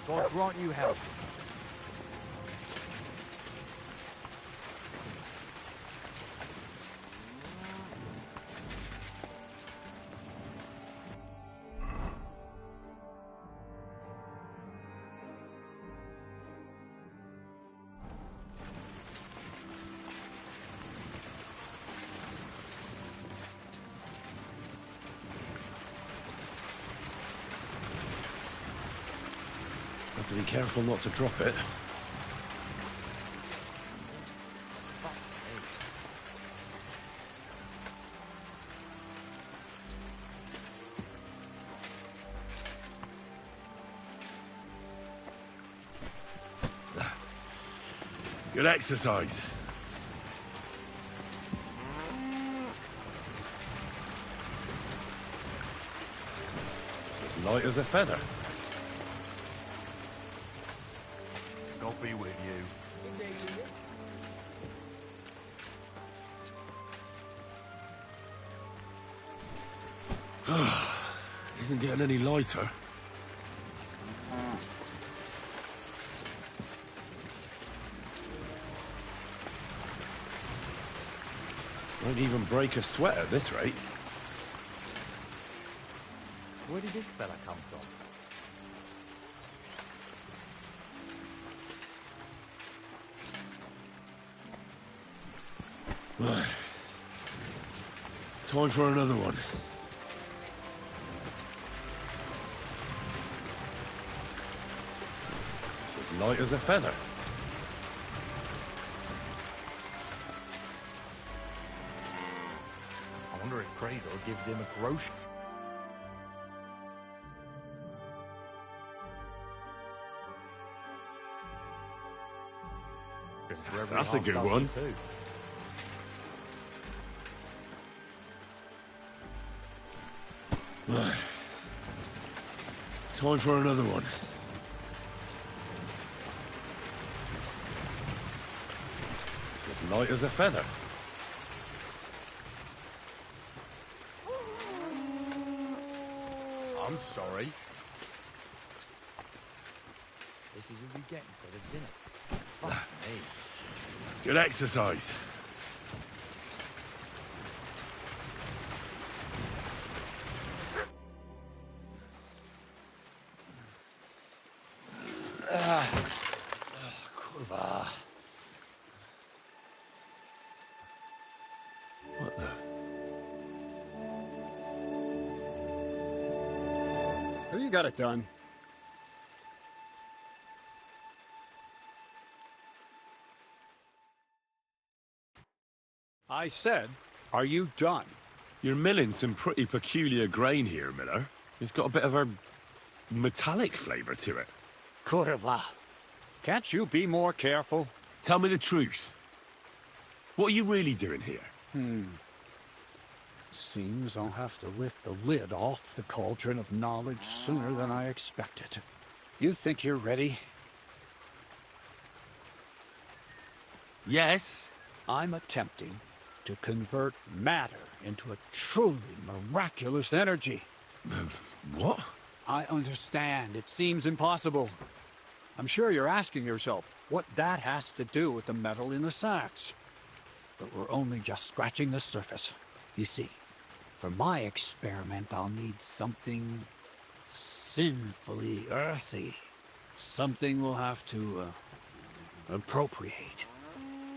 God grant you help. Have to be careful not to drop it. Good exercise. It's as light as a feather. God be with you. Isn't getting any lighter. Won't even break a sweat at this rate. Where did this fella come from? Time for another one. It's as light as a feather. I wonder if Crazel gives him a groschen. That's a good one. Too. Time for another one. It's as light as a feather. I'm sorry. This is who we get instead of Zinnet. Fuck me. Good exercise. Kurwa. What the? Have you got it done? I said, are you done? You're milling some pretty peculiar grain here, Miller. It's got a bit of a metallic flavour to it. Kurwa. Can't you be more careful? Tell me the truth. What are you really doing here? Seems I'll have to lift the lid off the cauldron of knowledge sooner than I expected. You think you're ready? Yes. I'm attempting to convert matter into a truly miraculous energy. What? I understand. It seems impossible. I'm sure you're asking yourself what that has to do with the metal in the sacks. But we're only just scratching the surface. You see, for my experiment, I'll need something sinfully earthy. Something we'll have to appropriate.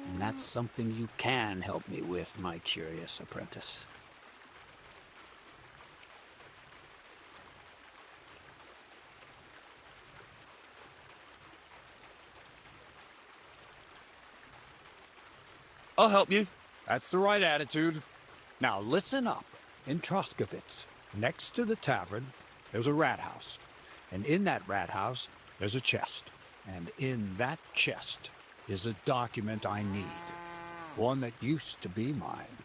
And that's something you can help me with, my curious apprentice. I'll help you. That's the right attitude. Now listen up. In Troskovitz, next to the tavern, there's a rat house. And in that rat house, there's a chest. And in that chest is a document I need. One that used to be mine.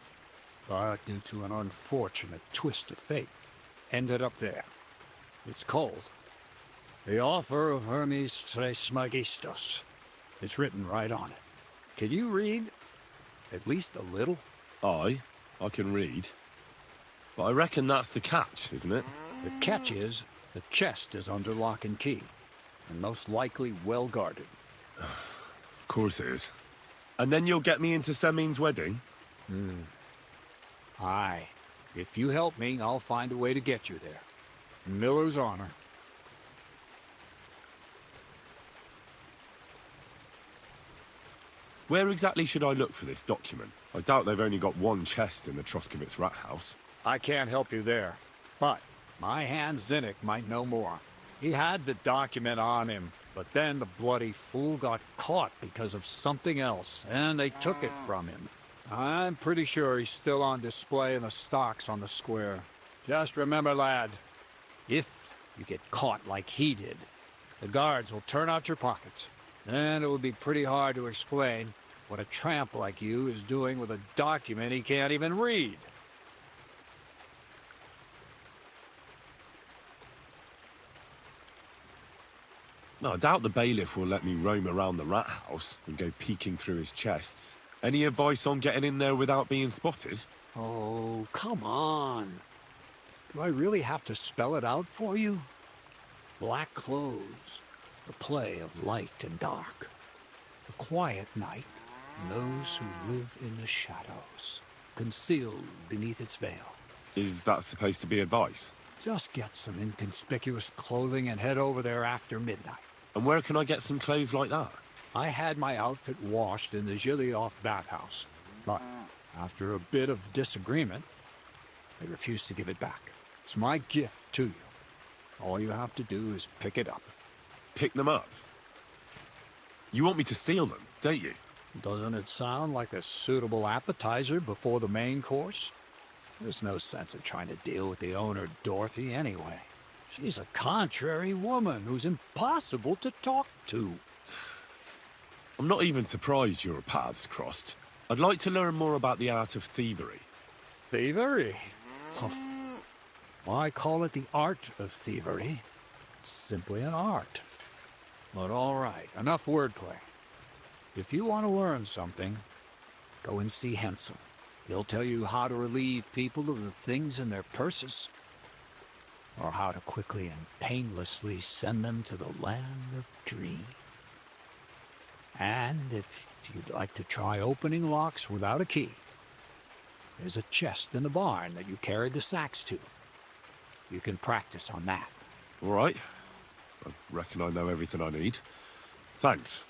But due to an unfortunate twist of fate, ended up there. It's called The Offer of Hermes Trismegistos. It's written right on it. Can you read? At least a little? I can read. But I reckon that's the catch, isn't it? The catch is, the chest is under lock and key. and most likely well guarded. Of course it is. And then you'll get me into Semin's wedding? Aye. If you help me, I'll find a way to get you there. Miller's honor. Where exactly should I look for this document? I doubt they've only got one chest in the Troskovitz rat house. I can't help you there, but my hand Zinnik might know more. He had the document on him, but then the bloody fool got caught because of something else, and they took it from him. I'm pretty sure he's still on display in the stocks on the square. Just remember, lad, if you get caught like he did, the guards will turn out your pockets. Then it will be pretty hard to explain what a tramp like you is doing with a document he can't even read. No, I doubt the bailiff will let me roam around the rat house and go peeking through his chests. Any advice on getting in there without being spotted? Oh, come on. Do I really have to spell it out for you? Black clothes, the play of light and dark, the quiet night, and those who live in the shadows, concealed beneath its veil. Is that supposed to be advice? Just get some inconspicuous clothing and head over there after midnight. And where can I get some clothes like that? I had my outfit washed in the Gilioff bathhouse, but after a bit of disagreement, they refused to give it back. It's my gift to you. All you have to do is pick it up. Pick them up? You want me to steal them, don't you? Doesn't it sound like a suitable appetizer before the main course? There's no sense in trying to deal with the owner, Dorothy, anyway. She's a contrary woman who's impossible to talk to. I'm not even surprised your paths crossed. I'd like to learn more about the art of thievery. Thievery? Oh, why call it the art of thievery? It's simply an art. But all right, enough wordplay. If you want to learn something, go and see Hensel. He'll tell you how to relieve people of the things in their purses, or how to quickly and painlessly send them to the land of dreams. And if you'd like to try opening locks without a key, there's a chest in the barn that you carried the sacks to. You can practice on that. All right. I reckon I know everything I need. Thanks.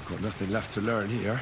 Got nothing left to learn here.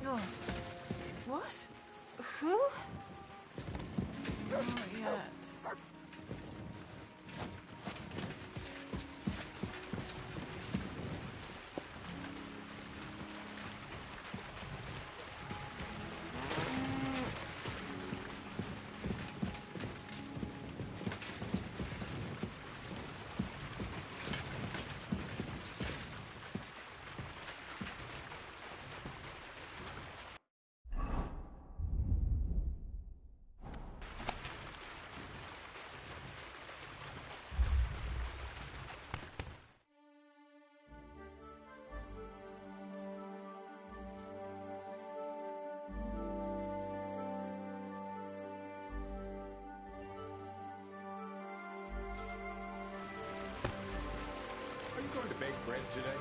No. What? Who? Not yet. Are you going to bake bread today?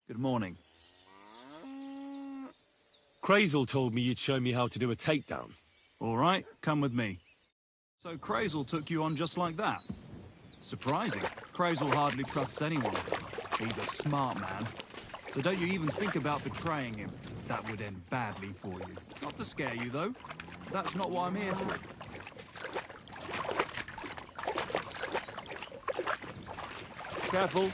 Good morning. Crazel told me you'd show me how to do a takedown. All right, come with me. So Crazel took you on just like that? Surprising. Crazel hardly trusts anyone. He's a smart man. So don't you even think about betraying him. That would end badly for you. Not to scare you, though. That's not what I'm here for. Careful.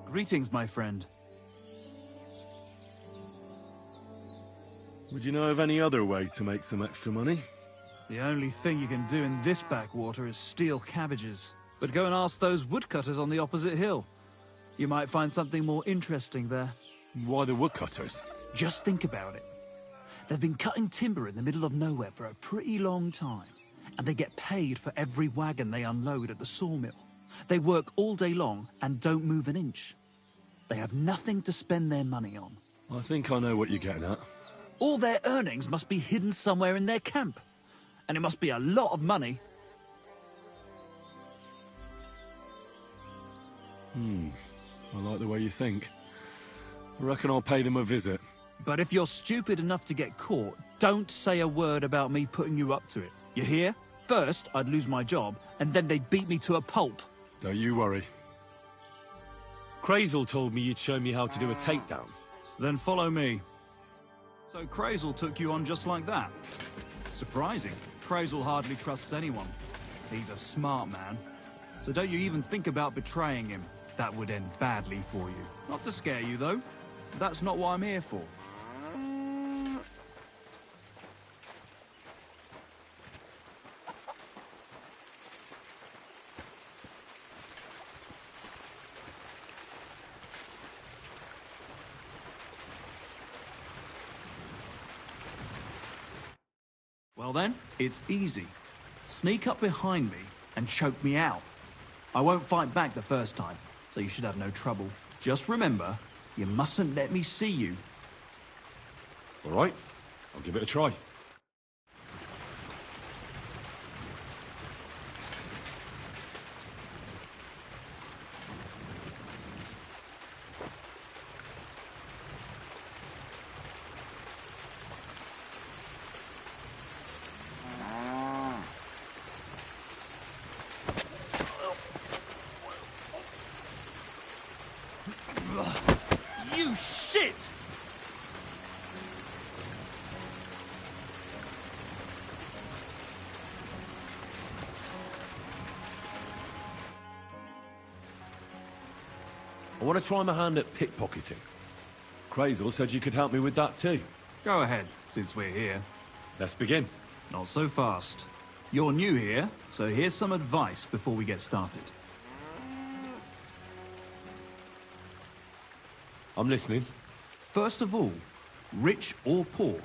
Greetings, my friend. Would you know of any other way to make some extra money? The only thing you can do in this backwater is steal cabbages. But go and ask those woodcutters on the opposite hill. You might find something more interesting there. Why the woodcutters? Just think about it. They've been cutting timber in the middle of nowhere for a pretty long time, and they get paid for every wagon they unload at the sawmill. They work all day long and don't move an inch. They have nothing to spend their money on. I think I know what you're getting at. All their earnings must be hidden somewhere in their camp. And it must be a lot of money. I like the way you think. I reckon I'll pay them a visit. But if you're stupid enough to get caught, don't say a word about me putting you up to it. You hear? First, I'd lose my job, and then they'd beat me to a pulp. Don't you worry. Crazel told me you'd show me how to do a takedown. Then follow me. So Crazel took you on just like that? Surprising. Crazel hardly trusts anyone. He's a smart man. So don't you even think about betraying him. That would end badly for you. Not to scare you, though. That's not what I'm here for. Well then, it's easy. Sneak up behind me and choke me out. I won't fight back the first time, so you should have no trouble. Just remember, you mustn't let me see you. All right, I'll give it a try. You shit! I want to try my hand at pickpocketing. Crazel said you could help me with that too. Go ahead, since we're here. Let's begin. Not so fast. You're new here, so here's some advice before we get started. I'm listening. First of all, rich or poor,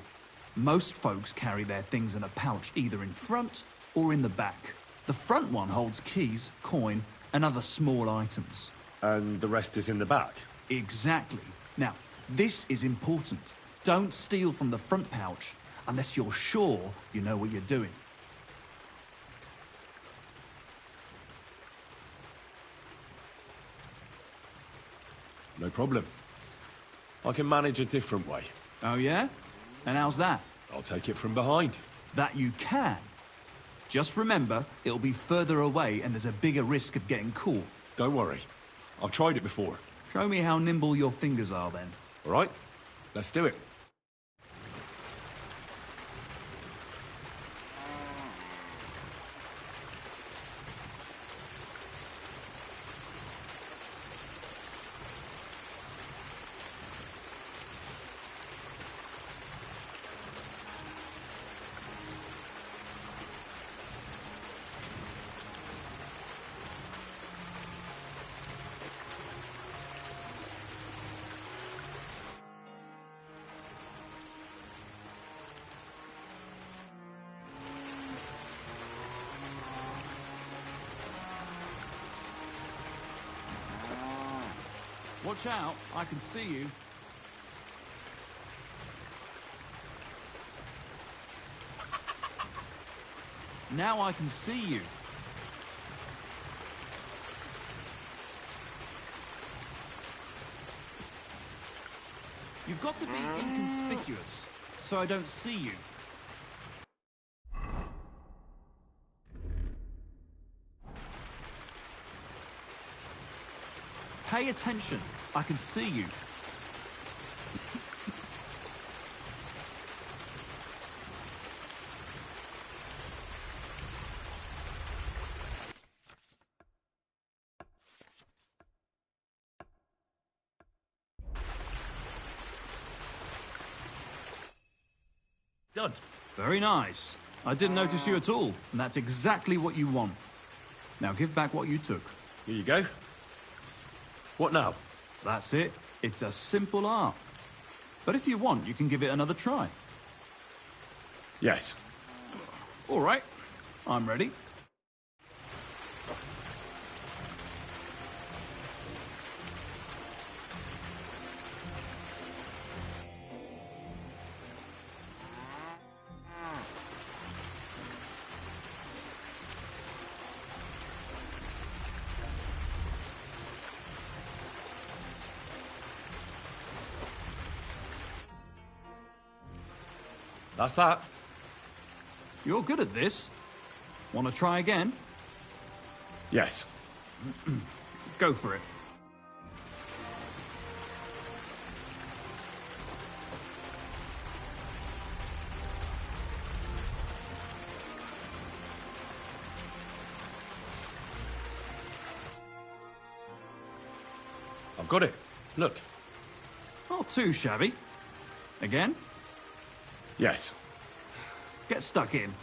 most folks carry their things in a pouch either in front or in the back. The front one holds keys, coin, and other small items. And the rest is in the back? Exactly. Now, This is important. Don't steal from the front pouch unless you're sure you know what you're doing. No problem. I can manage a different way. Oh yeah? And how's that? I'll take it from behind. That you can. Just remember, it'll be further away and there's a bigger risk of getting caught. Don't worry. I've tried it before. Show me how nimble your fingers are then. All right? Let's do it. Watch out, I can see you. Now I can see you. You've got to be inconspicuous, so I don't see you. Pay attention. I can see you. Done. Very nice. I didn't notice you at all, and that's exactly what you want. Now give back what you took. Here you go. What now? That's it. It's a simple art. But if you want, you can give it another try. Yes. All right. I'm ready. That's that. You're good at this. Want to try again? Yes. Go for it. I've got it. Look. Not too shabby. Again? Yes. Get stuck in.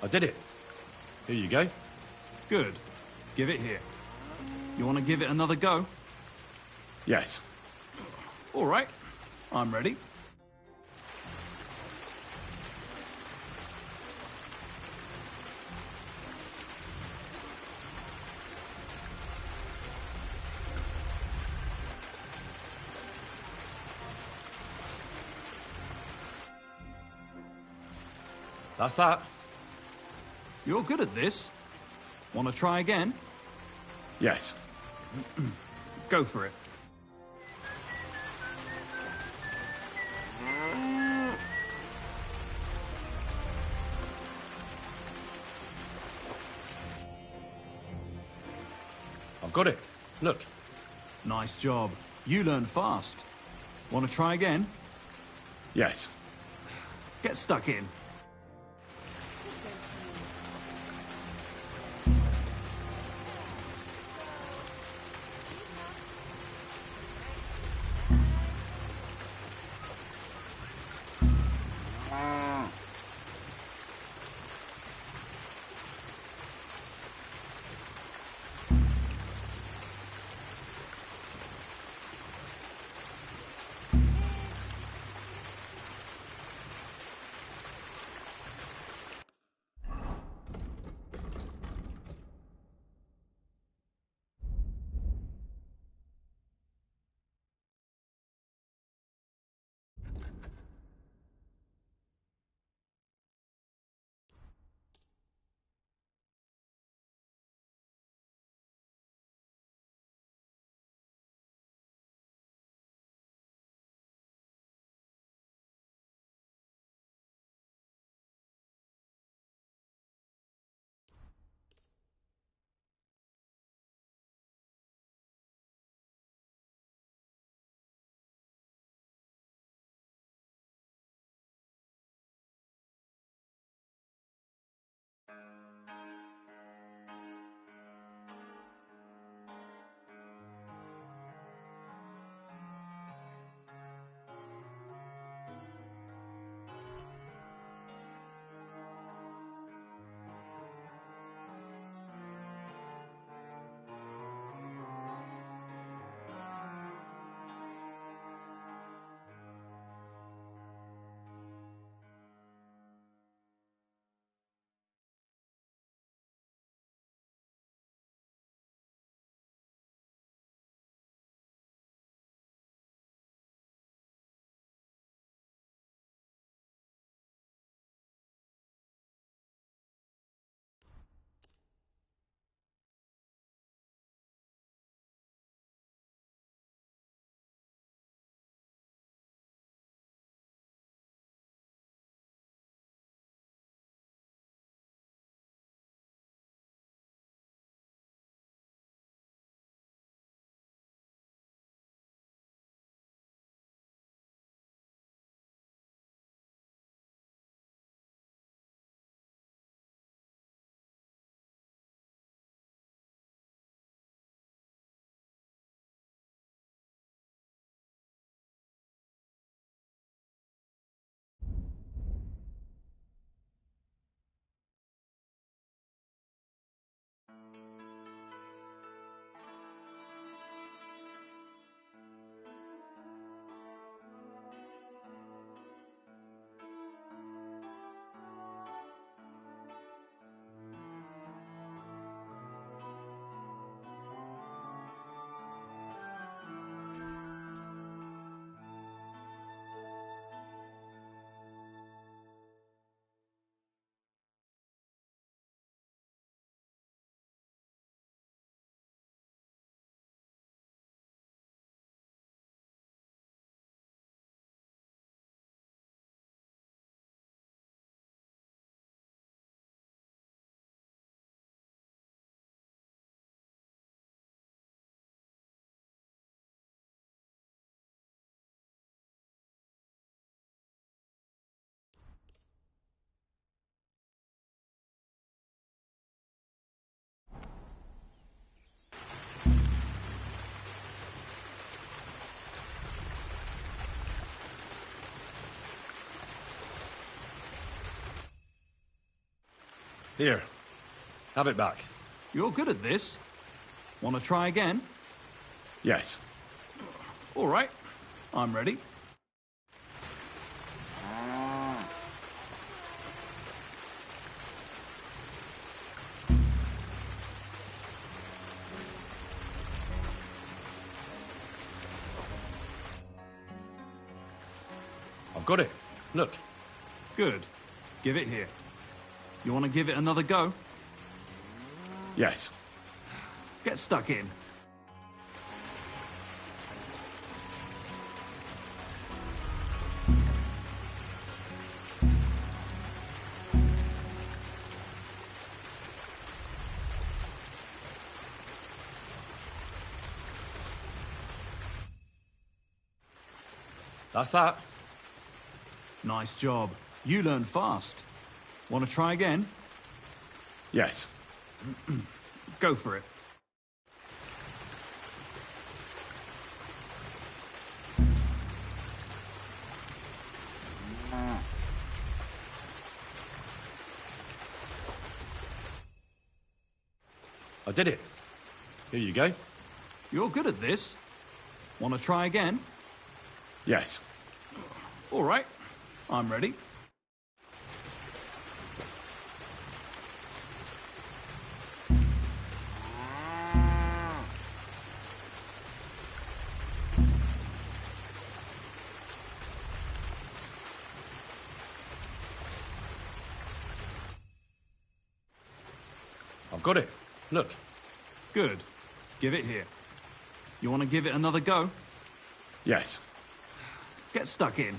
I did it. Here you go. Good. Give it here. You want to give it another go? Yes. All right. I'm ready. That's that. You're good at this. Want to try again? Yes. Go for it. I've got it. Look. Nice job. You learn fast. Want to try again? Yes. Get stuck in. Here. Have it back. You're good at this. Want to try again? Yes. All right. I'm ready. I've got it. Look. Good. Give it here. You want to give it another go? Yes. Get stuck in. That's that. Nice job. You learn fast. Want to try again? Yes. Go for it. I did it. Here you go. You're good at this. Want to try again? Yes. All right. I'm ready. I've got it. Look. Good. Give it here. You want to give it another go? Yes. Get stuck in.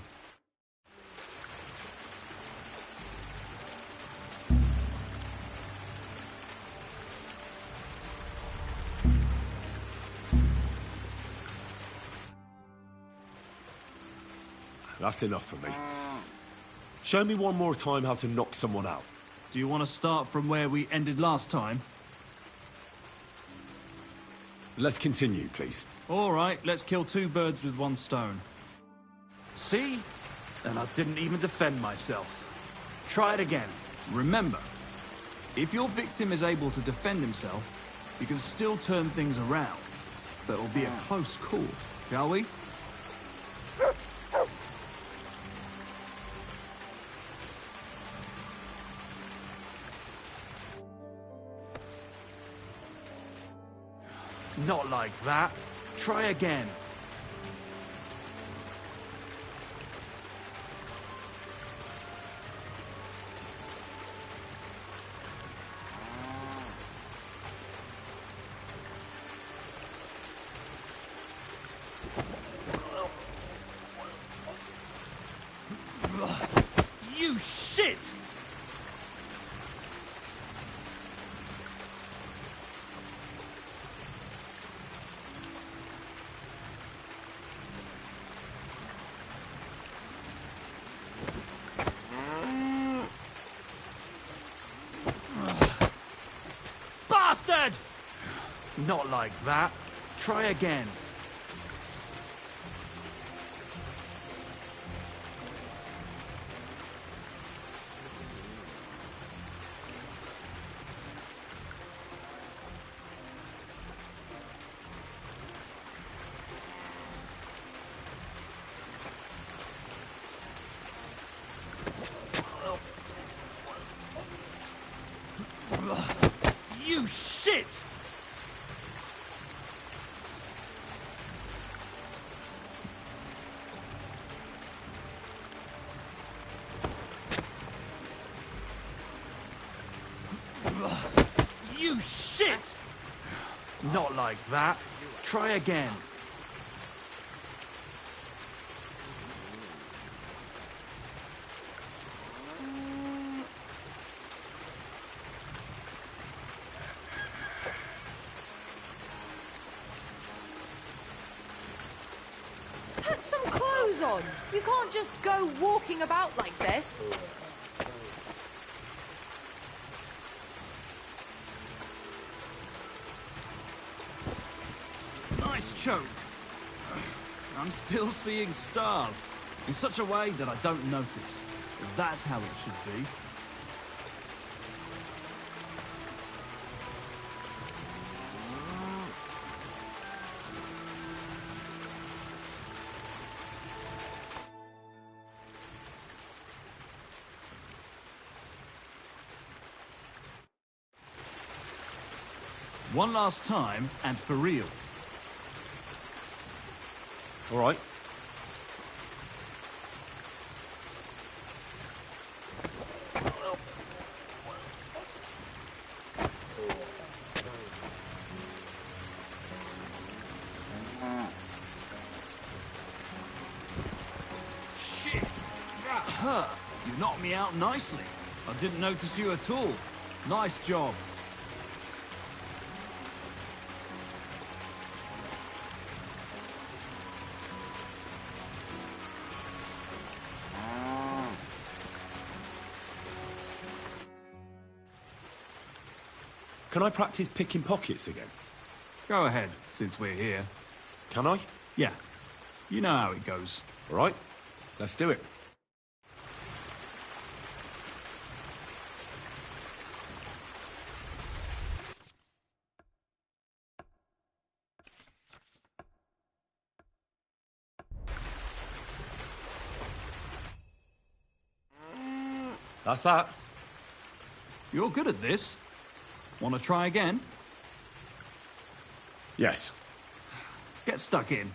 That's enough for me. Show me one more time how to knock someone out. Do you want to start from where we ended last time? Let's continue, please. All right, let's kill two birds with one stone. See? And I didn't even defend myself. Try it again. Remember, if your victim is able to defend himself, you can still turn things around. But it'll be a close call, shall we? Not like that. Try again. You shit! Bastard! Not like that. Try again. You shit! You shit! Not like that. Try again. Put some clothes on. You can't just go walking about like this. Nice choke. I'm still seeing stars. In such a way that I don't notice. That's how it should be. One last time, and for real. All right. Shit! That hurt. You knocked me out nicely. I didn't notice you at all. Nice job. Can I practice picking pockets again? Go ahead, since we're here. Can I? Yeah. You know how it goes. All right. Let's do it. That's that. You're good at this. Want to try again? Yes. Get stuck in.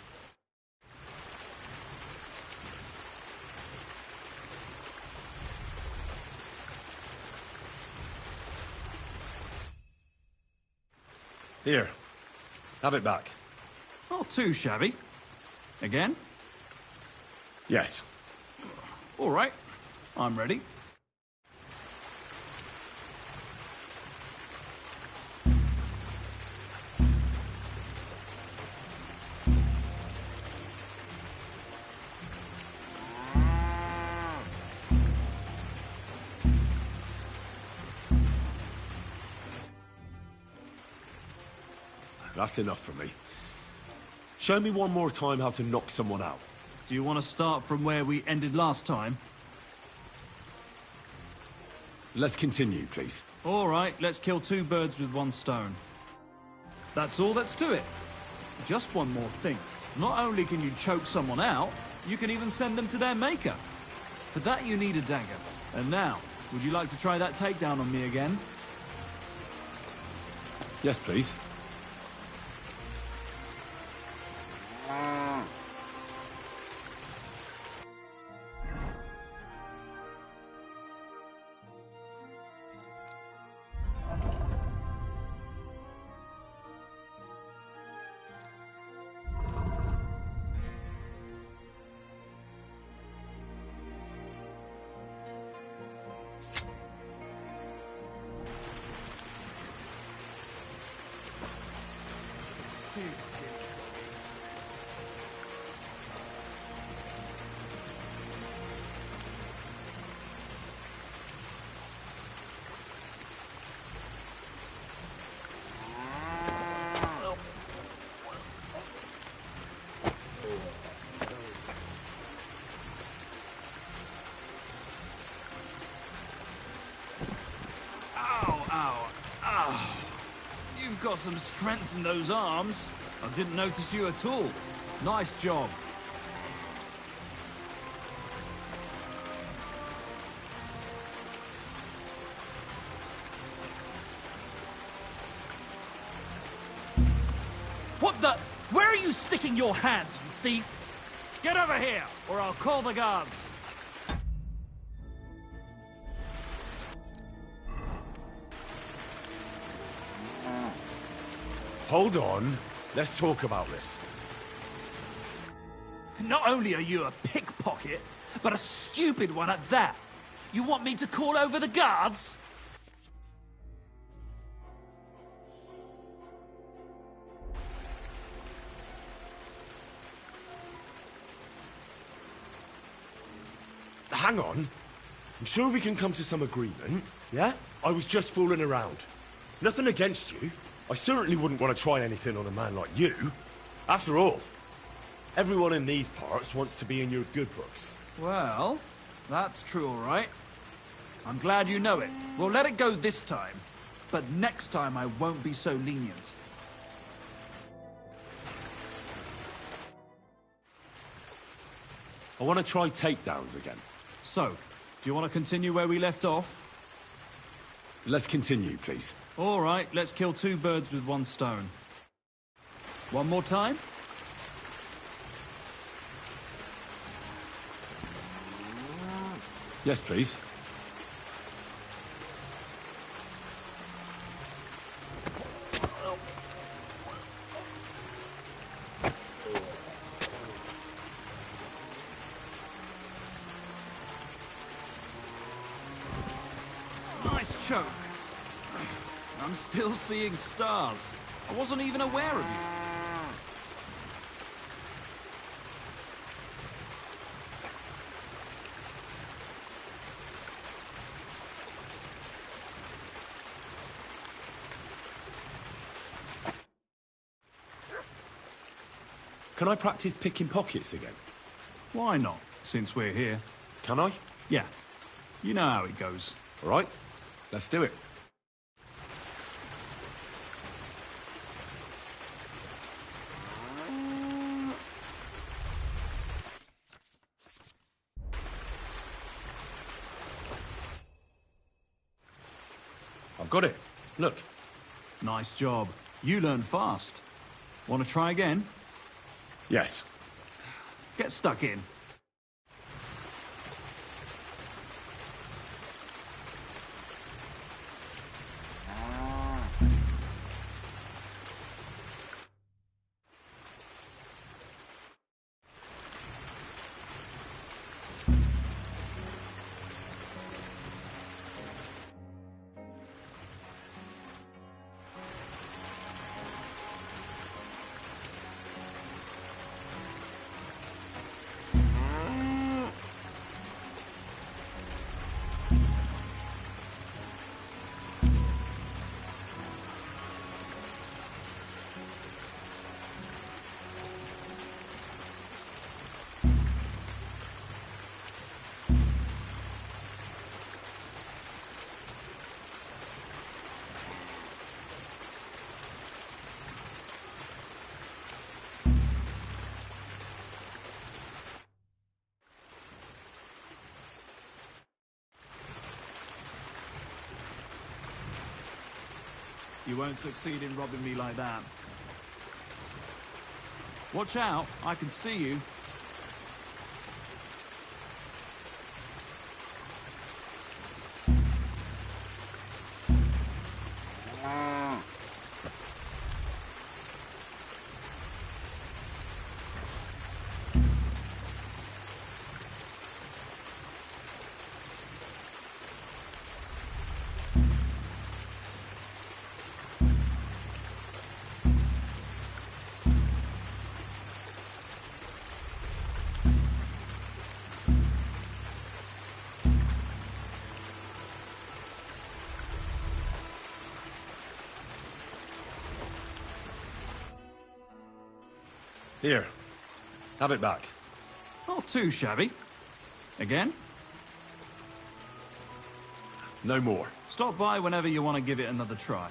Here. Have it back. Not too shabby. Again? Yes. All right. I'm ready. That's enough for me. Show me one more time how to knock someone out. Do you want to start from where we ended last time? Let's continue, please. All right, let's kill two birds with one stone. That's all that's to it. Just one more thing. Not only can you choke someone out, you can even send them to their maker. For that you need a dagger. And now, would you like to try that takedown on me again? Yes, please. You've got some strength in those arms. I didn't notice you at all. Nice job. What the? Where are you sticking your hands, you thief? Get over here, or I'll call the guards. Hold on. Let's talk about this. Not only are you a pickpocket, but a stupid one at that. You want me to call over the guards? Hang on. I'm sure we can come to some agreement, yeah? I was just fooling around. Nothing against you. I certainly wouldn't want to try anything on a man like you. After all, everyone in these parts wants to be in your good books. Well, that's true, all right. I'm glad you know it. We'll let it go this time. But next time I won't be so lenient. I want to try takedowns again. So, do you want to continue where we left off? Let's continue, please. All right, let's kill two birds with one stone. One more time? Yes, please. Nice choke. I'm still seeing stars. I wasn't even aware of you. Can I practice picking pockets again? Why not, since we're here? Can I? Yeah, you know how it goes. All right, let's do it. I've got it. Look. Nice job. You learn fast. Want to try again? Yes. Get stuck in. You won't succeed in robbing me like that. Watch out, I can see you. Here. Have it back. Not too shabby. Again? No more. Stop by whenever you want to give it another try.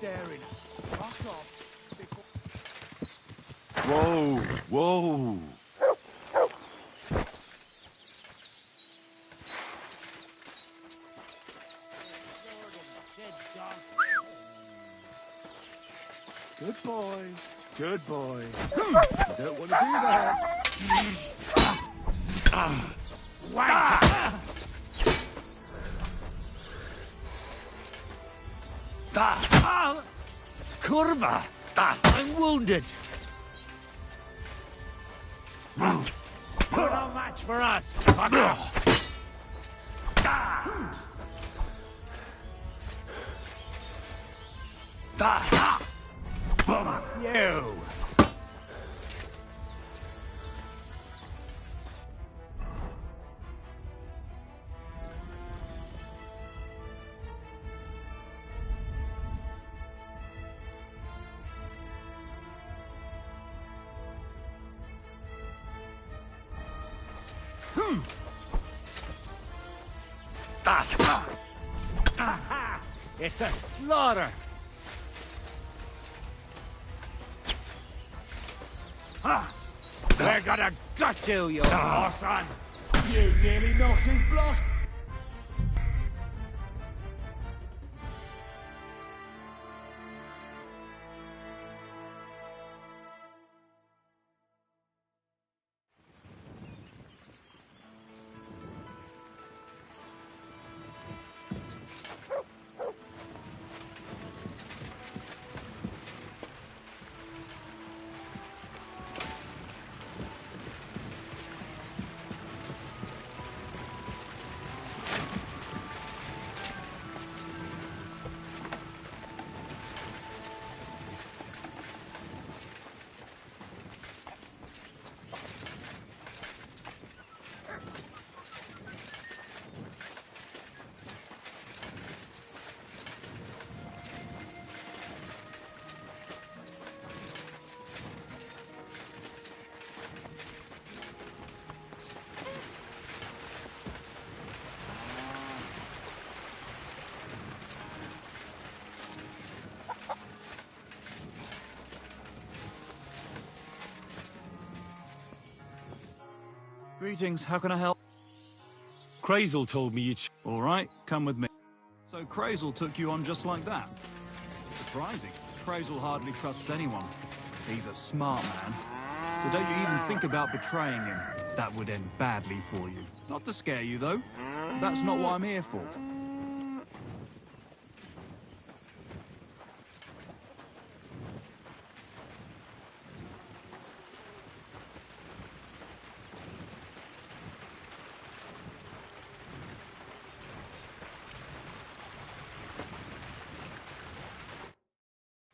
staring. Fuck off. Whoa, whoa. Good boy. Good boy. You don't want to do that. Kurva! I'm wounded! You're no match for us! Fuck off! Fuck you! It's a slaughter! We're gonna gut you, you son! You nearly knocked his block. Greetings, how can I help? Crazel told me you'd... All right, come with me. So Crazel took you on just like that? Surprising. Crazel hardly trusts anyone. He's a smart man. So don't you even think about betraying him. That would end badly for you. Not to scare you, though. That's not what I'm here for.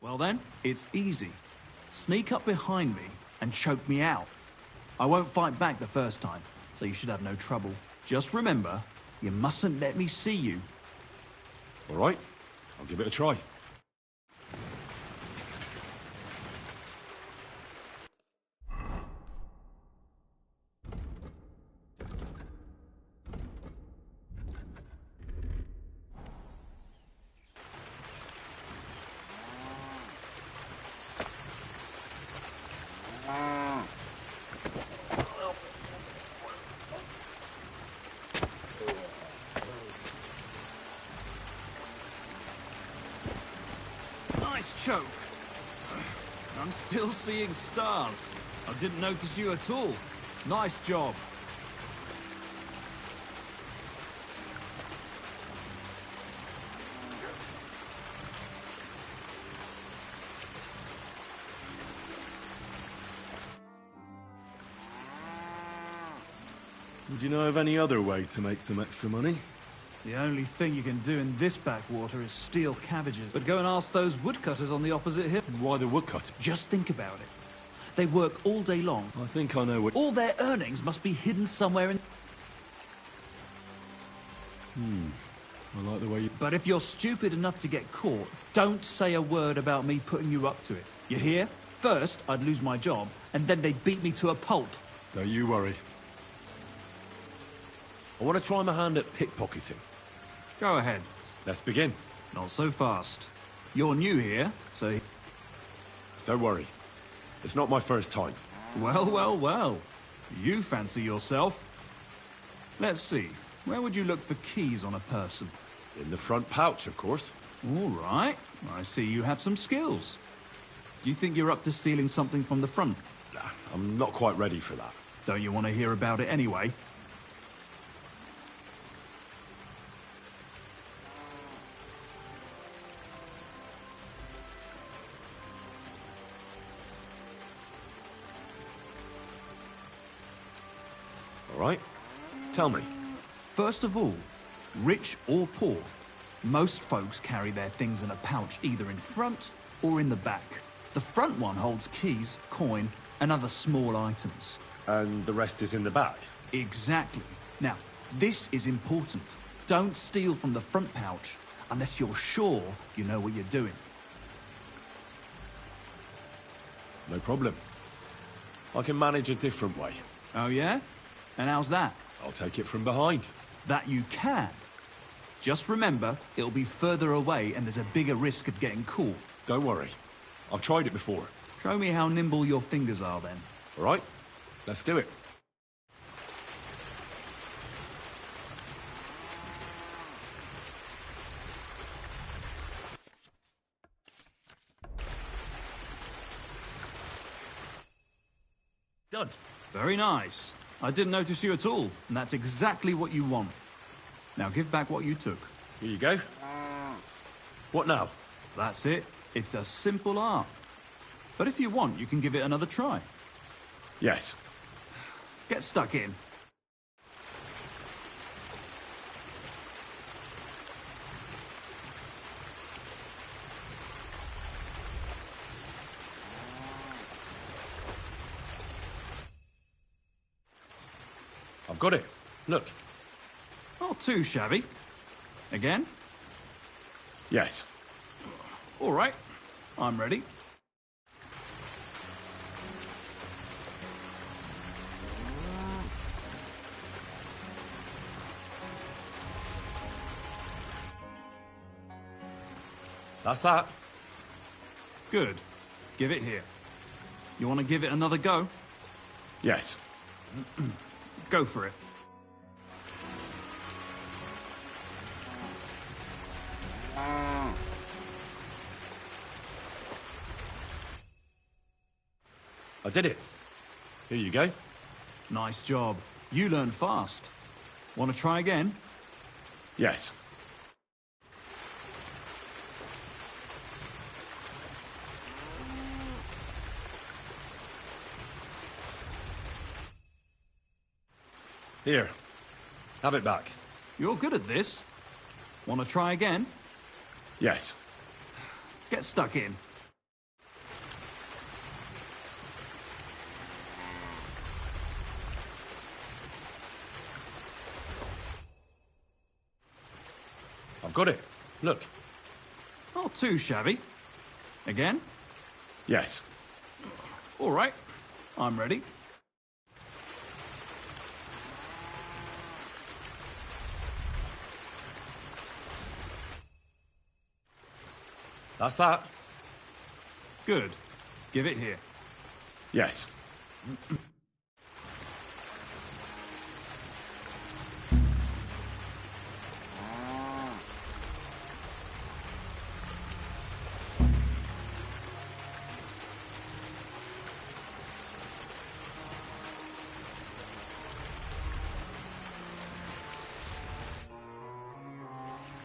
Well then, it's easy. Sneak up behind me and choke me out. I won't fight back the first time, so you should have no trouble. Just remember, you mustn't let me see you. All right, I'll give it a try. Nice choke. I'm still seeing stars. I didn't notice you at all. Nice job. Would you know of any other way to make some extra money? The only thing you can do in this backwater is steal cabbages. But go and ask those woodcutters on the opposite hill. Why the woodcut? Just think about it. They work all day long. I think I know what... All their earnings must be hidden somewhere in... I like the way you... But if you're stupid enough to get caught, don't say a word about me putting you up to it. You hear? First, I'd lose my job, and then they'd beat me to a pulp. Don't you worry. I want to try my hand at pickpocketing. Go ahead. Let's begin. Not so fast. You're new here, so... Don't worry. It's not my first time. Well, well, well. You fancy yourself. Let's see. Where would you look for keys on a person? In the front pouch, of course. All right. I see you have some skills. Do you think you're up to stealing something from the front? Nah, I'm not quite ready for that. Don't you want to hear about it anyway? All right? Tell me. First of all, rich or poor, most folks carry their things in a pouch either in front or in the back. The front one holds keys, coin, and other small items. And the rest is in the back? Exactly. Now, this is important. Don't steal from the front pouch unless you're sure you know what you're doing. No problem. I can manage a different way. Oh yeah? And how's that? I'll take it from behind. That you can. Just remember, it'll be further away and there's a bigger risk of getting caught. Don't worry. I've tried it before. Show me how nimble your fingers are then. All right? Let's do it. Done. Very nice. I didn't notice you at all, and that's exactly what you want. Now give back what you took. Here you go. What now? That's it. It's a simple art. But if you want, you can give it another try. Yes. Get stuck in. I've got it. Look. Not too shabby. Again? Yes. All right. I'm ready. That's that. Good. Give it here. You want to give it another go? Yes. Go for it. I did it. Here you go. Nice job. You learn fast. Want to try again? Yes. Here. Have it back. You're good at this. Want to try again? Yes. Get stuck in. I've got it. Look. Not too shabby. Again? Yes. All right. I'm ready. That's that. Good. Give it here. Yes.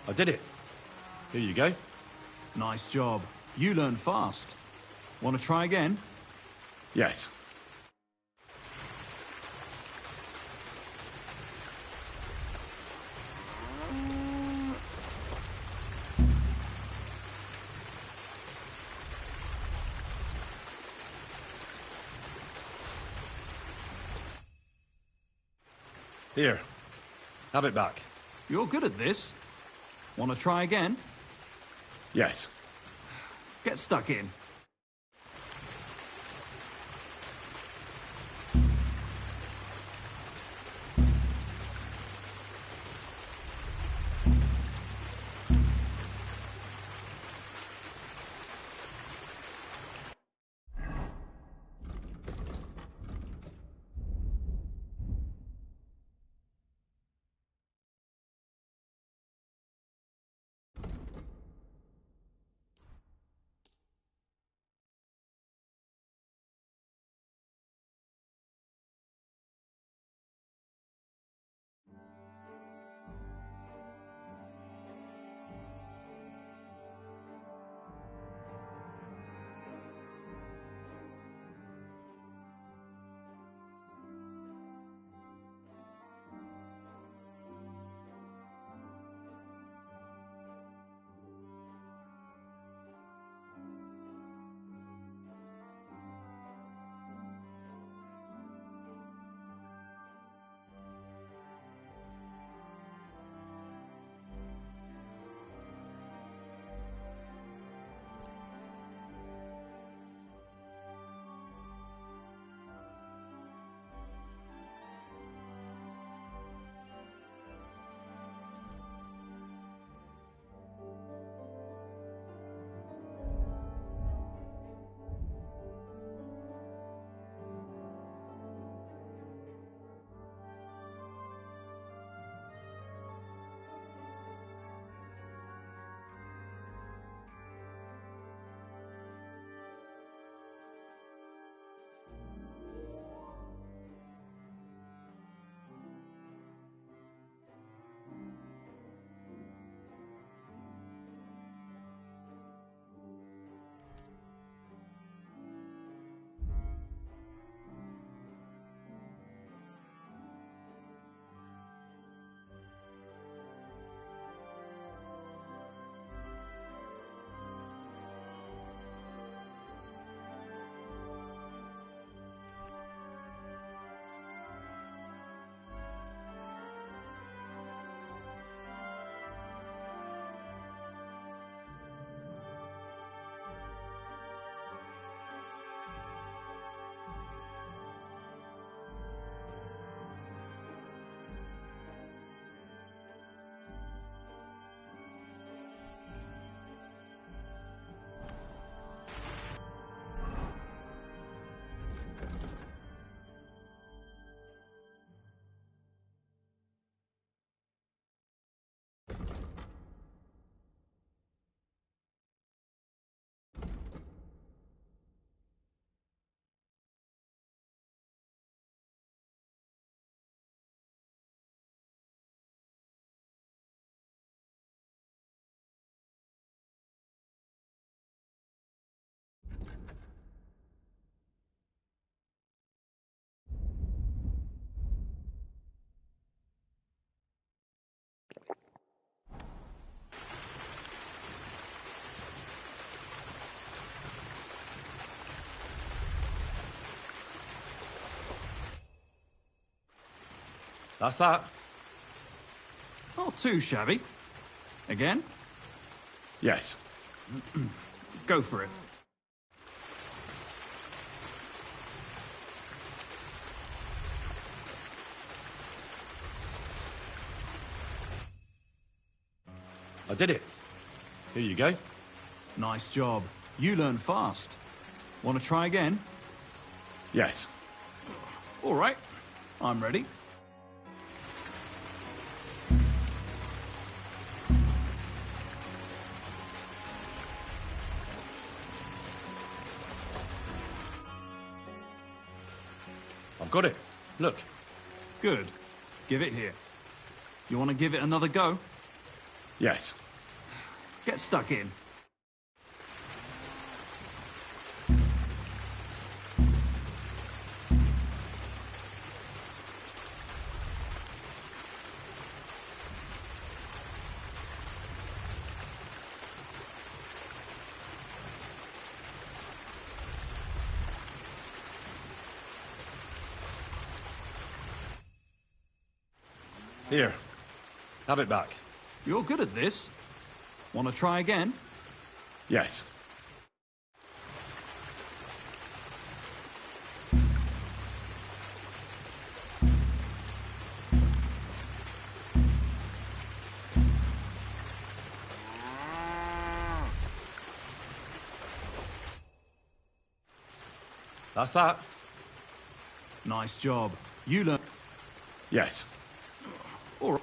I did it. Here you go. Nice job. You learn fast. Want to try again? Yes. Here. Have it back. You're good at this. Want to try again? Yes. Get stuck in. That's that. Not too shabby. Again? Yes. Go for it. I did it. Here you go. Nice job. You learn fast. Want to try again? Yes. All right. I'm ready. I've got it. Look. Good. Give it here. You want to give it another go? Yes. Get stuck in. Here. Have it back. You're good at this. Want to try again? Yes. That's that. Nice job. You learn. Yes. All right.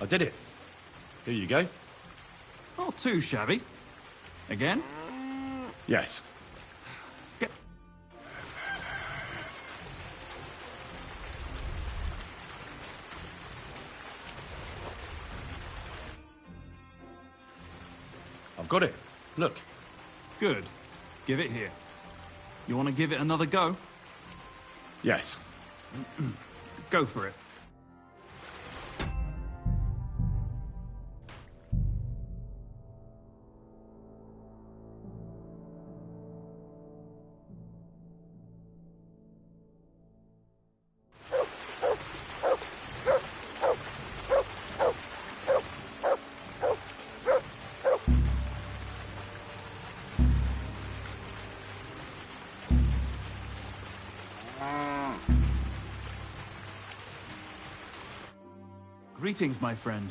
I did it. Here you go. Not too shabby. Again? Yes. Get... I've got it. Look. Good. Give it here. You want to give it another go? Yes. Go for it. Greetings, my friend.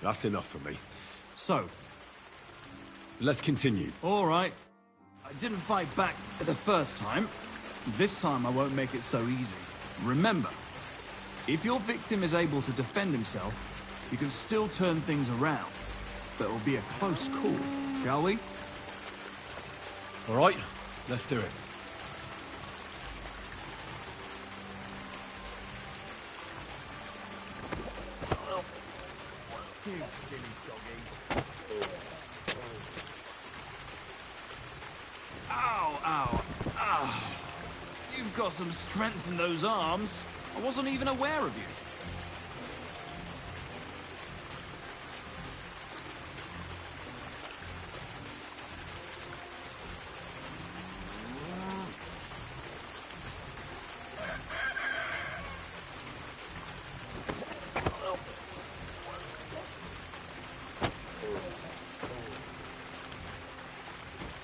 That's enough for me. So, Let's continue. all right. I didn't fight back the first time. This time I won't make it so easy. Remember, if your victim is able to defend himself, you can still turn things around. But it'll be a close call, shall we? All right, let's do it. Ow, ow, ow. You've got some strength in those arms. I wasn't even aware of you.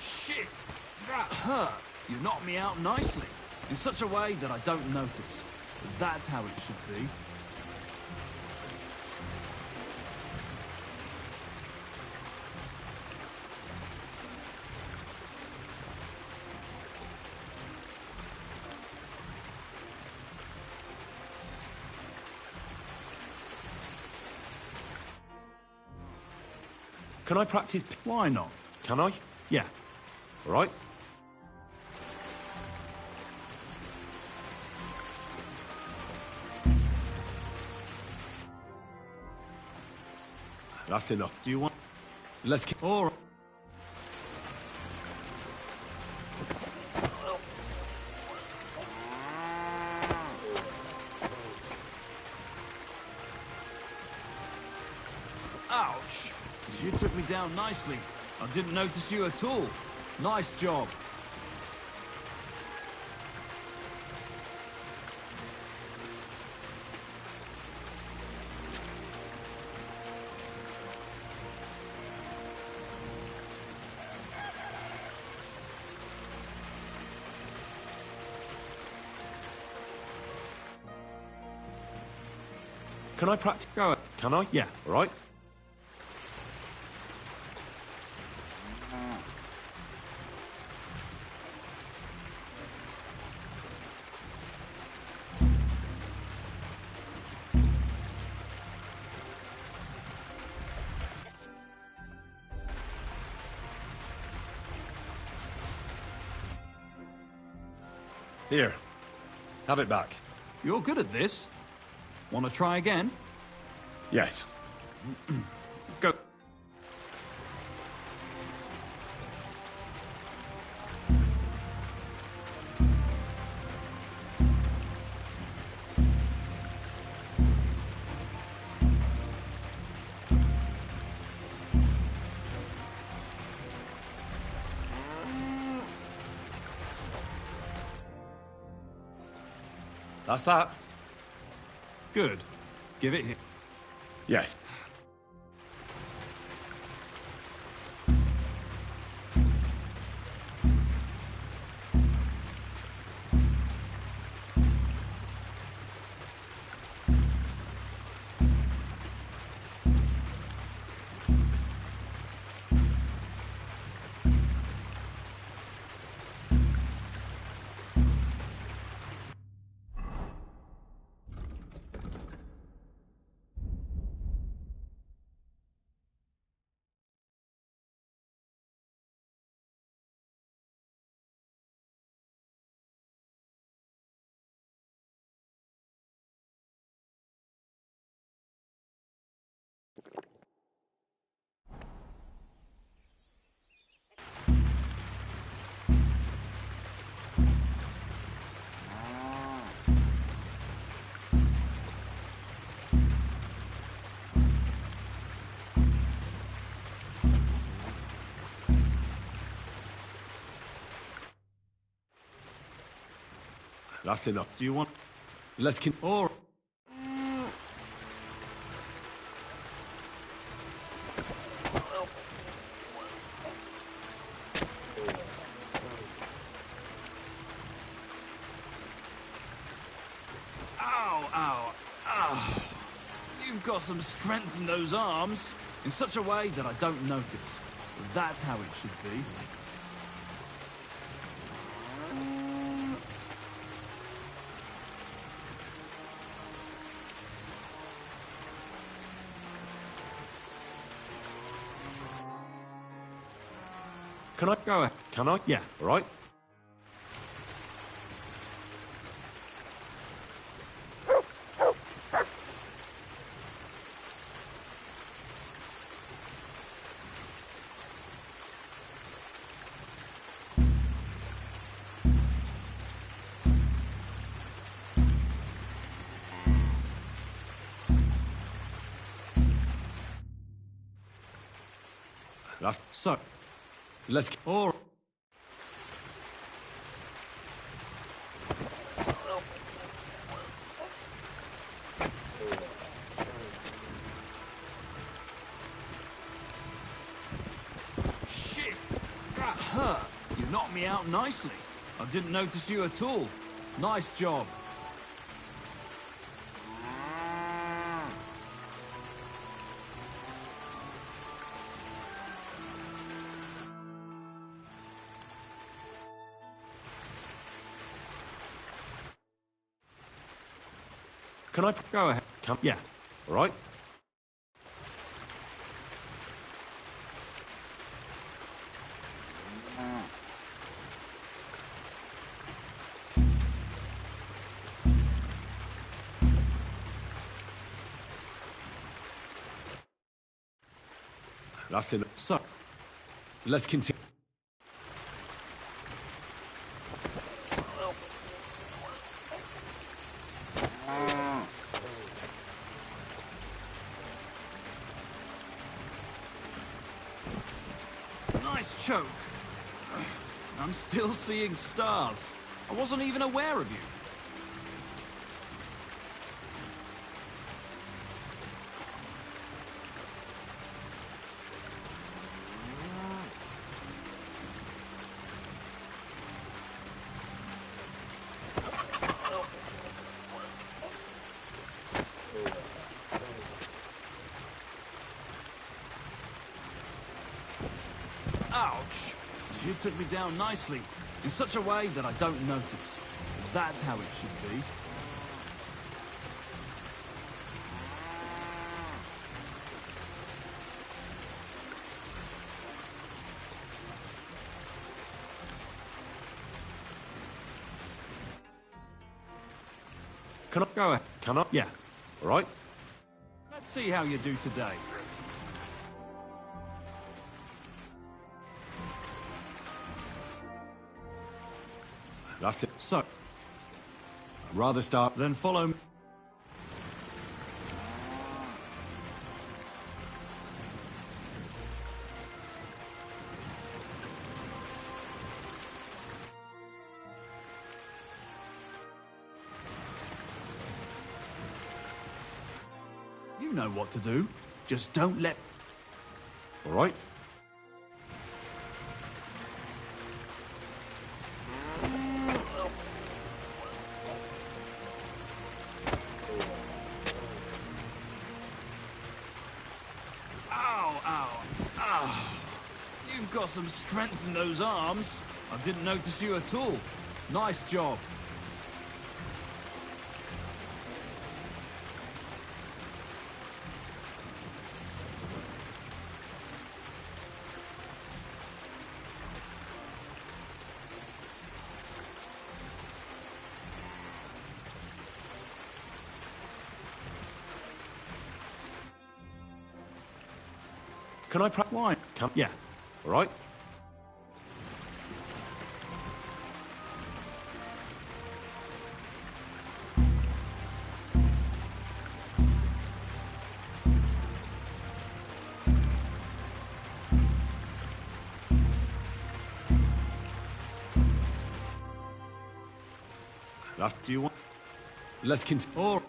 Shit! That hurt! You knocked me out nicely, in such a way that I don't notice. But that's how it should be. Can I practice? Why not? Can I? Yeah. All right. That's enough. Do you want... Let's keep... All right. me down nicely. I didn't notice you at all. Nice job. Can I practice? Go. Can I? Yeah. All right. Here. Have it back. You're good at this. Want to try again? Yes. Go. That's that. Good. Give it here. Yes. That's enough. Do you want... Let's Or... Ow, ow, ow. You've got some strength in those arms, in such a way that I don't notice. But that's how it should be. Can I? Go ahead. Can I? Yeah. All right. That's... So, Let's... or... Shit! That hurt. You knocked me out nicely. I didn't notice you at all. Nice job. Can I? Go ahead. Can... Yeah. All right. That's enough. So, Let's continue. I'm still seeing stars. I wasn't even aware of you. Ouch! You took me down nicely, in such a way that I don't notice. That's how it should be. Can I? Go ahead. Can I? Yeah. All right. Let's see how you do today. That's it. So, I'd rather start. then follow me. You know what to do. Just don't let... All right. Ow, ow, ow. You've got some strength in those arms. I didn't notice you at all. Nice job. Can I Why? Can. Yeah. All right. Do you want... Let's continue. Or...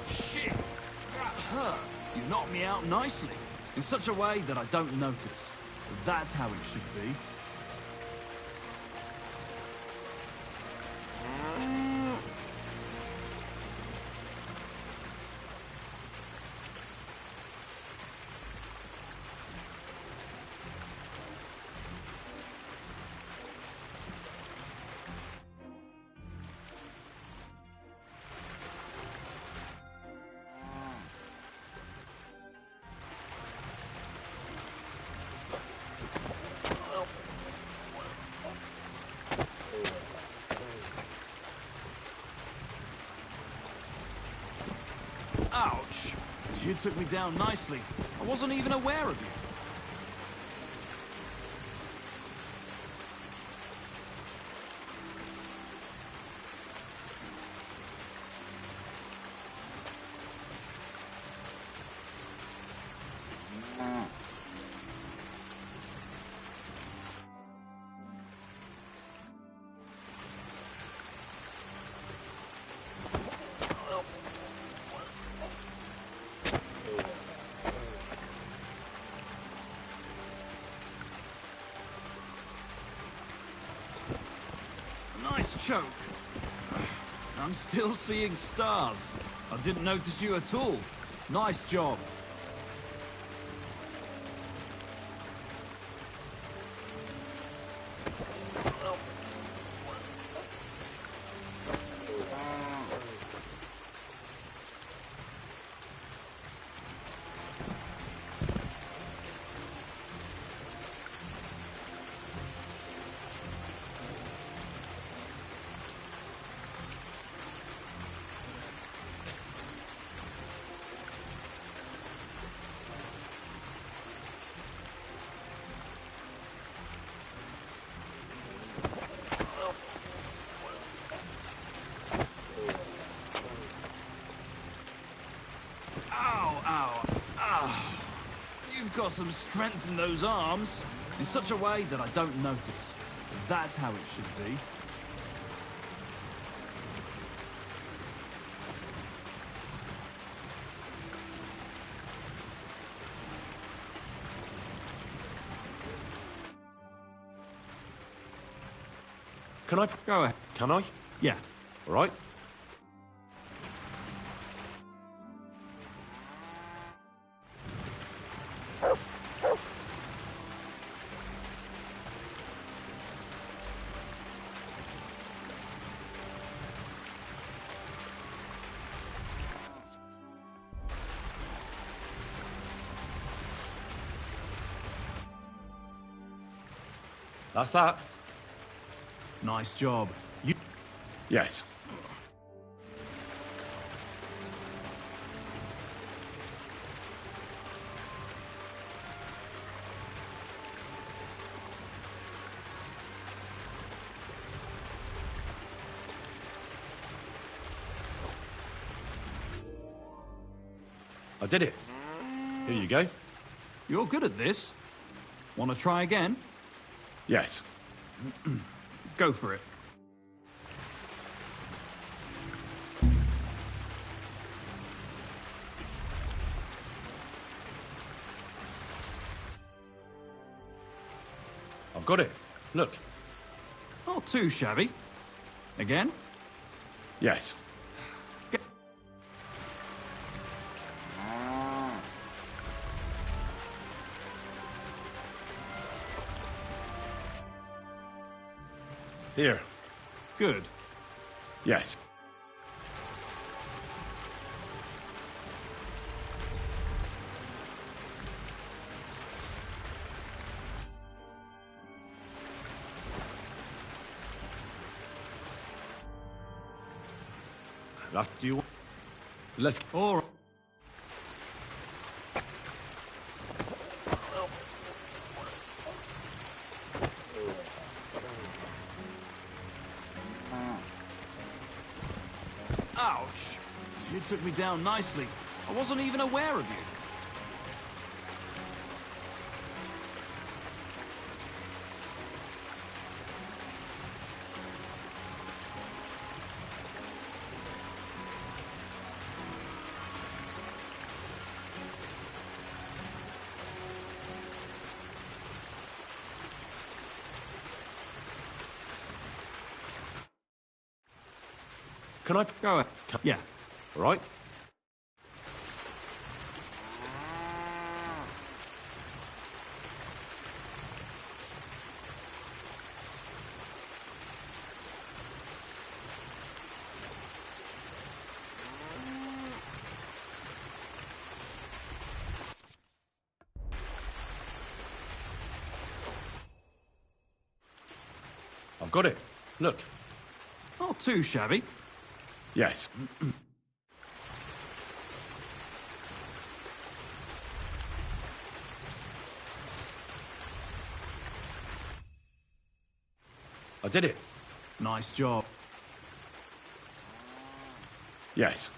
Shit! That hurt. You knocked me out nicely. In such a way that I don't notice. That's how it should be. Ouch! You took me down nicely. I wasn't even aware of you. Nice choke. I'm still seeing stars. I didn't notice you at all. Nice job. got some strength in those arms. In such a way that I don't notice. That's how it should be. Can I? Go ahead. Can I? Yeah. All right. That's that. Nice job. You... Yes. I did it. Here you go. You're good at this. Want to try again? Yes. Go for it. I've got it. Look. Not too shabby. Again? Yes. Here. Good. Yes. That's Do you... Let's... All right. Ouch! You took me down nicely. I wasn't even aware of you. Can I... Go ahead. Yeah. All right. I've got it. Look. Not too shabby. Yes. I did it. Nice job. Yes.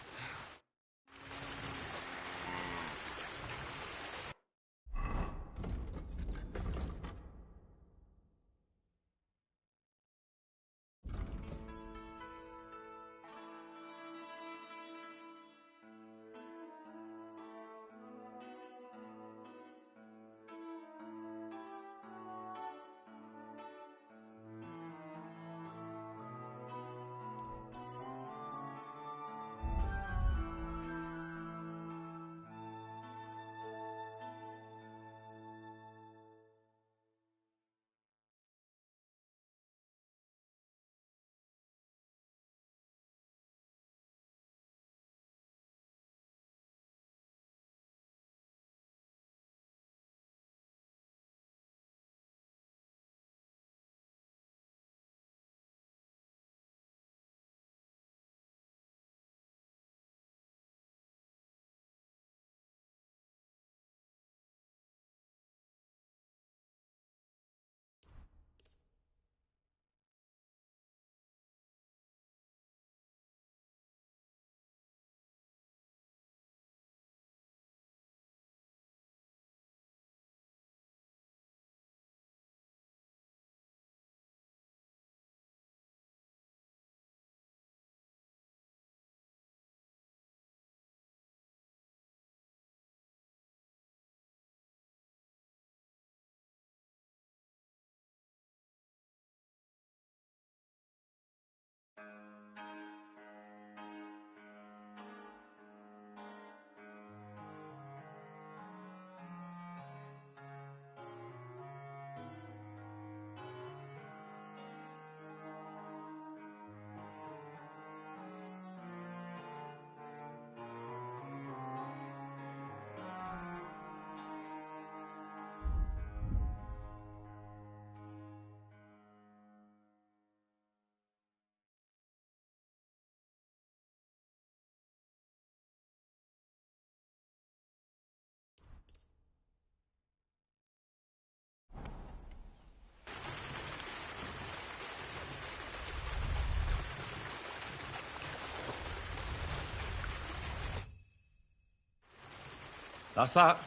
That's that.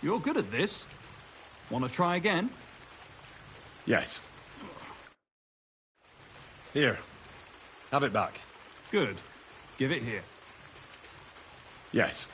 You're good at this. Want to try again? Yes. Here. Have it back. Good. Give it here. Yes.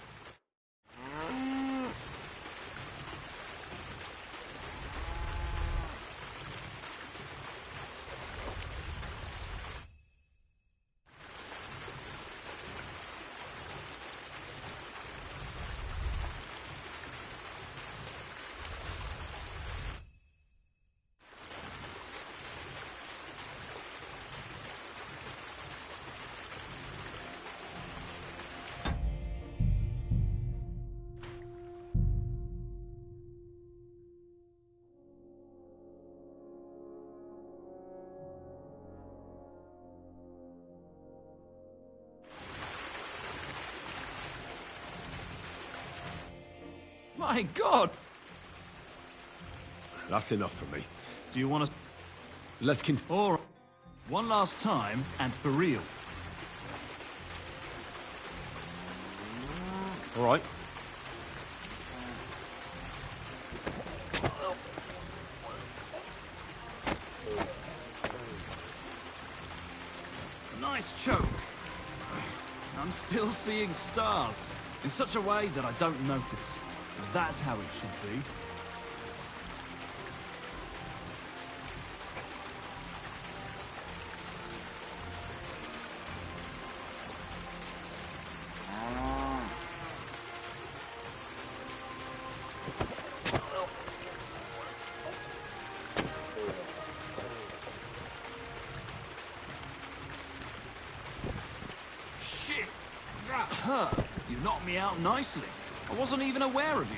My God! That's enough for me. Do you want to... Let's continue. All right. One last time, and for real. All right. Nice choke. I'm still seeing stars. In such a way that I don't notice. That's how it should be. Shit! That hurt. You knocked me out nicely. I wasn't even aware of you.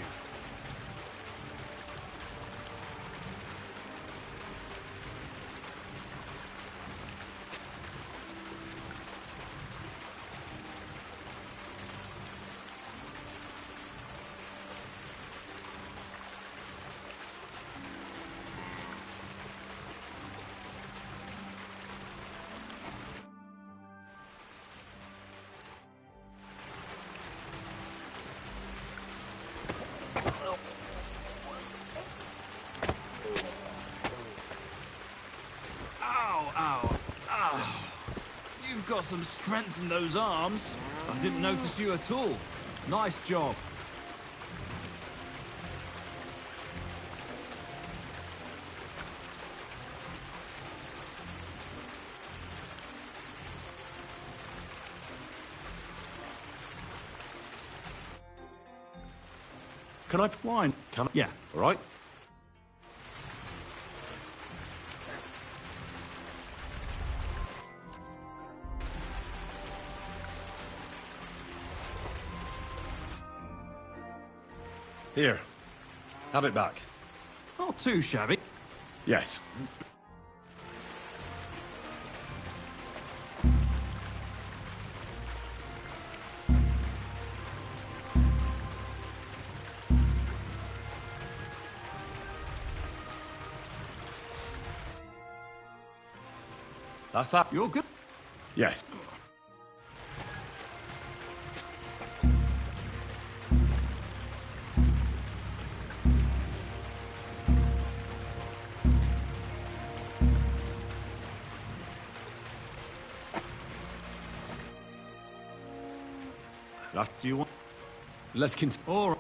Ow, ow, ow. You've got some strength in those arms. I didn't notice you at all. Nice job. Can I... Wine. Can I... Yeah. All right. Here. Have it back. Not too shabby. Yes. That's that. You're good. Yes. Do you want... Let's continue. All right.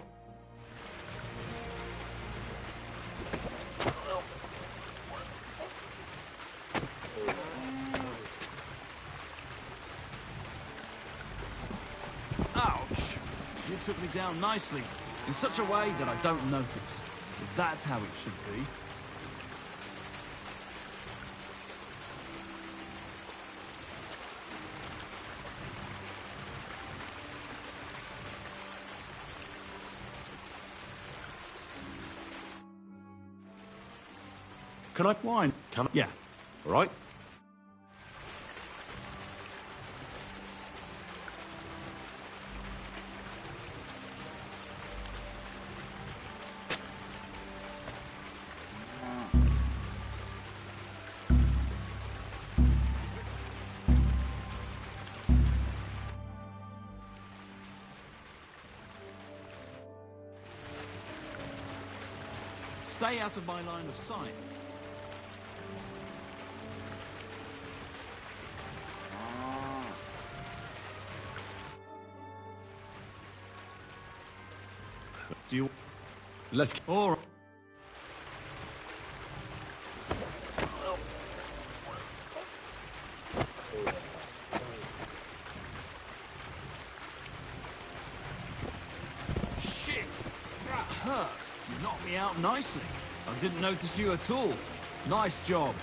Ouch! You took me down nicely, in such a way that I don't notice. But that's how it should be. Can I... Wine. Can I... Yeah. All right. Stay out of my line of sight. Do you... Let's... All right. Shit! That hurt. You knocked me out nicely. I didn't notice you at all. Nice job.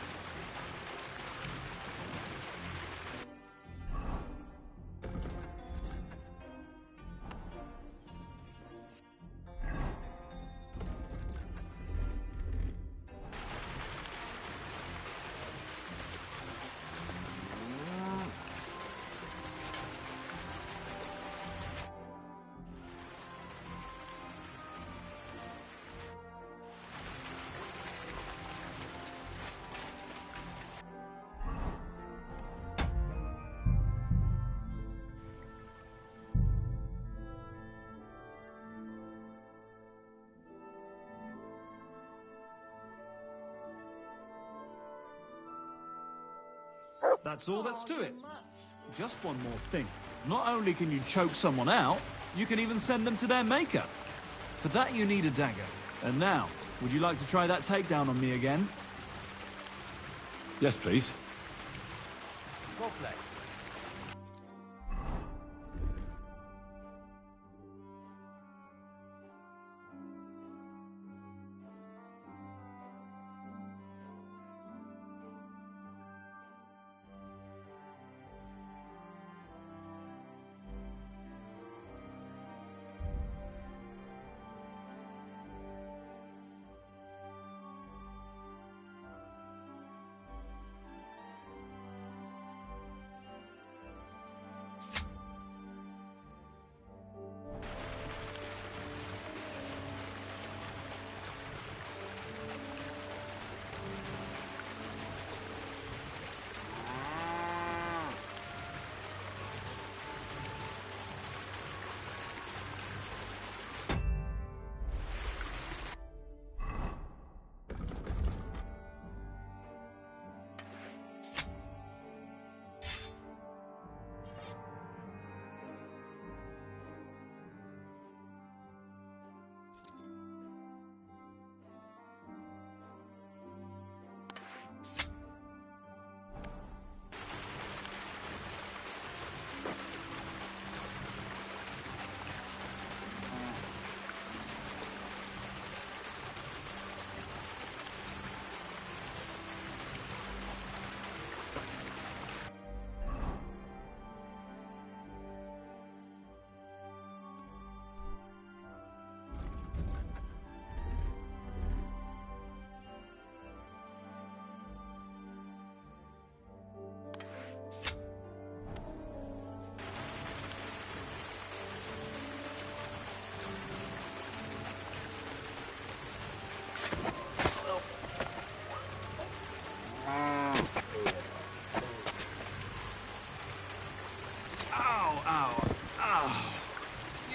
That's all that's to it. Just one more thing. Not only can you choke someone out, you can even send them to their maker. For that you need a dagger. And now, would you like to try that takedown on me again? Yes, please. Go play.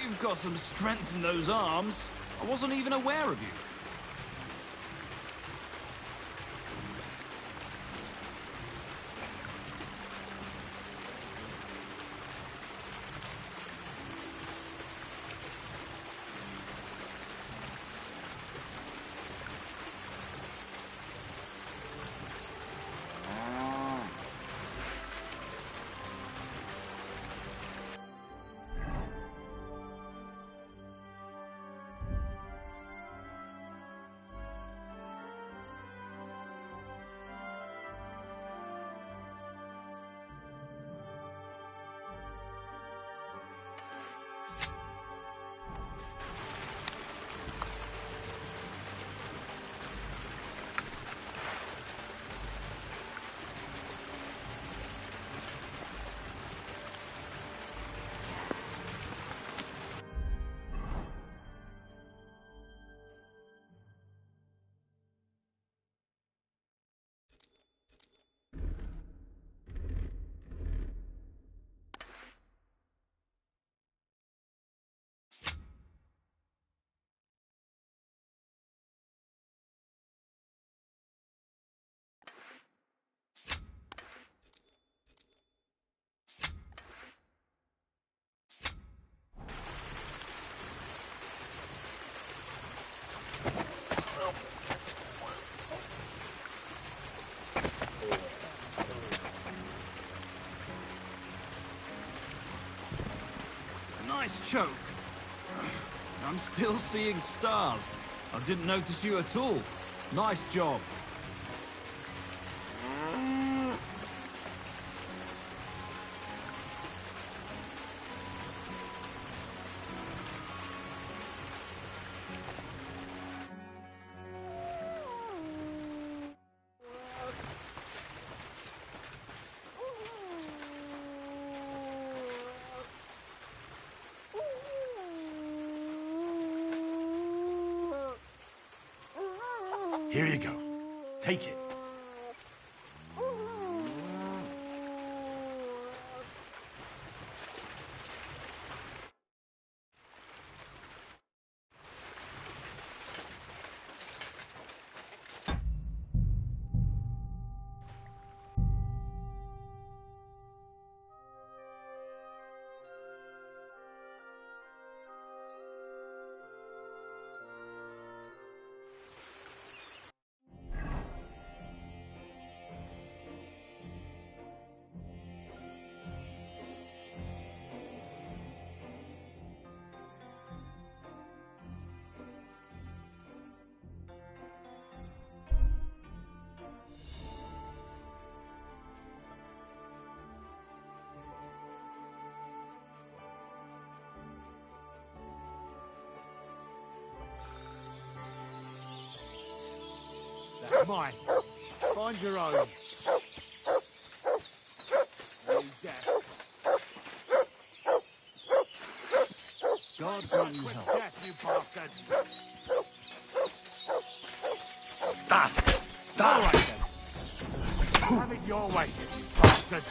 You've got some strength in those arms. I wasn't even aware of you. Nice choke. I'm still seeing stars. I didn't notice you at all. Nice job. Here you go. Take it. That's mine. Find your own. You deaf. God grant you Quick help. death, you bastards. All right, then. Have it your way, you bastard.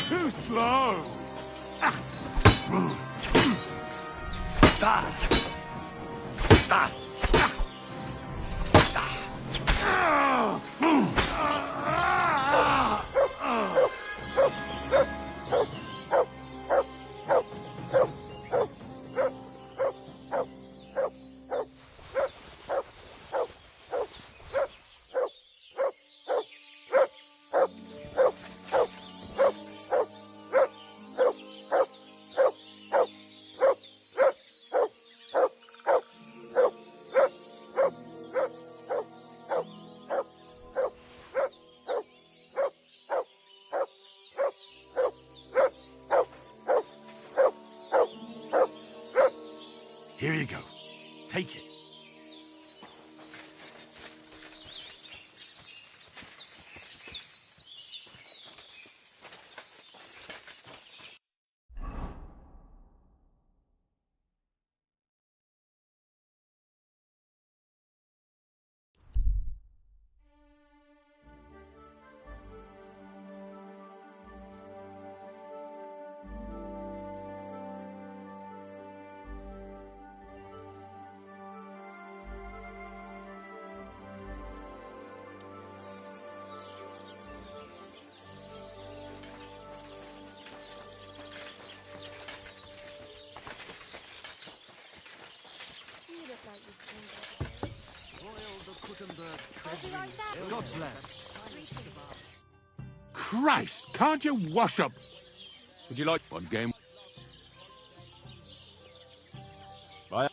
Too slow. Here you go. Take it. God bless. Christ, can't you wash up? Would you like one game? Bye.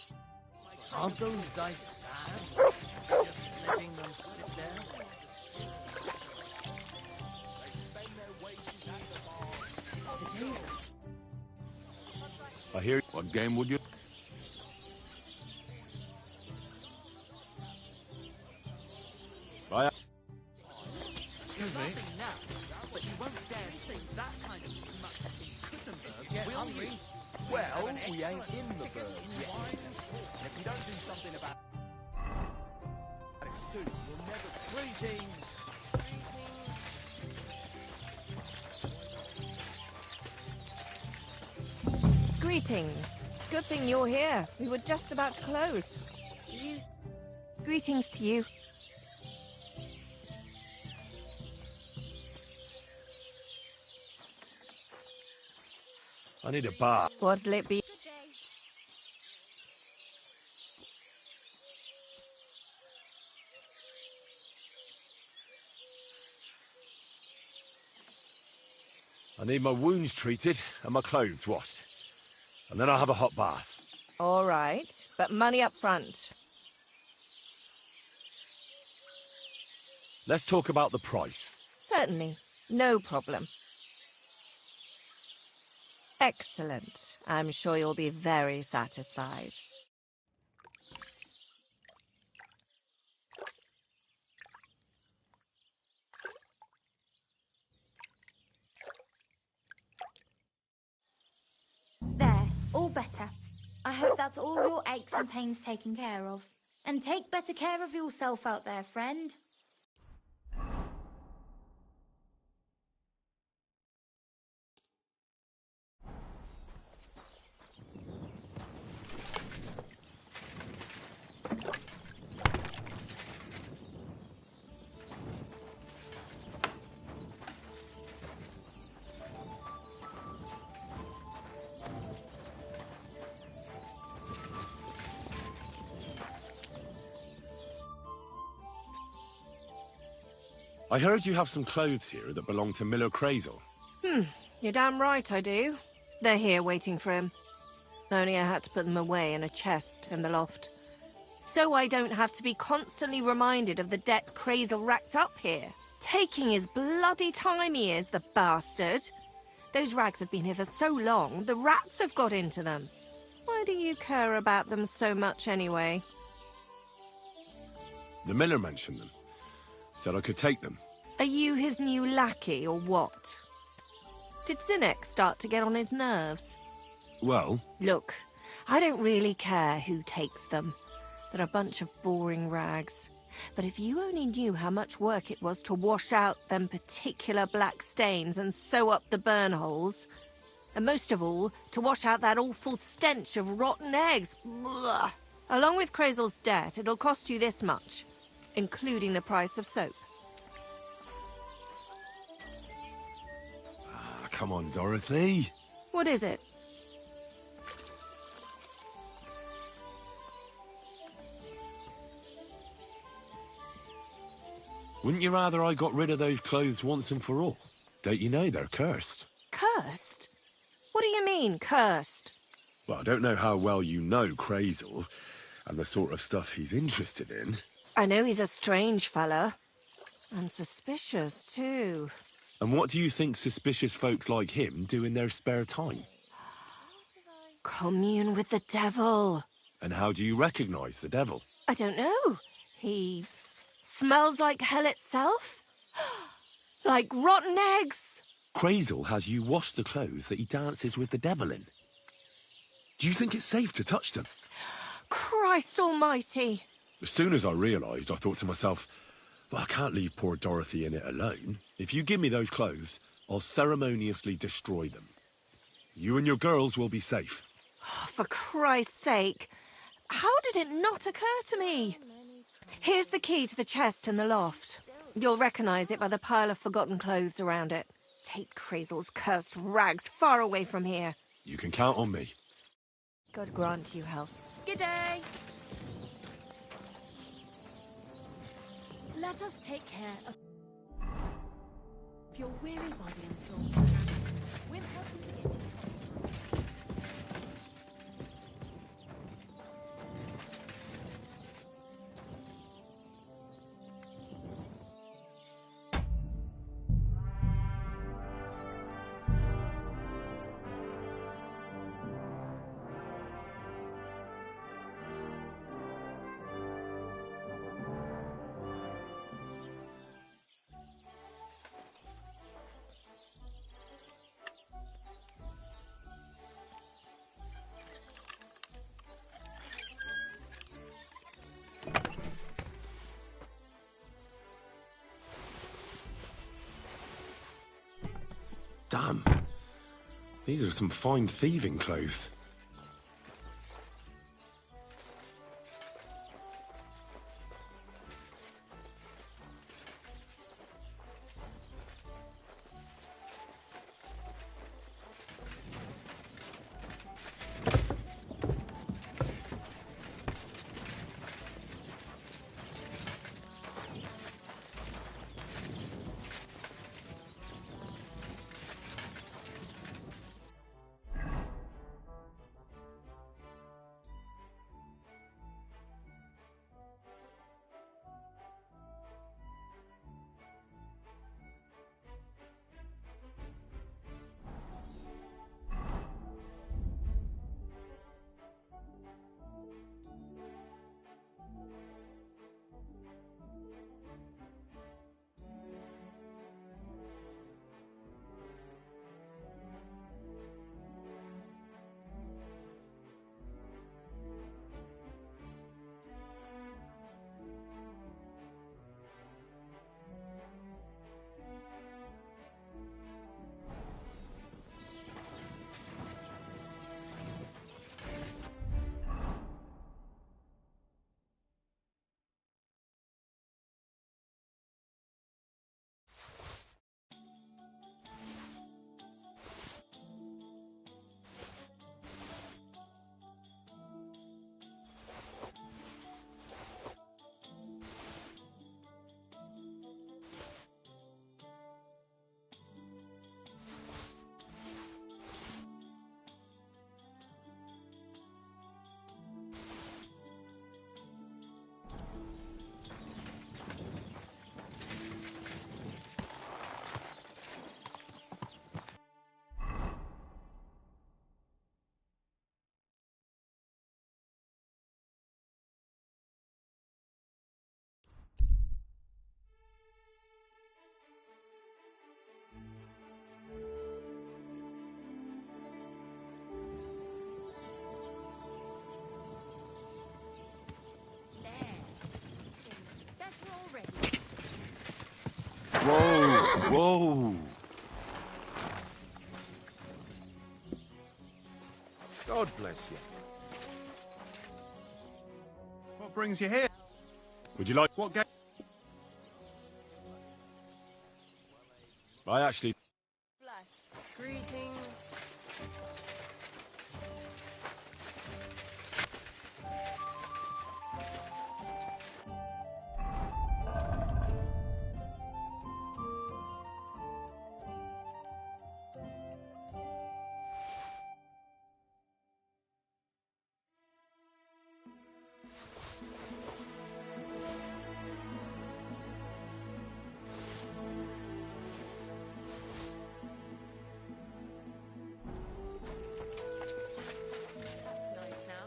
Aren't those dice sad? Just letting them sit there? I hear. One game, would you? Bye. Excuse me? Now, but you won't dare sing that kind of smut in Kuttenberg, Get will hungry? you? Well, we ain't in the bird yet. And if you don't do something about it soon, you'll never... Greetings! Greetings. Good thing you're here. We were just about to close. Greetings to you. I need a bar. What'll it be? need my wounds treated and my clothes washed. And then I'll have a hot bath. All right, but money up front. Let's talk about the price. Certainly, no problem. Excellent. I'm sure you'll be very satisfied. There, all better. I hope that's all your aches and pains taken care of. And take better care of yourself out there, friend. I heard you have some clothes here that belong to Miller Crazel. You're damn right I do. They're here waiting for him. Only I had to put them away in a chest in the loft. So I don't have to be constantly reminded of the debt Crazel racked up here. Taking his bloody time he is, the bastard. Those rags have been here for so long, the rats have got into them. Why do you care about them so much anyway? The miller mentioned them. Said I could take them. Are you his new lackey or what? Did Zinnek start to get on his nerves? Well, Look, I don't really care who takes them. They're a bunch of boring rags. But if you only knew how much work it was to wash out them particular black stains and sew up the burn holes, and most of all, to wash out that awful stench of rotten eggs. Blah. Along with Crazel's debt, it'll cost you this much, including the price of soap. come on, Dorothy. What is it? Wouldn't you rather I got rid of those clothes once and for all? Don't you know they're cursed? Cursed? What do you mean, cursed? Well, I don't know how well you know Crazel and the sort of stuff he's interested in. I know he's a strange fella. And suspicious, too. And what do you think suspicious folks like him do in their spare time? Commune with the devil. And how do you recognize the devil? I don't know. He smells like hell itself? Like rotten eggs? Crazel has you wash the clothes that he dances with the devil in. Do you think it's safe to touch them? Christ almighty. As soon as I realised, I thought to myself, well, I can't leave poor Dorothy in it alone. If you give me those clothes, I'll ceremoniously destroy them. You and your girls will be safe. For Christ's sake. How did it not occur to me? Here's the key to the chest in the loft. You'll recognise it by the pile of forgotten clothes around it. Take Crazel's cursed rags far away from here. You can count on me. God grant you health. G'day! Let us take care of your weary body and soul. We'll help you begin. Damn. These are some fine thieving clothes. Whoa! God bless you. What brings you here? Would you like... What game? I actually... Bless. Greetings. That's nice now.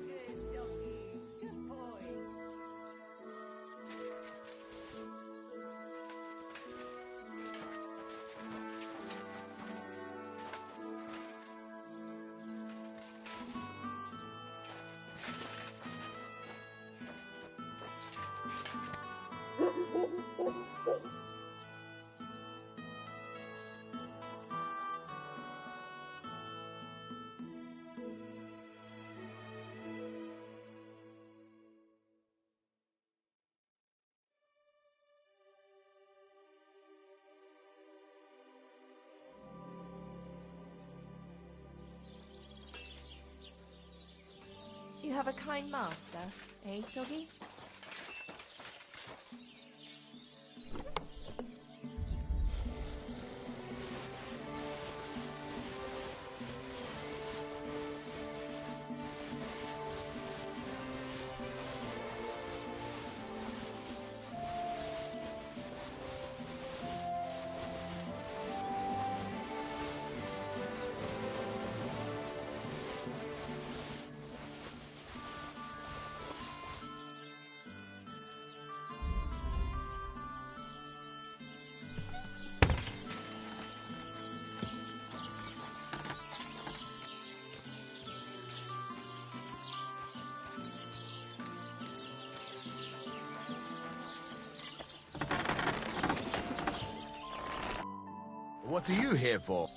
Good doggy. Good boy. You have a kind master, eh, doggy? What are you here for?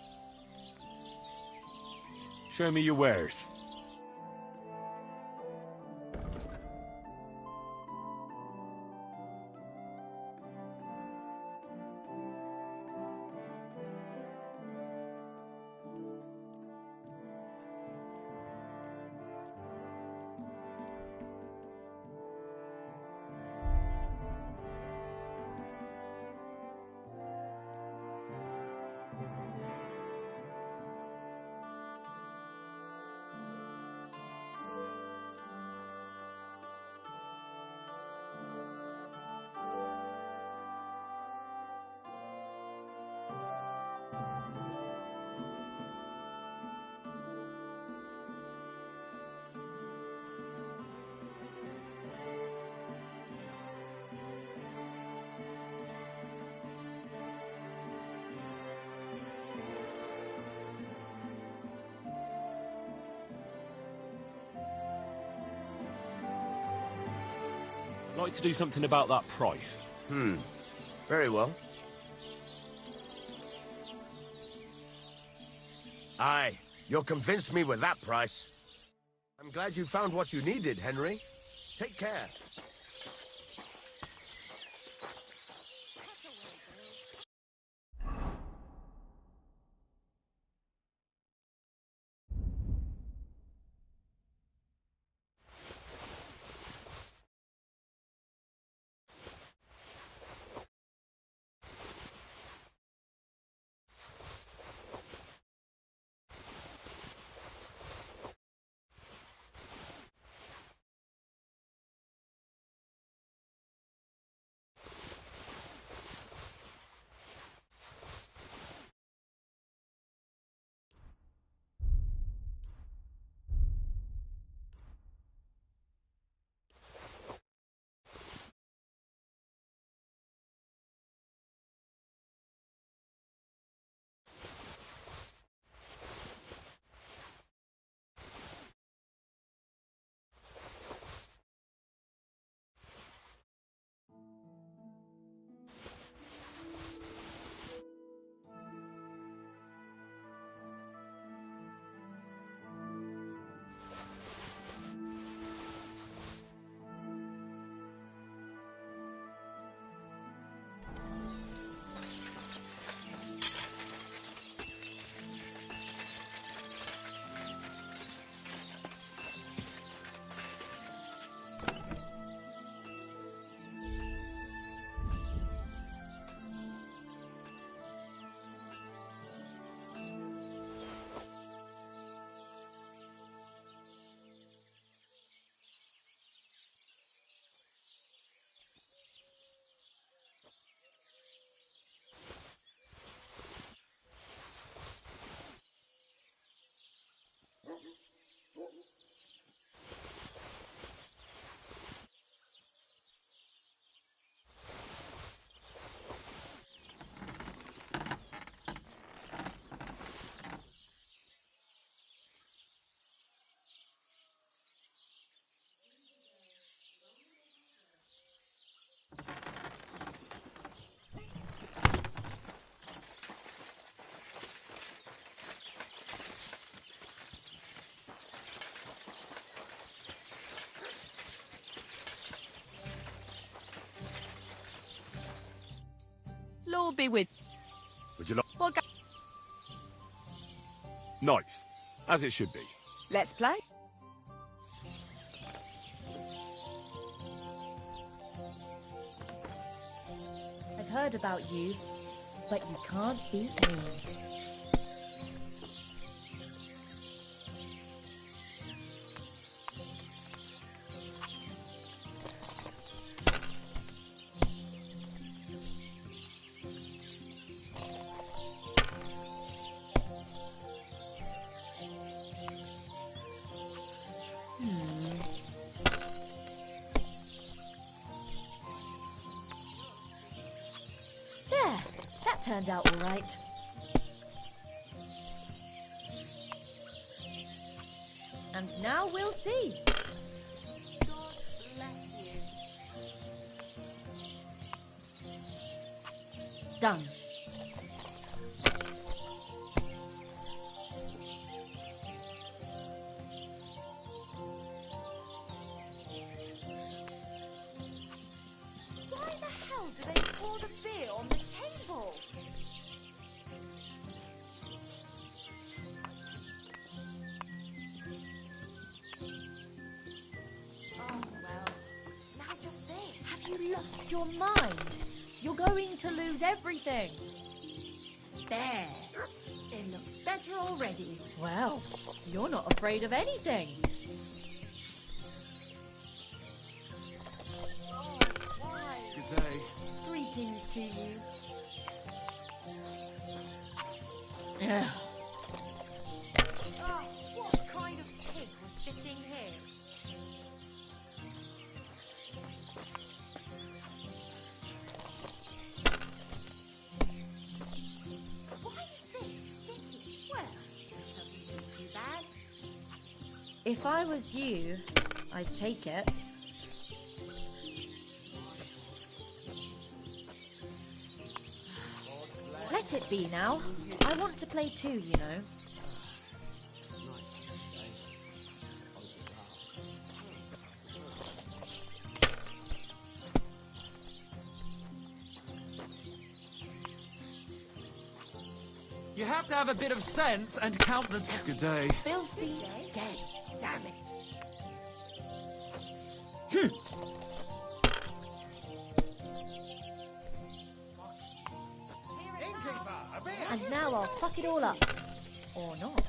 Show me your wares. Like to do something about that price. Very well. Aye, you'll convince me with that price. I'm glad you found what you needed, Henry. Take care. will be with... Would you like... Well, go... Nice. As it should be. Let's play. I've heard about you, but you can't beat me. There, that turned out all right. And now we'll see. God bless you. Done. Why the hell do they pour the beer on the table? Oh, well. Now just this. Have you lost your mind? You're going to lose everything. There. It looks better already. Well, you're not afraid of anything. Good day. Greetings to you. Oh, what kind of pigs are sitting here? Why is this sticky? Well, it doesn't seem too bad. If I was you, I'd take it. Let it be now. I want to play too, you know. You have to have a bit of sense and count the... Good day. Filthy dead. Damn it. And now I'll fuck it all up. Or not.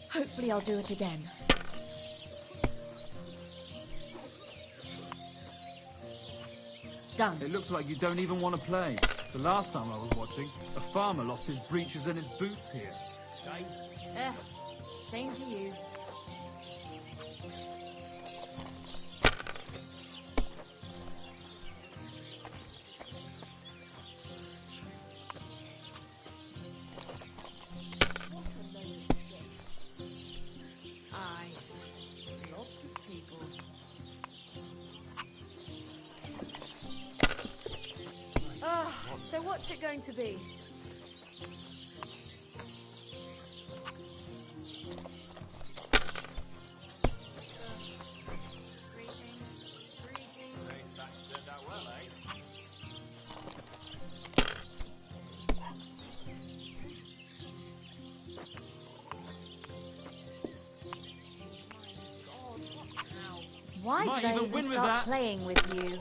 Hopefully I'll do it again. Done. It looks like you don't even want to play. The last time I was watching, a farmer lost his breeches and his boots here. Same to you. Aye. Lots of people. Ah, so what's it going to be? Why Might did I even even win with start that. playing with you?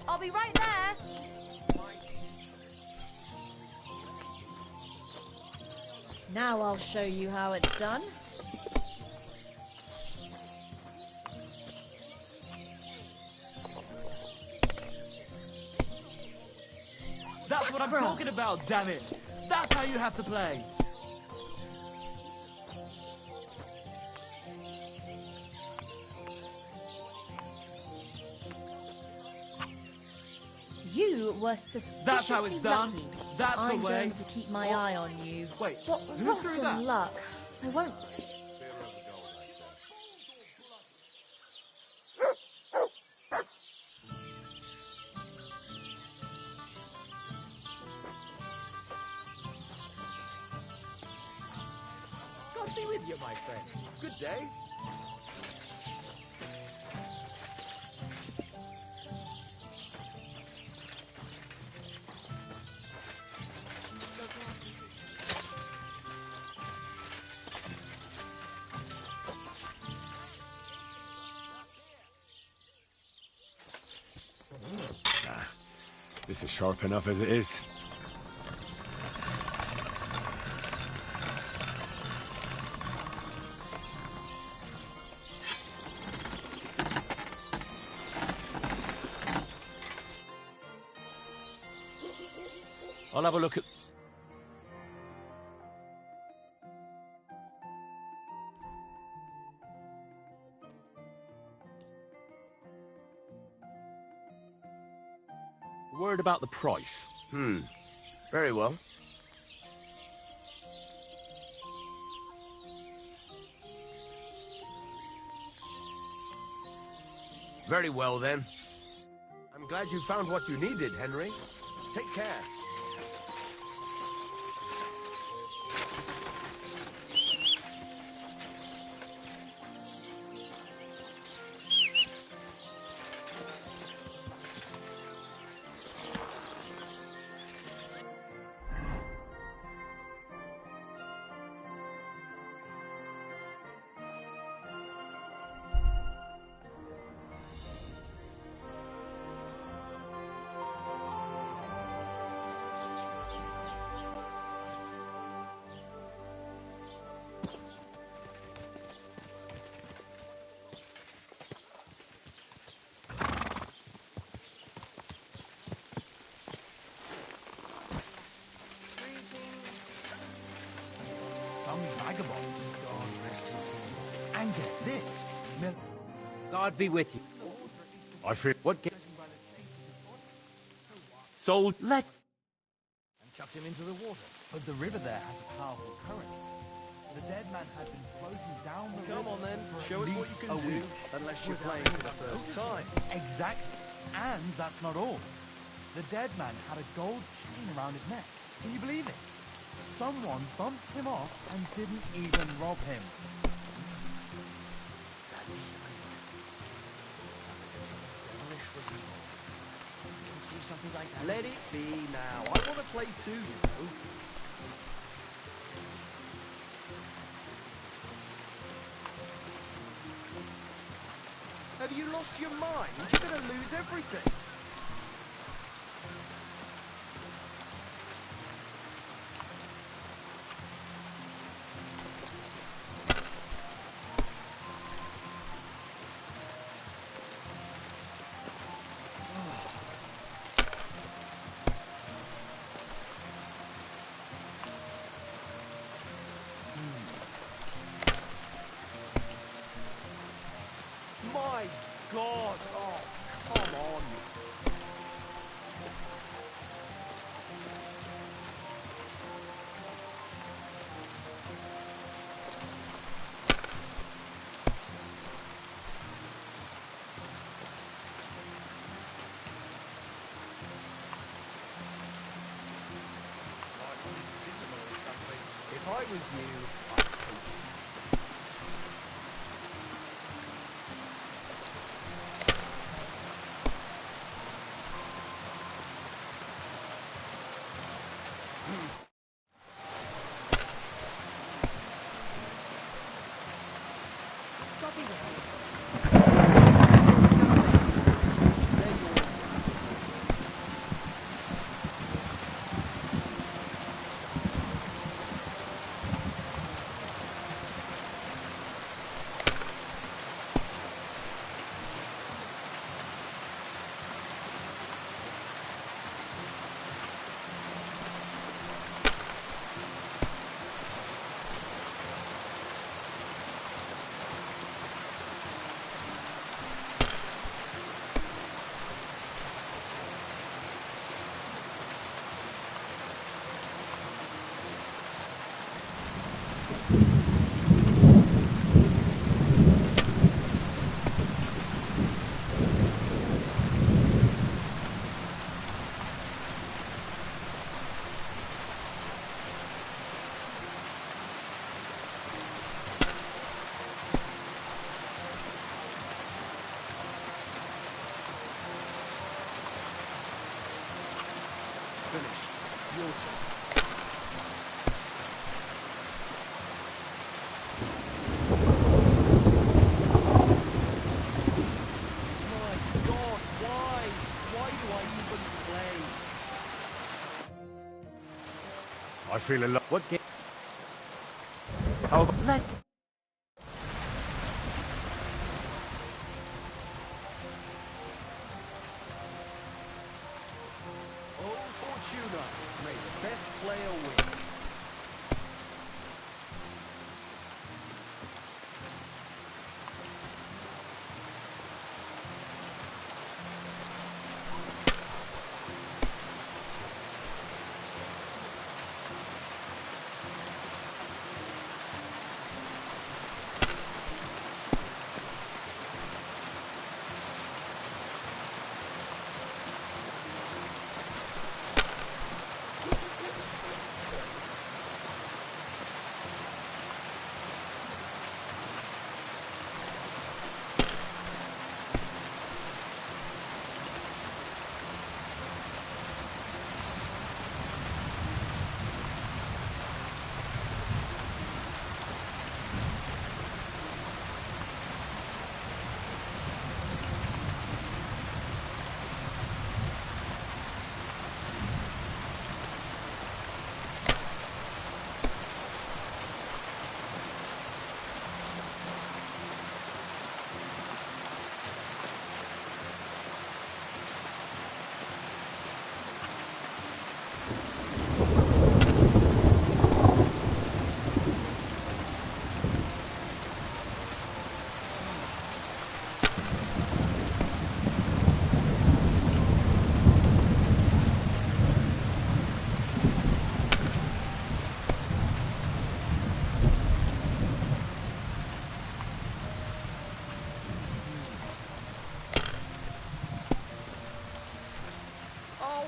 I'll be right there. Now I'll show you how it's done. That's what I'm Sakra. talking about, damn it! That's how you have to play! You were suspiciously That's how it's done. lucky. That's the I'm way. going to keep my eye on you. Wait, What who threw rotten that? luck. I won't... God be with you, my friend. Good day. This is sharp enough as it is. I'll have a look at... Worried about the price. Very well. Very well, then. I'm glad you found what you needed, Henry. Take care. Vagabond. God rest his soul. And get this. God be with you. I feel... What ga- Sold... Let... And chucked him into the water. But the river there has a powerful current. The dead man had been floating down the river. Come on then, show us what you can do. Unless you're playing for the first time. Exactly. And that's not all. The dead man had a gold chain around his neck. Can you believe it? Someone bumped him off and didn't even rob him. Let it be now. I want to play too, you know. Have you lost your mind? You're going to lose everything. My God! Oh, come on! If I was you, I'd take it. feeling like... What game? How about... Let... Oh, Fortuna. May the best player win.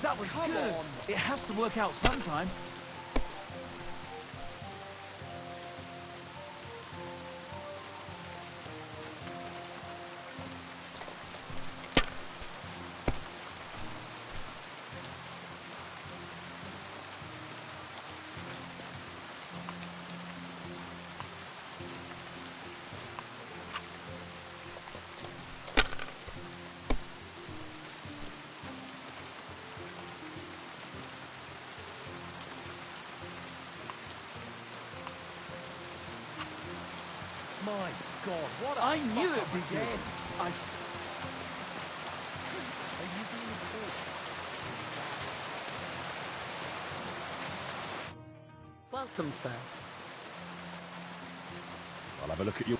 That was Come good. on. It has to work out sometime. My God, what a I knew fuck it'd up be again. good. Are you being forced? Welcome, sir. I'll have a look at you.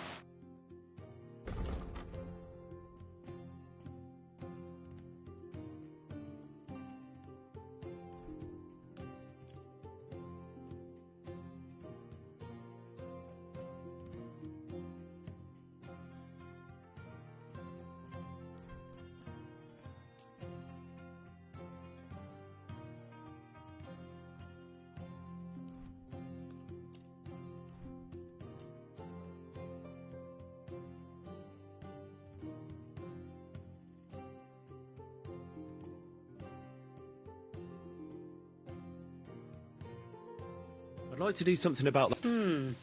I'd like to do something about that.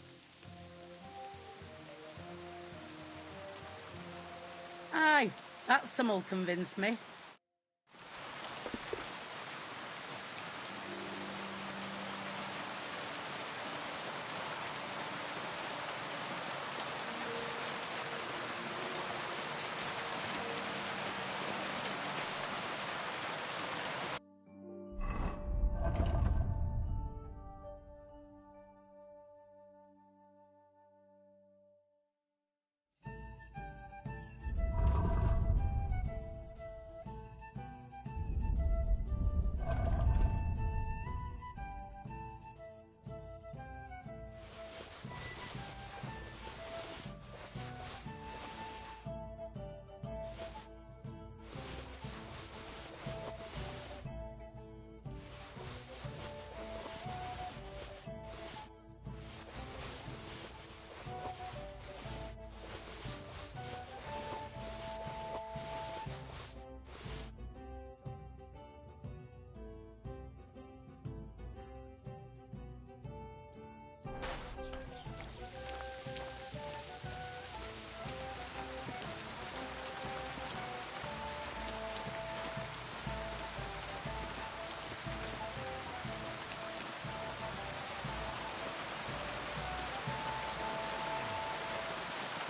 Aye, that some'll convince me.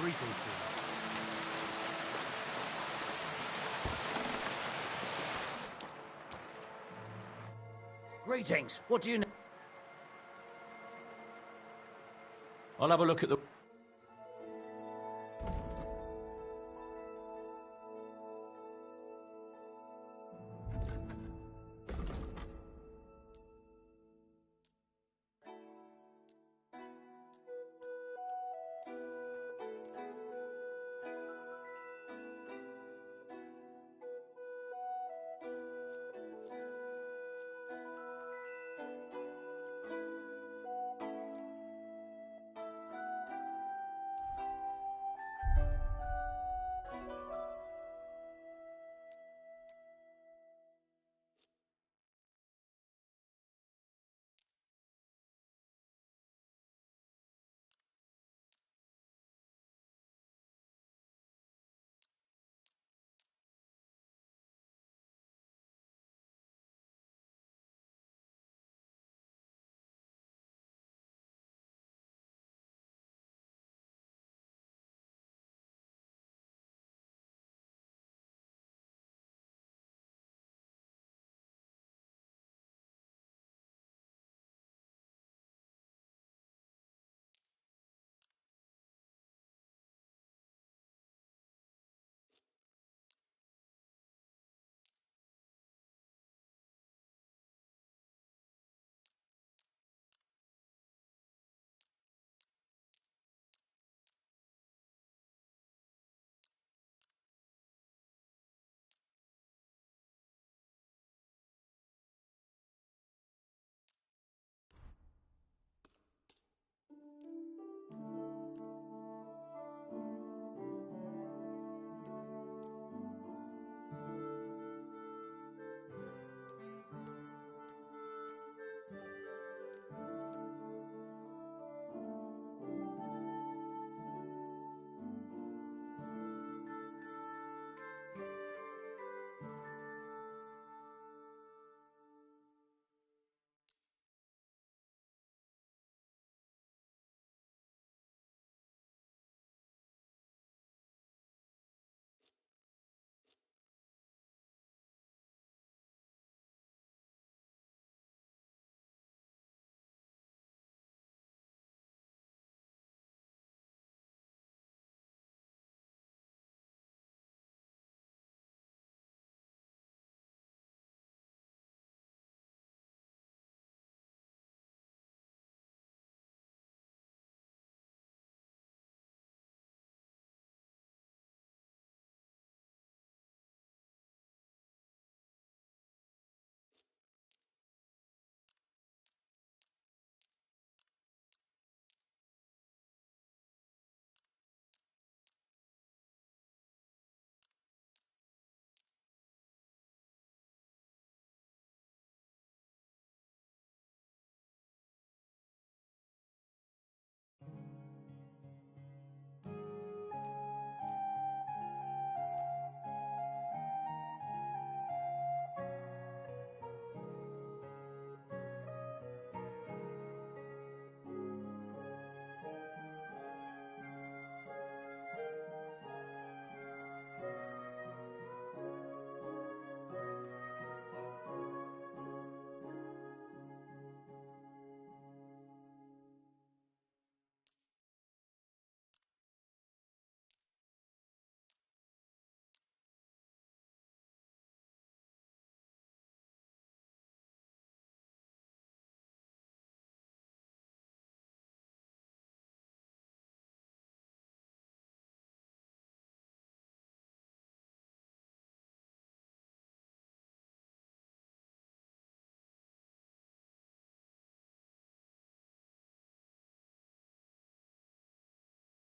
Briefly, please. Greetings. What do you know? I'll have a look at the...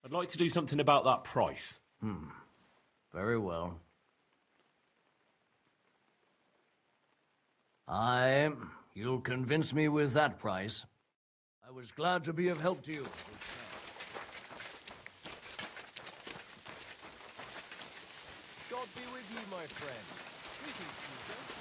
I'd like to do something about that price. Very well. Aye, you'll convince me with that price. I was glad to be of help to you. God be with you, my friend. Greetings, Tutor.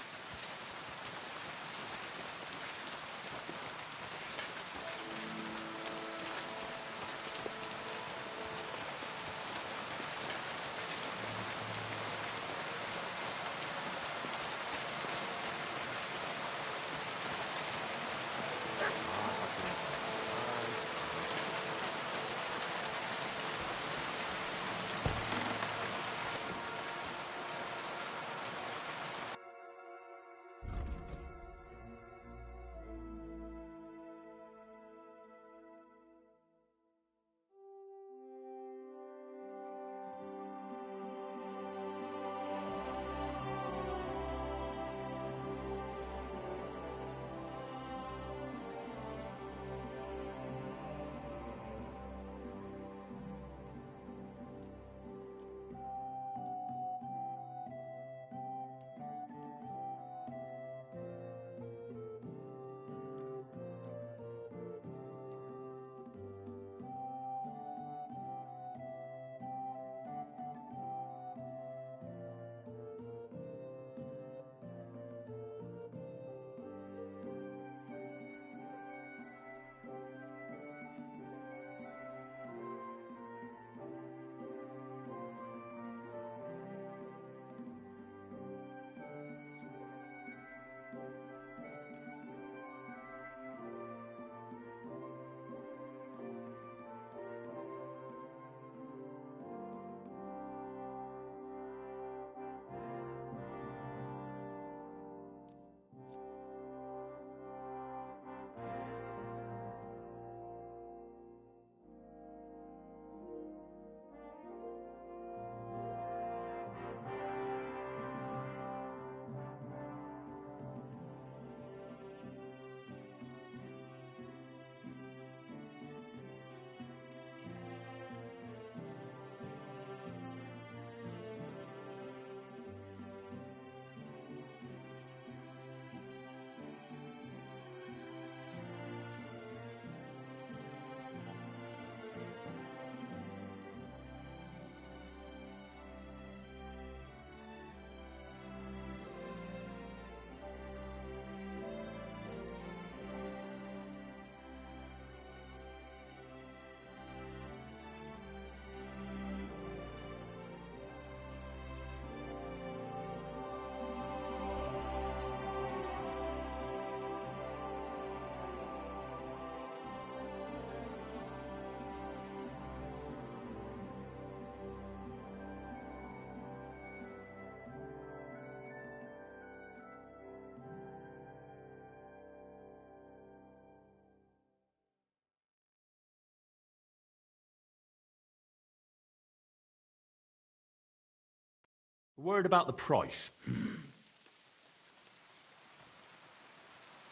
A word about the price.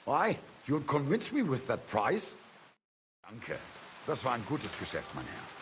Why? You'll convince me with that price? Danke. Das war ein gutes Geschäft, mein Herr.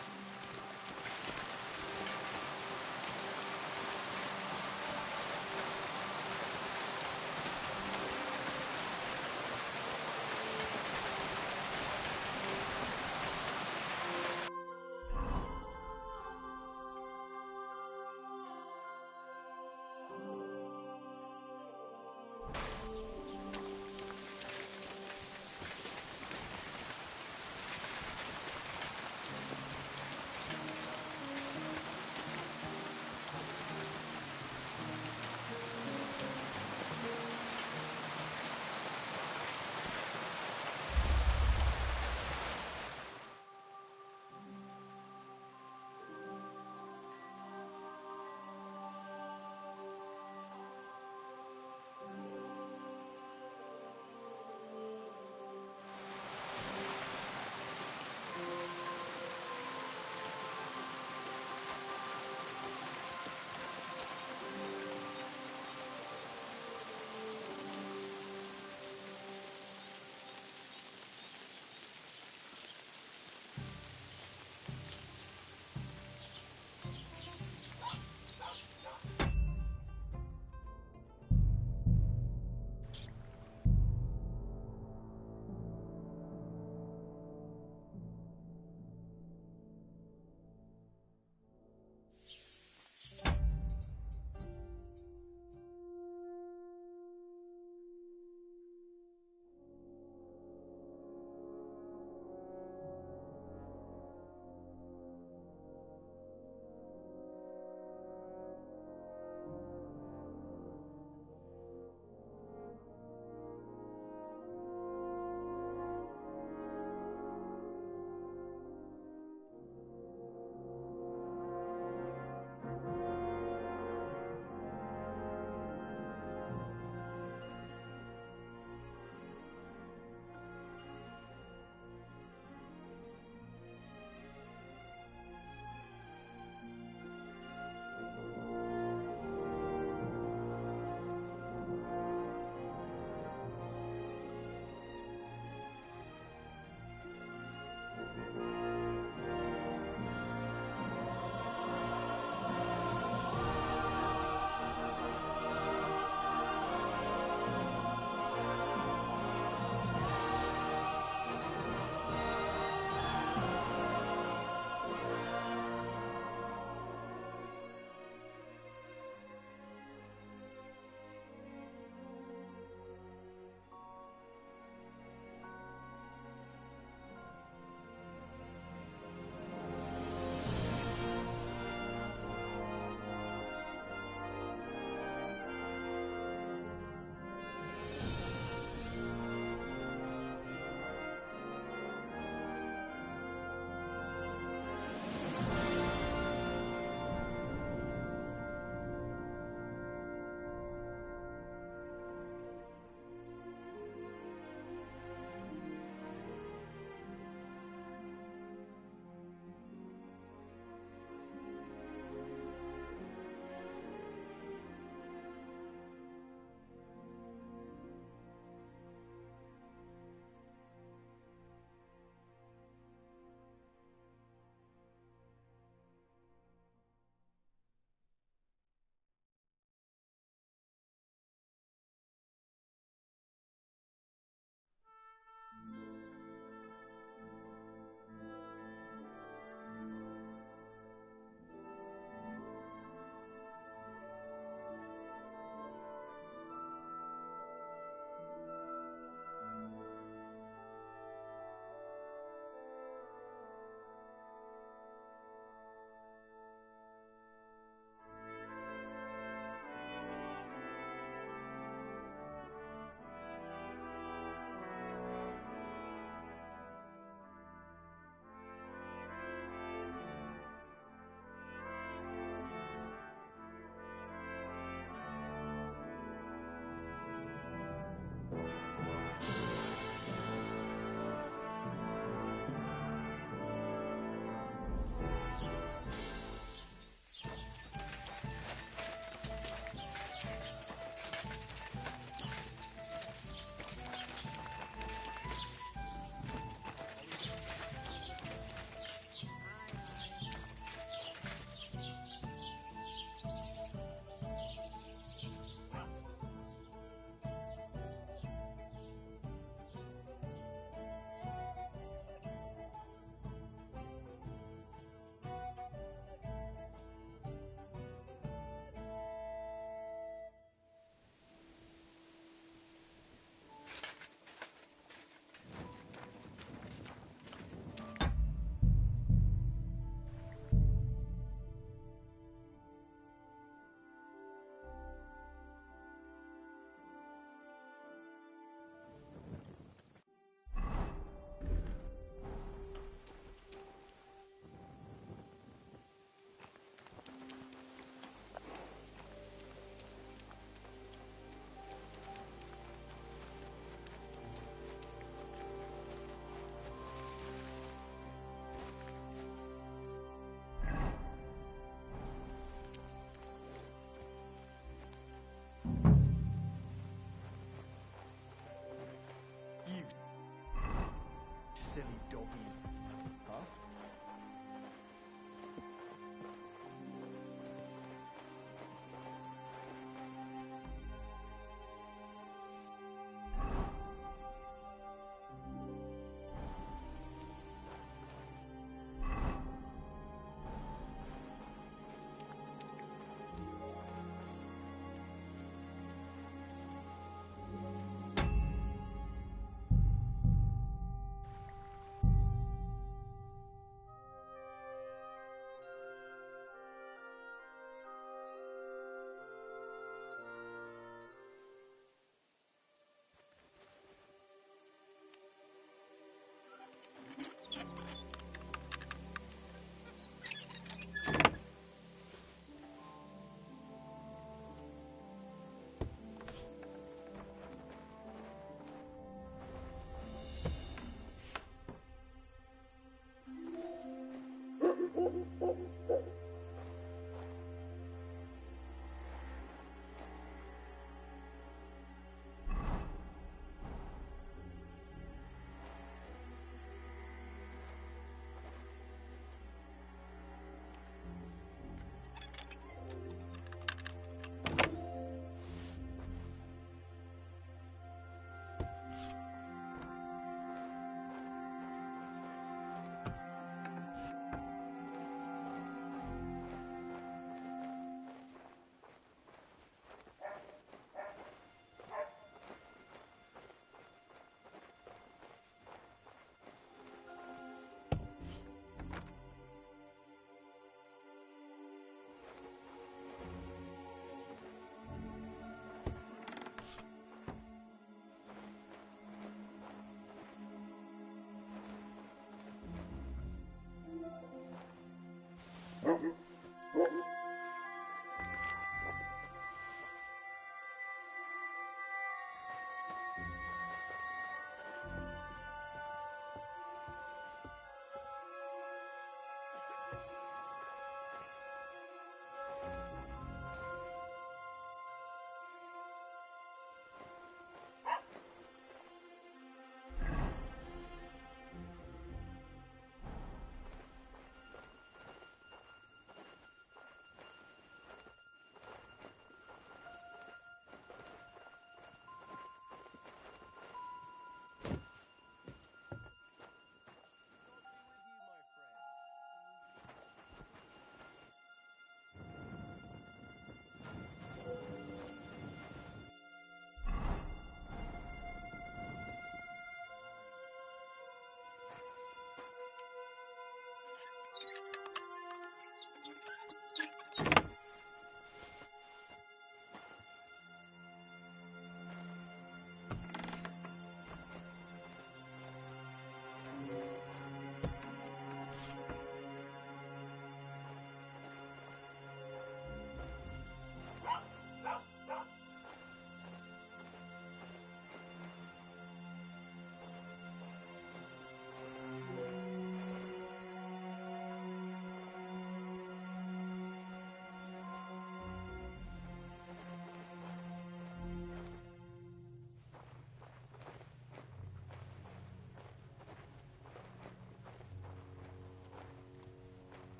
silly doggy. Huh?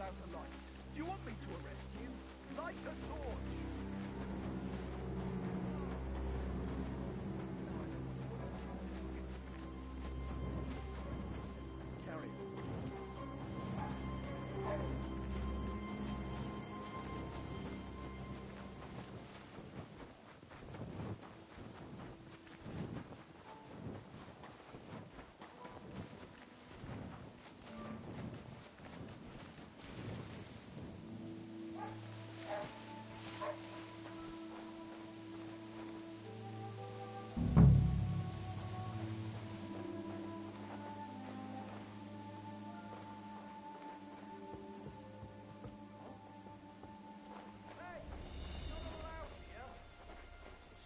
without a light. Do you want me to arrest you? Light a torch! Carry on.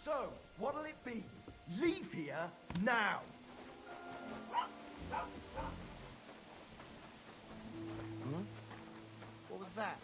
So, what'll it be? Leave here now! What was that?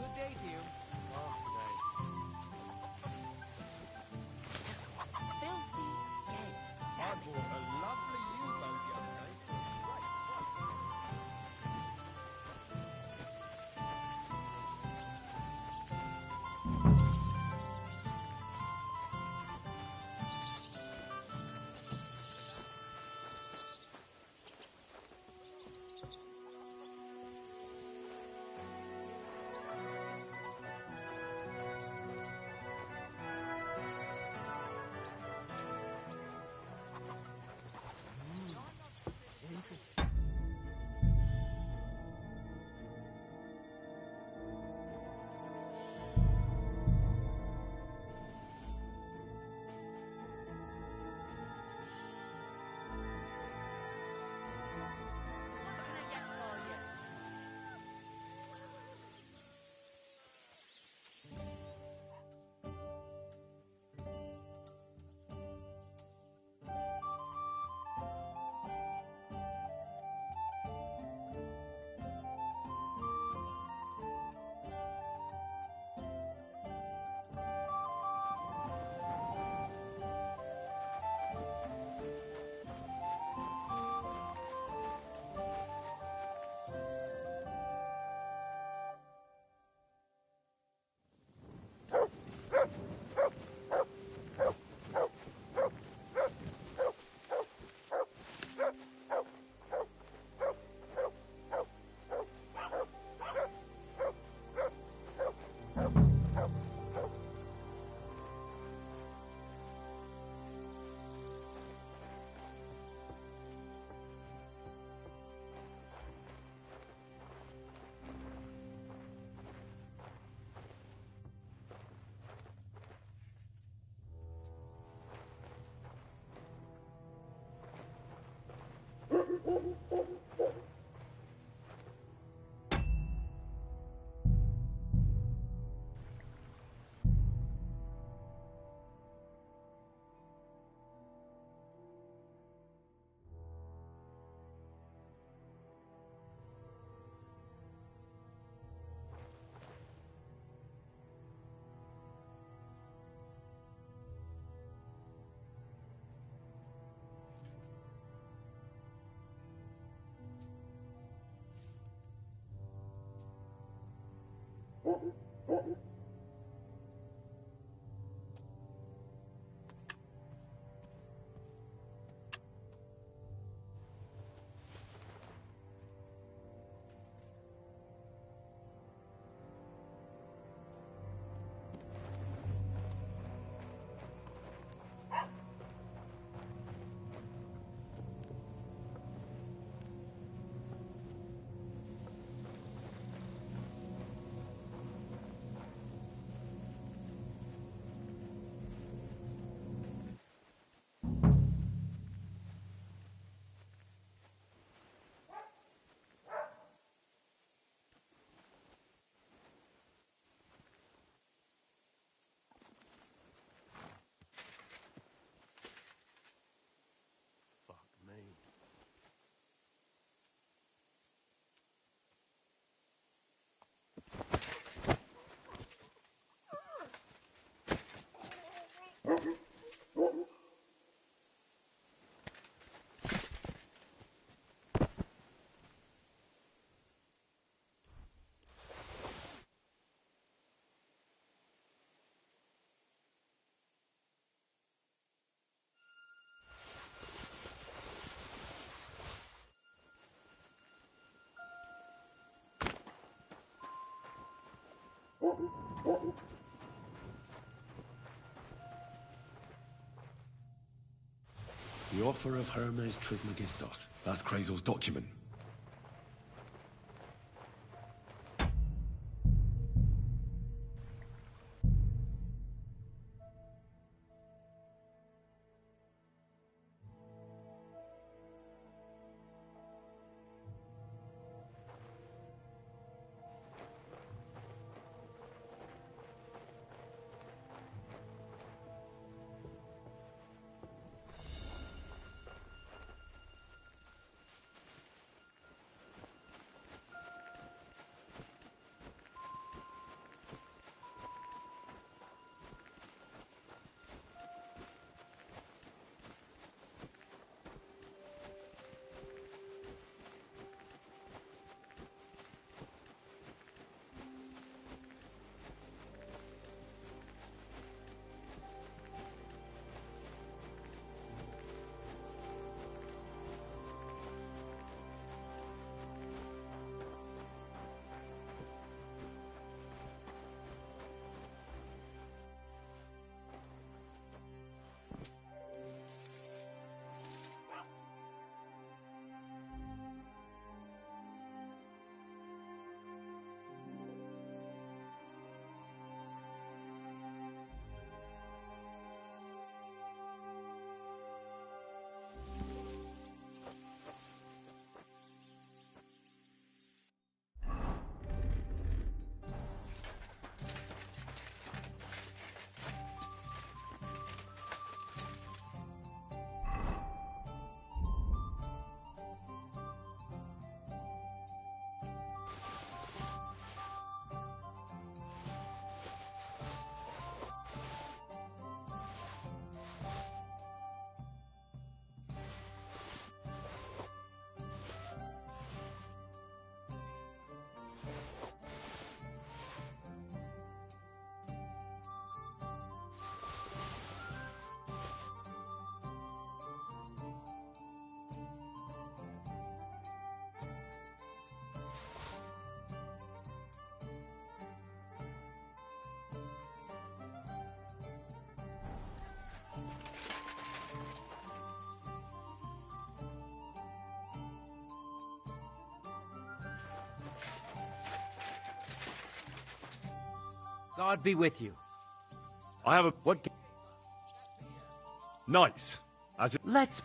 Good day to you. Filthy dead. I bought a lovely U-boat the other day for a great price. The offer of Hermes Trismegistos. That's Krazel's document. God be with you. I have a... what... Nice. As it... Let's...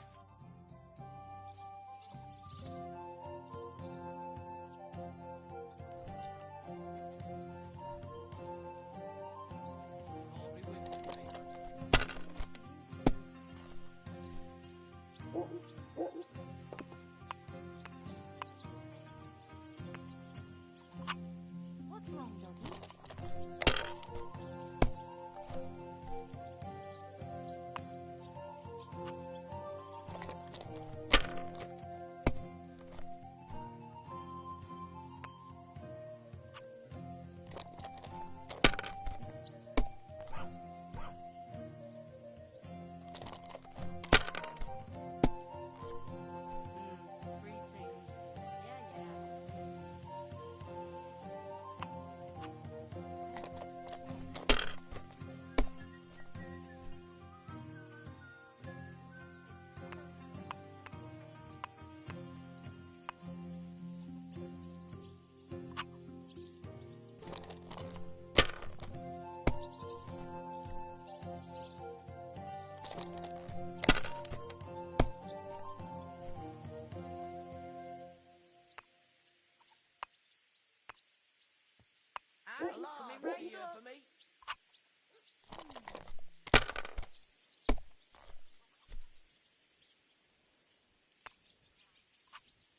What's wrong, Doggy?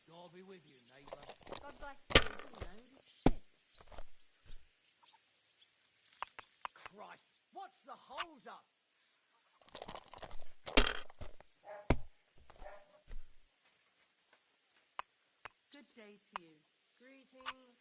God be with you, neighbor. God bless you. Load of shit. hold up! Good day to you. Greetings.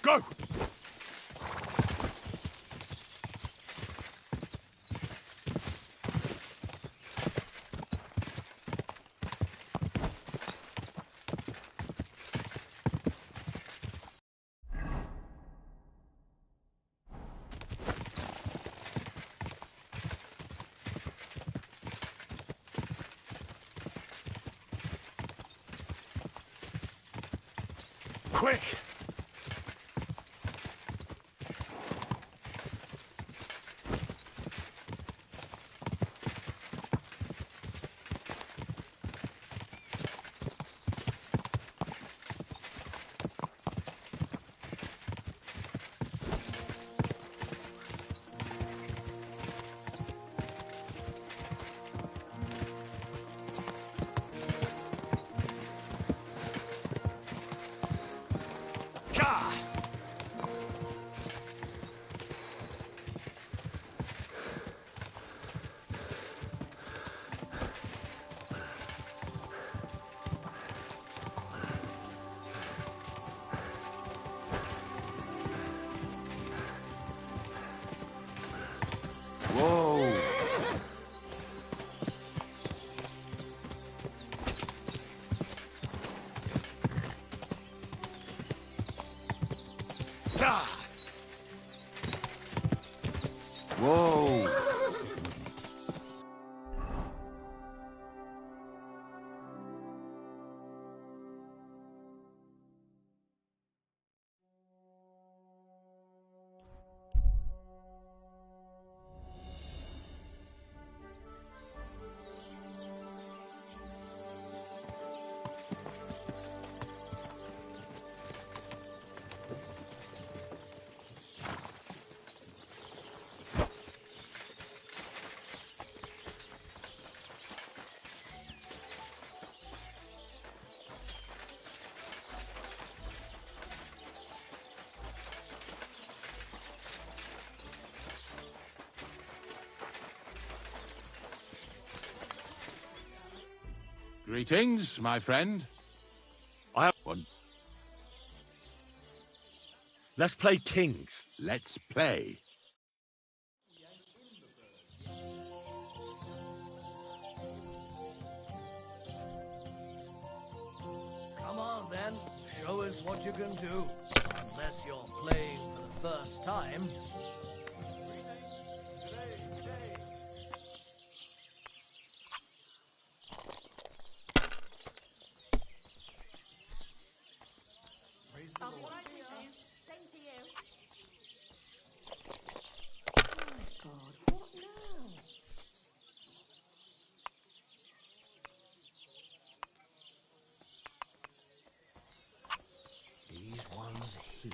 Go! Quick! Whoa! Whoa! Greetings, my friend. I have one. Let's play kings. Let's play. Come on, then. Show us what you can do. Unless you're playing for the first time. These ones here.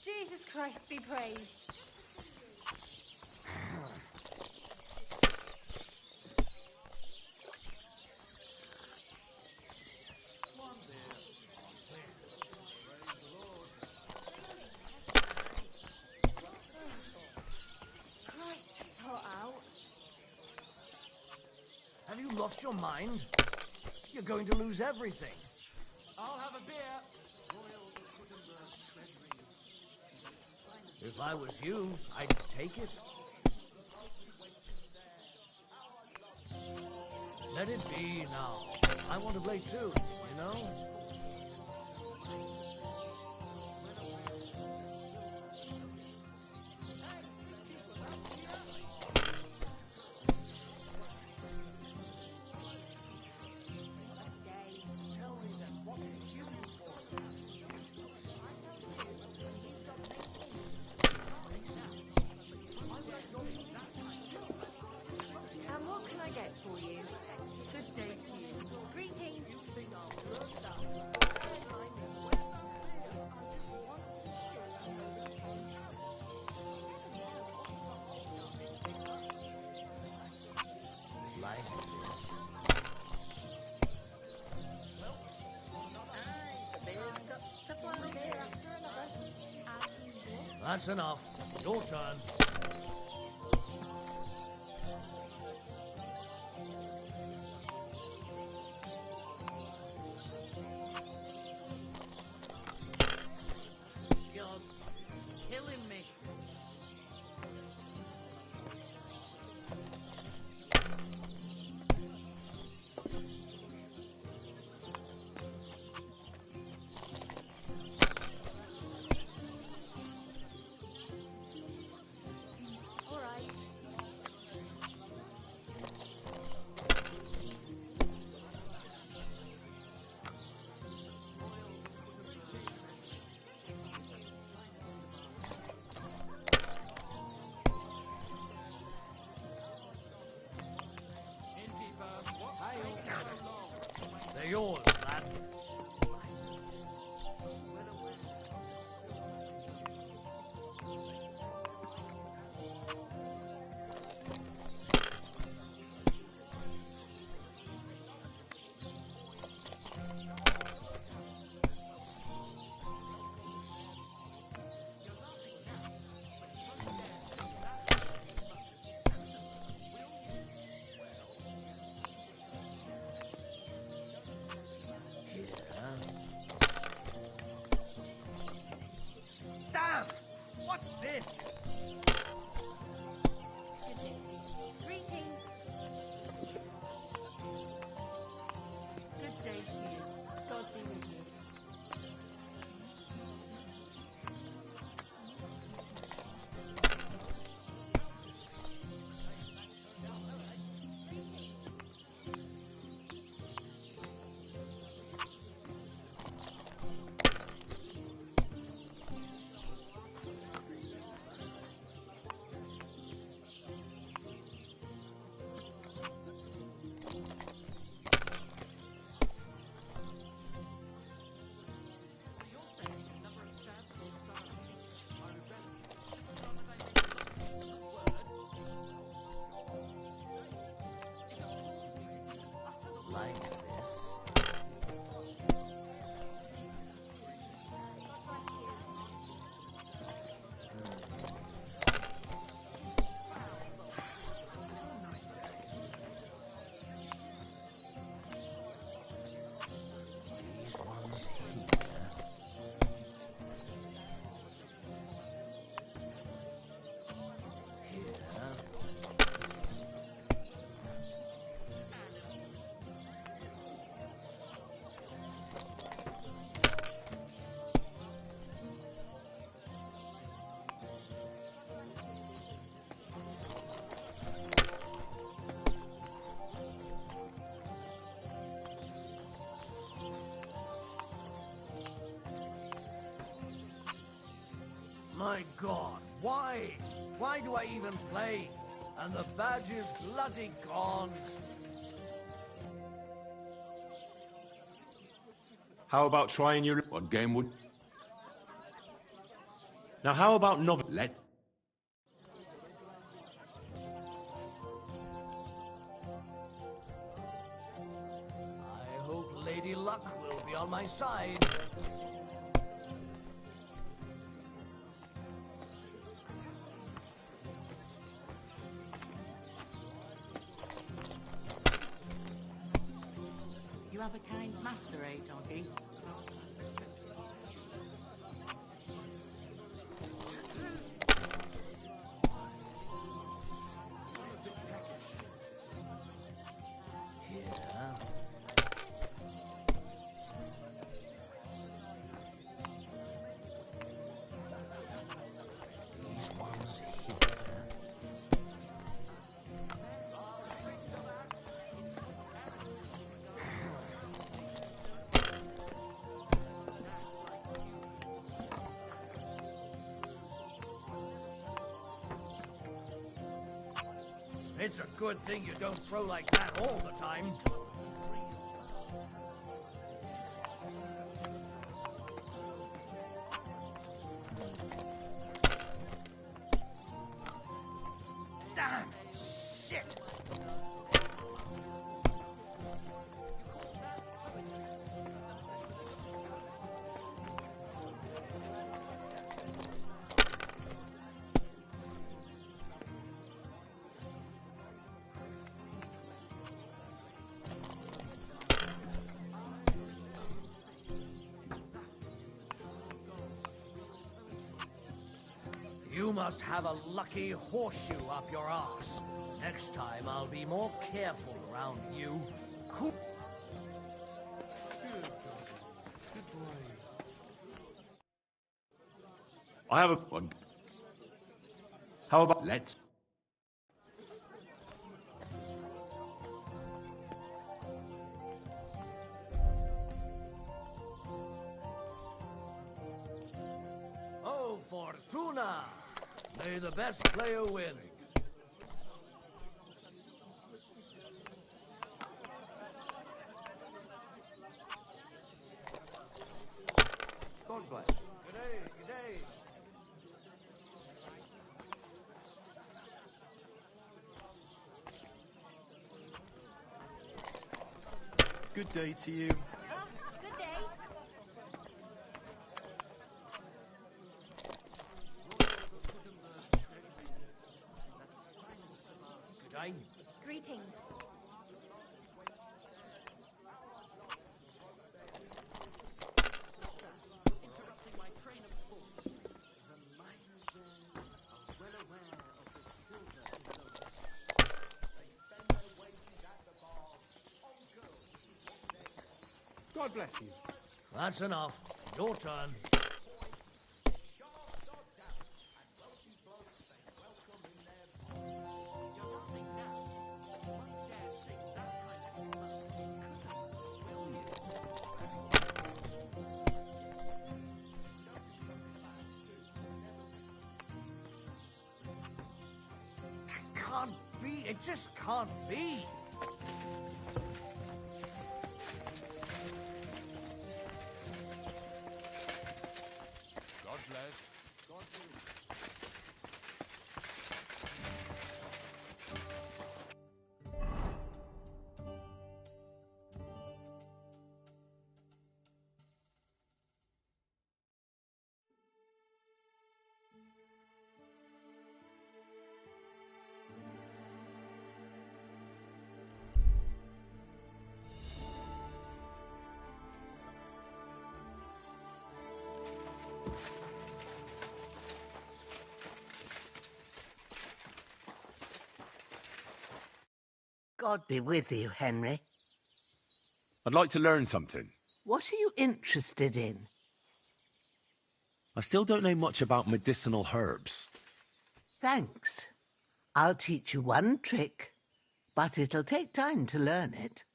Jesus Christ be praised. Christ, it's hot out. Have you lost your mind? You're going to lose everything. I'll have a beer. If I was you, I'd take it. Let it be now. I want to play too, you know? And what can I get for you? Good day to you. Greetings. Like this. That's enough. Your turn. God, this is killing me. All right. They're yours, lad. Damn! What's this? Greetings. Good day to you. God be with you. Like this. These ones here. My God, why? Why do I even play? And the badge is bloody gone. How about trying your... What game would... Now, how about novel... Let... I hope Lady Luck will be on my side. You have a kind master, eh, doggy? These ones here. It's a good thing you don't throw like that all the time. Damn! Shit! You must have a lucky horseshoe up your arse. Next time I'll be more careful around you. Cool. I have a... One. How about... Let's... Oh, Fortuna! May the best player win. God bless. Good day, good day. Good day to you. Good day. Good day. Greetings. God bless you. That's enough. Your turn. Can't be. It just can't be. God bless. God bless. God be with you, Henry. I'd like to learn something. What are you interested in? I still don't know much about medicinal herbs. Thanks. I'll teach you one trick, but it'll take time to learn it.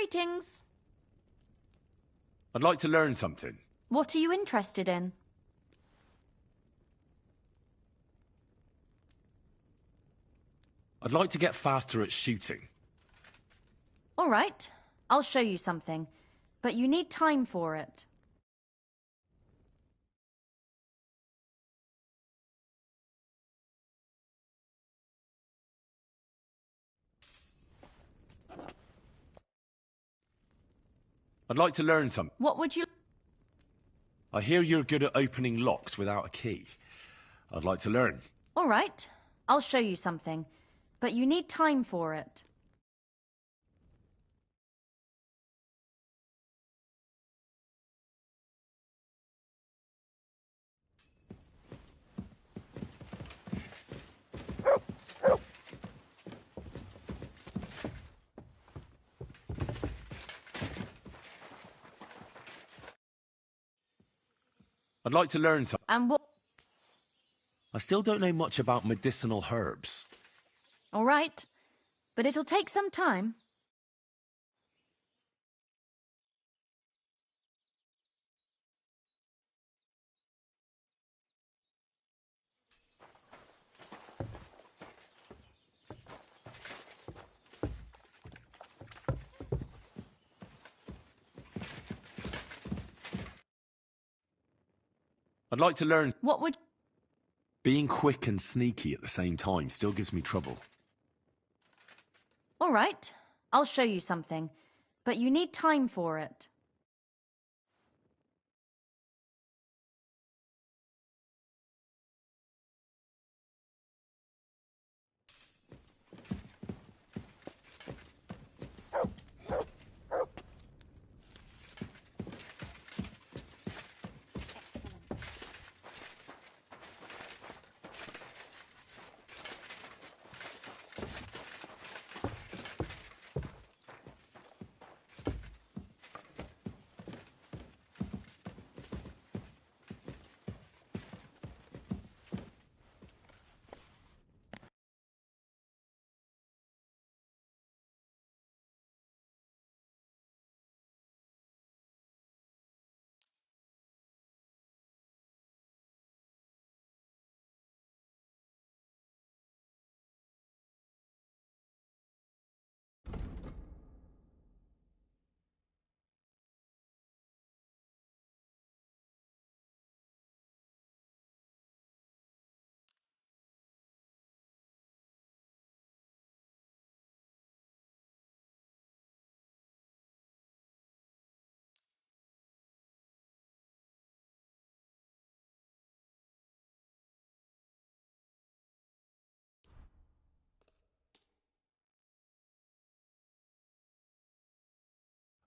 Greetings. I'd like to learn something. What are you interested in? I'd like to get faster at shooting. All right. I'll show you something. But you need time for it. I'd like to learn something. What would you... I hear you're good at opening locks without a key. I'd like to learn. All right. I'll show you something. But you need time for it. I'd like to learn something. And what... I still don't know much about medicinal herbs. All right. But it'll take some time. I'd like to learn... What would... Being quick and sneaky at the same time still gives me trouble. All right. I'll show you something. But you need time for it.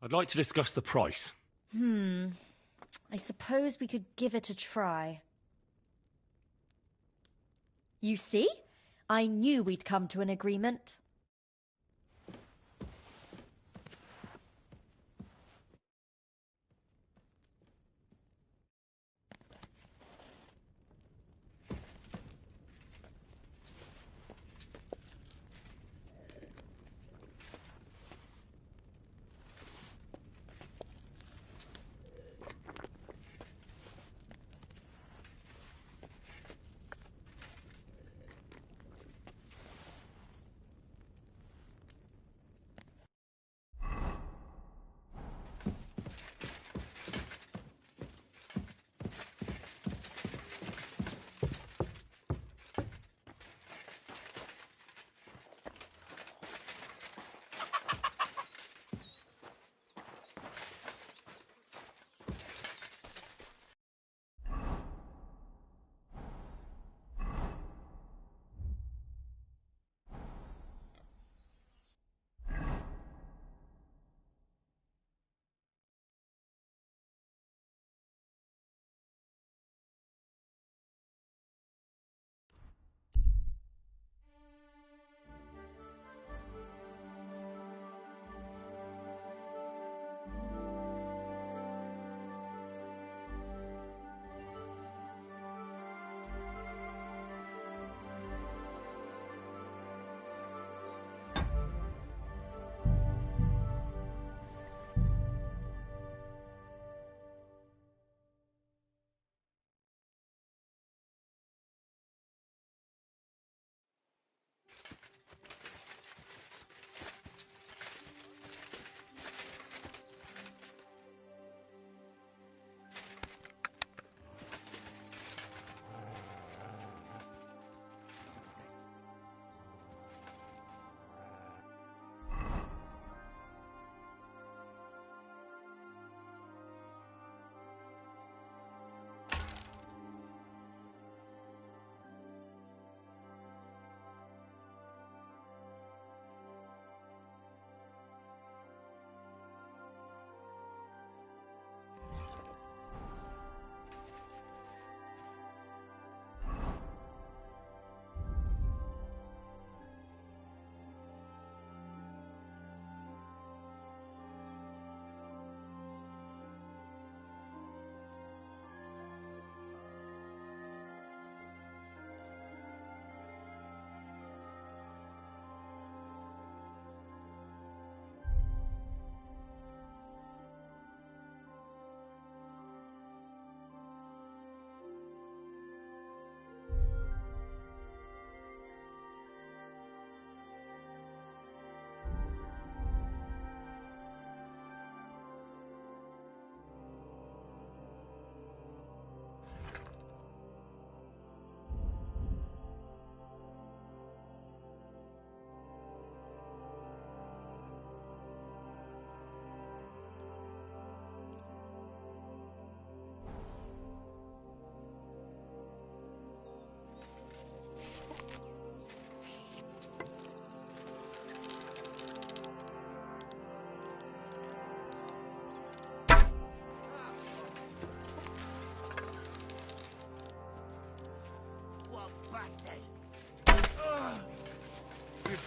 I'd like to discuss the price. I suppose we could give it a try. You see? I knew we'd come to an agreement.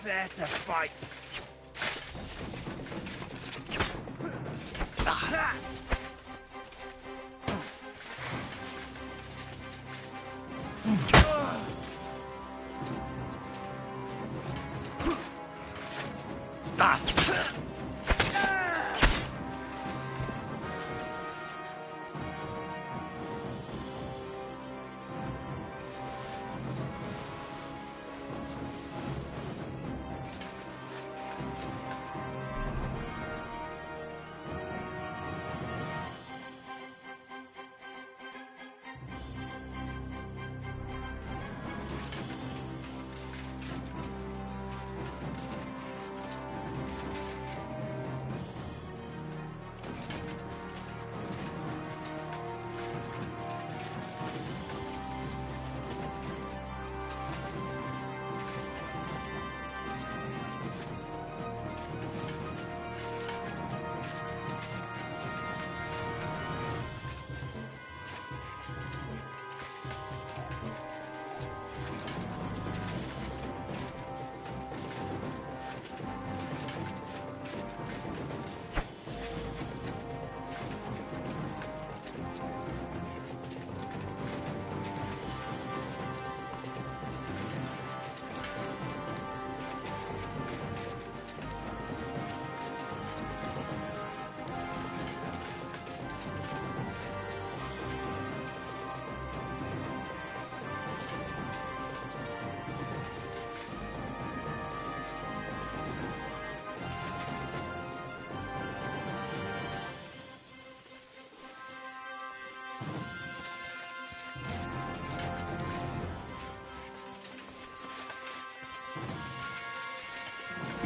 there to fight.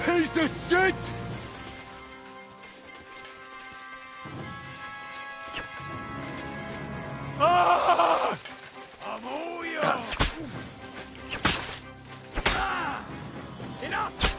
Piece of shit! Ah! I'm all yours! Enough!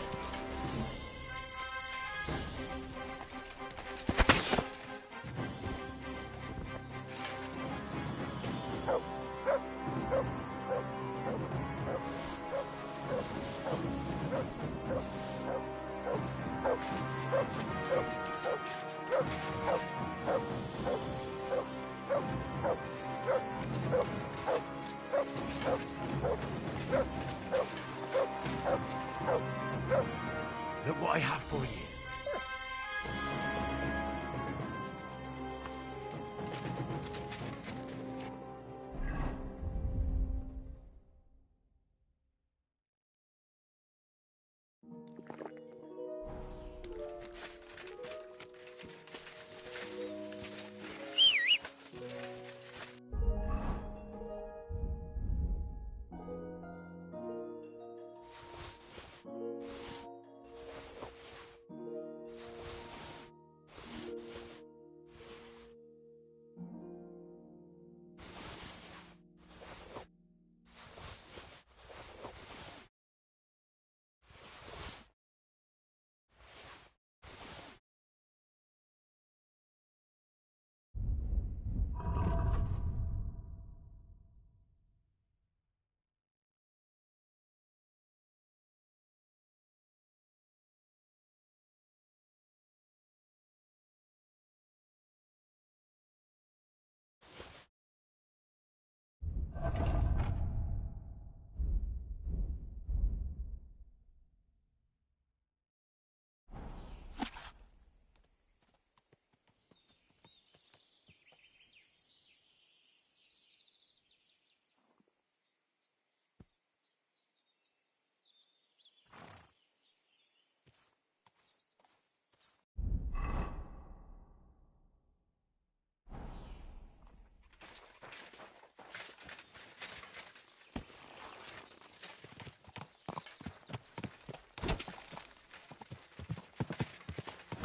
Look what I have for you.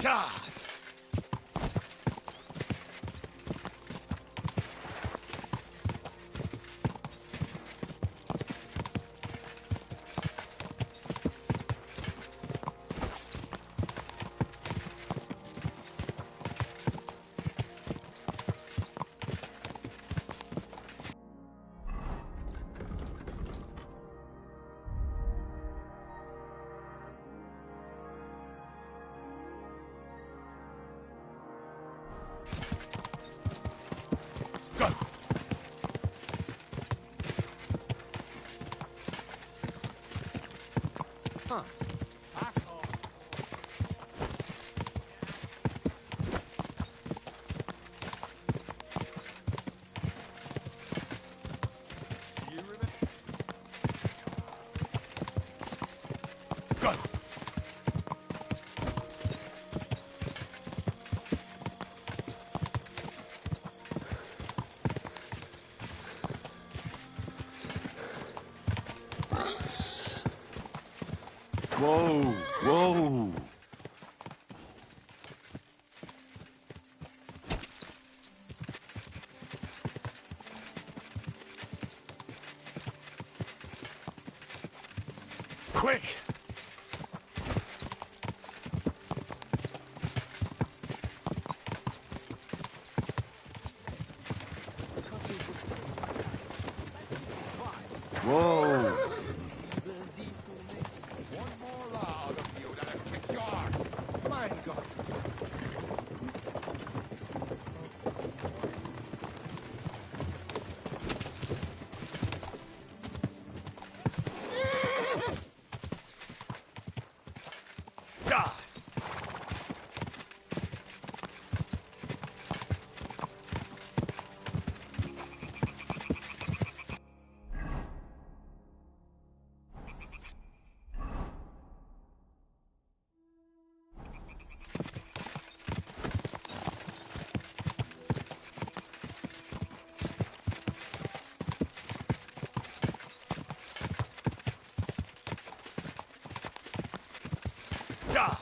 God! Huh. Go! Whoa! Whoa! Quick! Whoa! Mein Gott. Ah! Ah!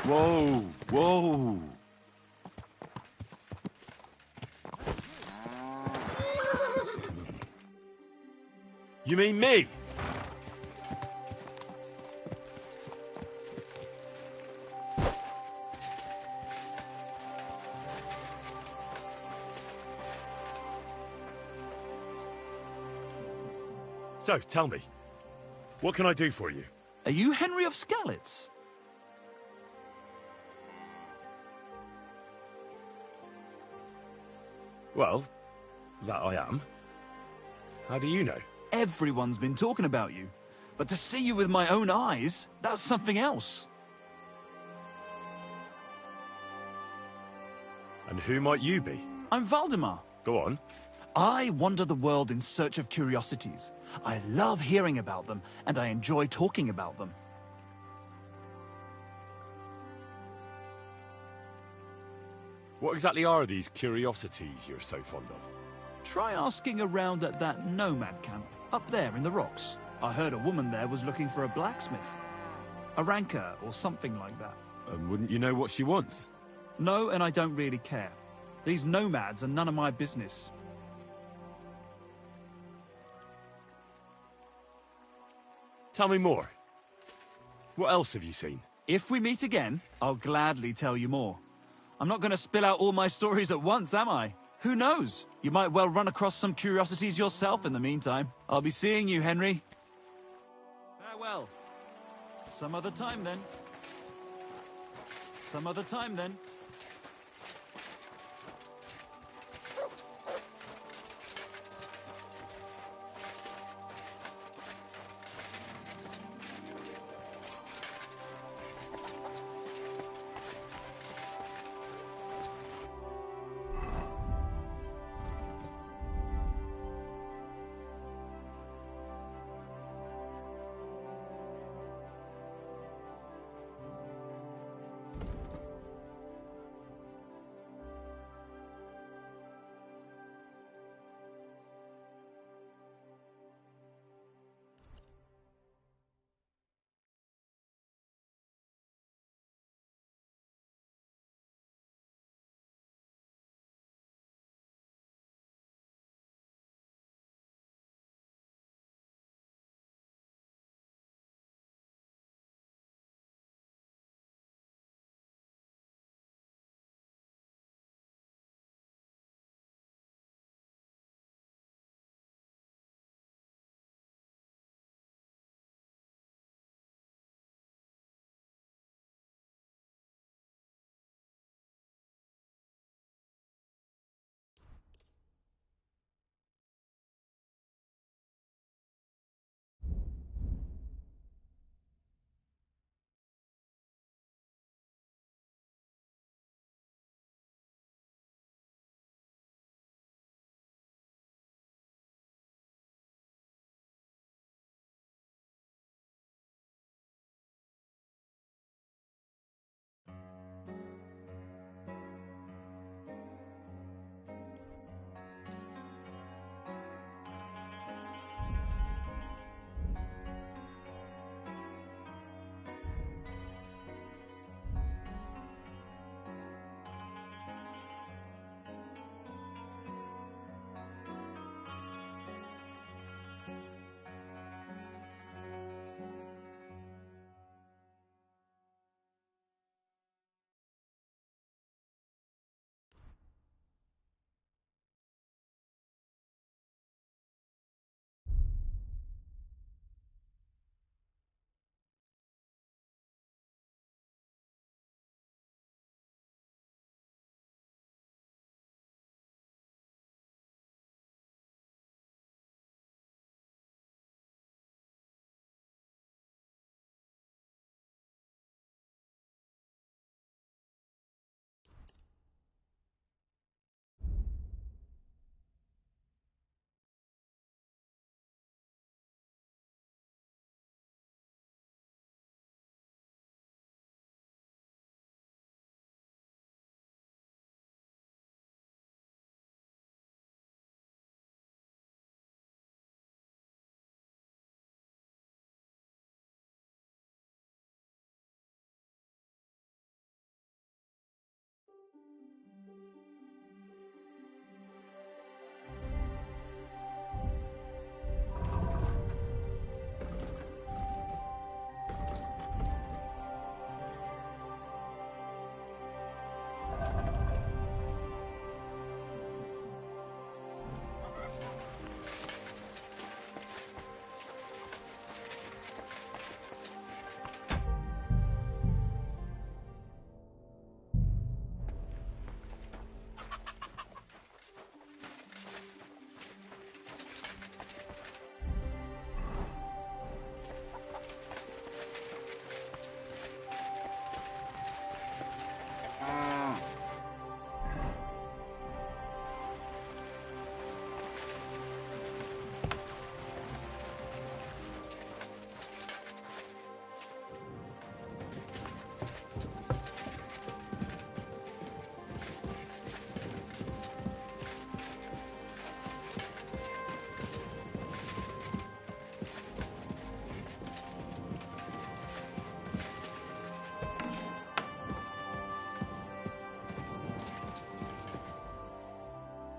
Whoa! Whoa! You mean me? So, tell me, what can I do for you? Are you Henry of Skalitz? Well, that I am. How do you know? Everyone's been talking about you. But to see you with my own eyes, that's something else. And who might you be? I'm Valdemar. Go on. I wander the world in search of curiosities. I love hearing about them, and I enjoy talking about them. What exactly are these curiosities you're so fond of? Try asking around at that nomad camp, up there in the rocks. I heard a woman there was looking for a blacksmith. A ranker, or something like that. And wouldn't you know what she wants? No, and I don't really care. These nomads are none of my business. Tell me more. What else have you seen? If we meet again, I'll gladly tell you more. I'm not going to spill out all my stories at once, am I? Who knows? You might well run across some curiosities yourself in the meantime. I'll be seeing you, Henry. Farewell. Some other time, then. Some other time, then.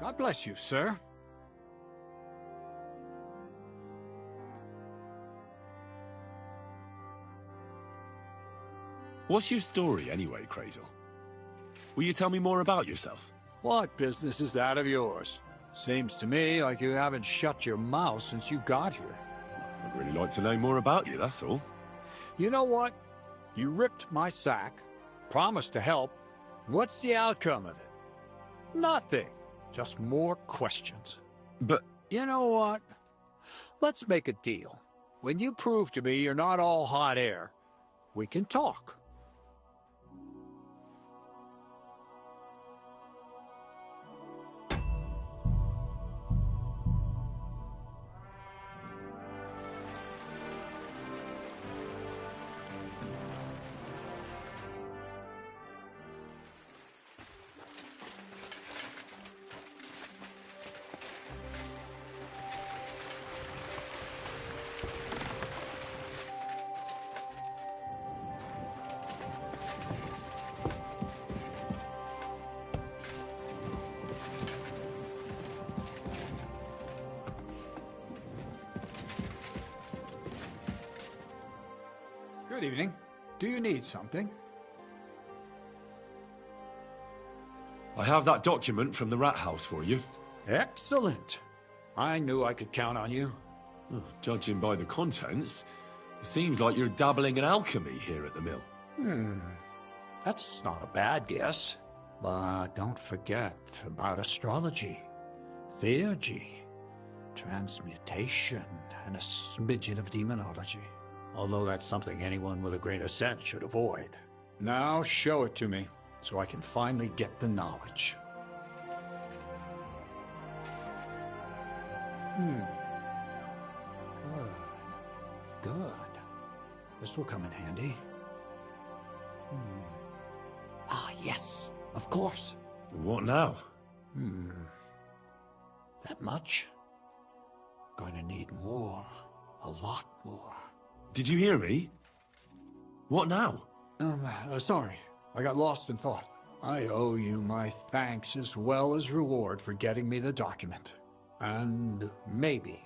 God bless you, sir. What's your story anyway, Crazel? Will you tell me more about yourself? What business is that of yours? Seems to me like you haven't shut your mouth since you got here. I'd really like to know more about you, that's all. You know what? You ripped my sack, promised to help. What's the outcome of it? Nothing. Just more questions. But... You know what? Let's make a deal. When you prove to me you're not all hot air, we can talk. Good evening. Do you need something? I have that document from the rat house for you. Excellent. I knew I could count on you. Oh, judging by the contents, it seems like you're dabbling in alchemy here at the mill. That's not a bad guess. But don't forget about astrology, theurgy, transmutation, and a smidgen of demonology. Although that's something anyone with a grain of sense should avoid. Now show it to me, so I can finally get the knowledge. Good. This will come in handy. Ah, yes, of course. What now? That much? Going to need more. A lot more. Did you hear me? What now? Sorry. I got lost in thought. I owe you my thanks as well as reward for getting me the document. And maybe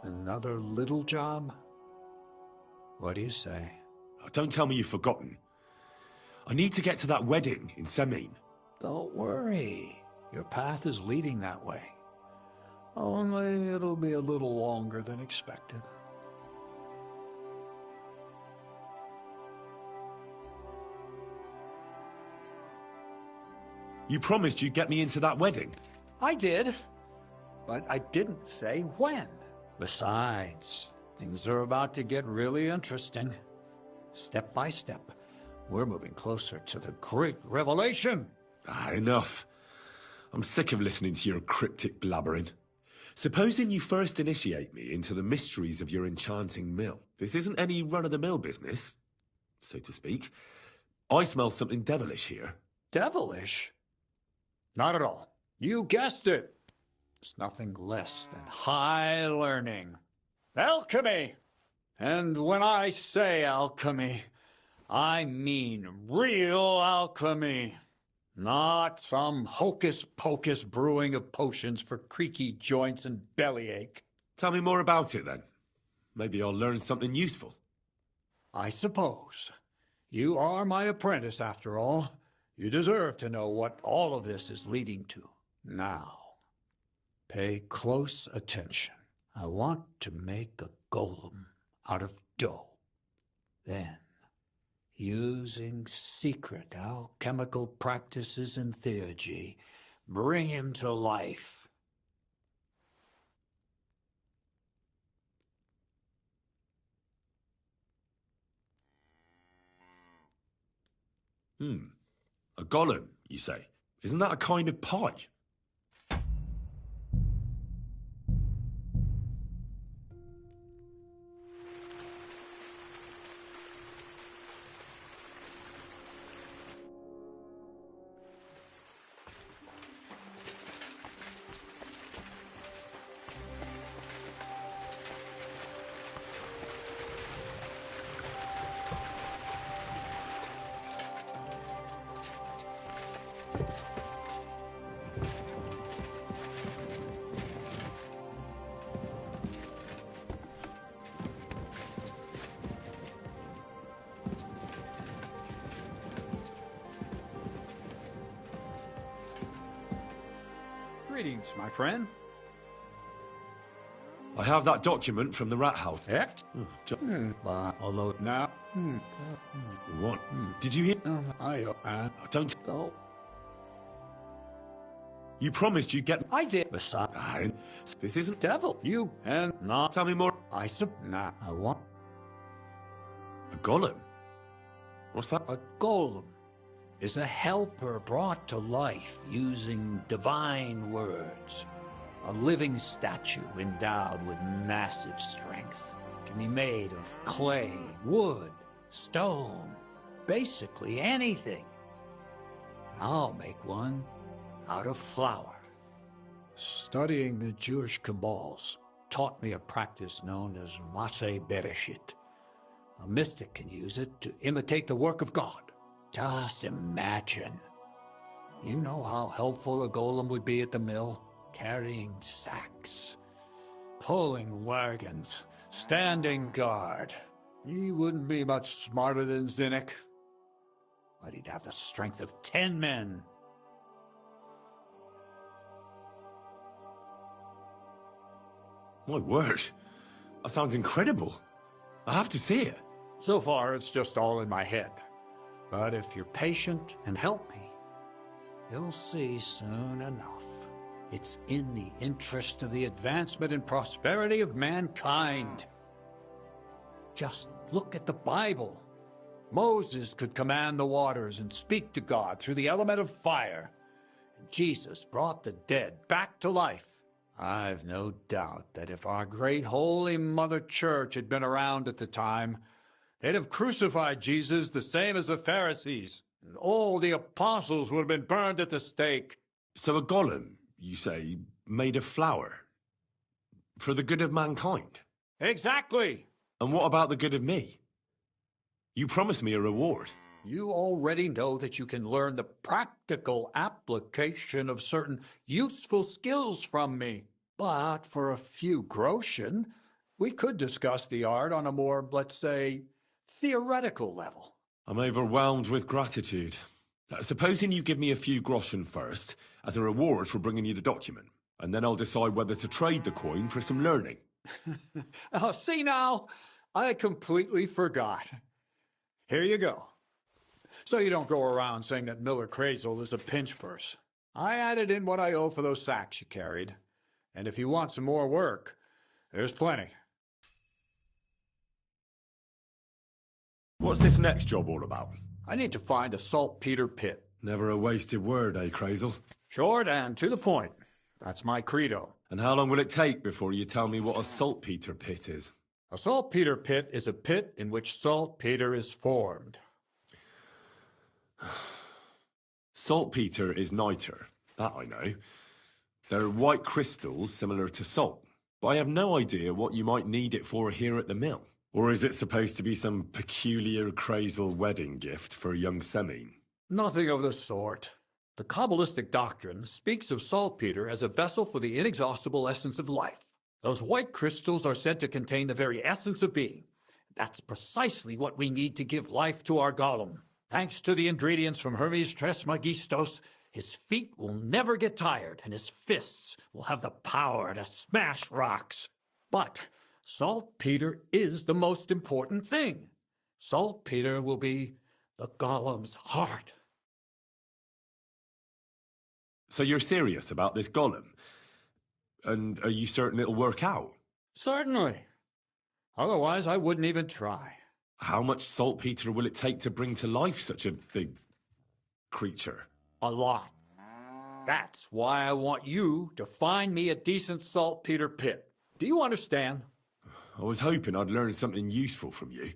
another little job? What do you say? Oh, don't tell me you've forgotten. I need to get to that wedding in Semin. Don't worry. Your path is leading that way. Only it'll be a little longer than expected. You promised you'd get me into that wedding. I did, but I didn't say when. Besides, things are about to get really interesting. Step by step, we're moving closer to the great revelation. Enough. I'm sick of listening to your cryptic blabbering. Supposing you first initiate me into the mysteries of your enchanting mill. This isn't any run-of-the-mill business, so to speak. I smell something devilish here. Devilish? Not at all. You guessed it. It's nothing less than high learning. Alchemy! And when I say alchemy, I mean real alchemy. Not some hocus-pocus brewing of potions for creaky joints and bellyache. Tell me more about it, then. Maybe I'll learn something useful. I suppose. You are my apprentice, after all. You deserve to know what all of this is leading to. Now, pay close attention. I want to make a golem out of dough. Then, using secret alchemical practices and theurgy, bring him to life. A golem, you say? Isn't that a kind of pie? Greetings, my friend. I have that document from the rat house. Although now... What? Did you hear? I don't... Oh. You promised you'd get... I did. Besides, this isn't... Devil. You and not... Tell me more. I want... A golem? What's that? A golem is a helper brought to life using divine words. A living statue endowed with massive strength. Can be made of clay, wood, stone, basically anything. I'll make one out of flour. Studying the Jewish Kabbals taught me a practice known as Maseh Bereshit. A mystic can use it to imitate the work of God. Just imagine. You know how helpful a golem would be at the mill? Carrying sacks, pulling wagons, standing guard. He wouldn't be much smarter than Zinnik, but he'd have the strength of 10 men. My word. That sounds incredible. I have to see it. So far, it's just all in my head. But if you're patient and help me, you'll see soon enough. It's in the interest of the advancement and prosperity of mankind. Just look at the Bible. Moses could command the waters and speak to God through the element of fire. And Jesus brought the dead back to life. I've no doubt that if our great Holy Mother Church had been around at the time, they'd have crucified Jesus the same as the Pharisees, and all the apostles would have been burned at the stake. So a golem, you say, made of flour? For the good of mankind? Exactly! And what about the good of me? You promised me a reward. You already know that you can learn the practical application of certain useful skills from me. But for a few groschen, we could discuss the art on a more, let's say, theoretical level. I'm overwhelmed with gratitude. Supposing you give me a few groschen first, as a reward for bringing you the document, and then I'll decide whether to trade the coin for some learning. Oh, see now, I completely forgot. Here you go. So you don't go around saying that Miller Crazel is a pinch purse. I added in what I owe for those sacks you carried. And if you want some more work, there's plenty. What's this next job all about? I need to find a saltpeter pit. Never a wasted word, eh, Crazel? Short and to the point. That's my credo. And how long will it take before you tell me what a saltpeter pit is? A saltpeter pit is a pit in which saltpeter is formed. Saltpeter is niter. That I know. They're white crystals similar to salt. But I have no idea what you might need it for here at the mill. Or is it supposed to be some peculiar Crazel wedding gift for young Semine? Nothing of the sort. The Kabbalistic doctrine speaks of saltpeter as a vessel for the inexhaustible essence of life. Those white crystals are said to contain the very essence of being. That's precisely what we need to give life to our golem. Thanks to the ingredients from Hermes Trismegistos, his feet will never get tired, and his fists will have the power to smash rocks. But saltpeter is the most important thing. Saltpeter will be the golem's heart. So you're serious about this golem? And are you certain it'll work out? Certainly. Otherwise, I wouldn't even try. How much saltpeter will it take to bring to life such a big creature? A lot. That's why I want you to find me a decent saltpeter pit. Do you understand? I was hoping I'd learn something useful from you.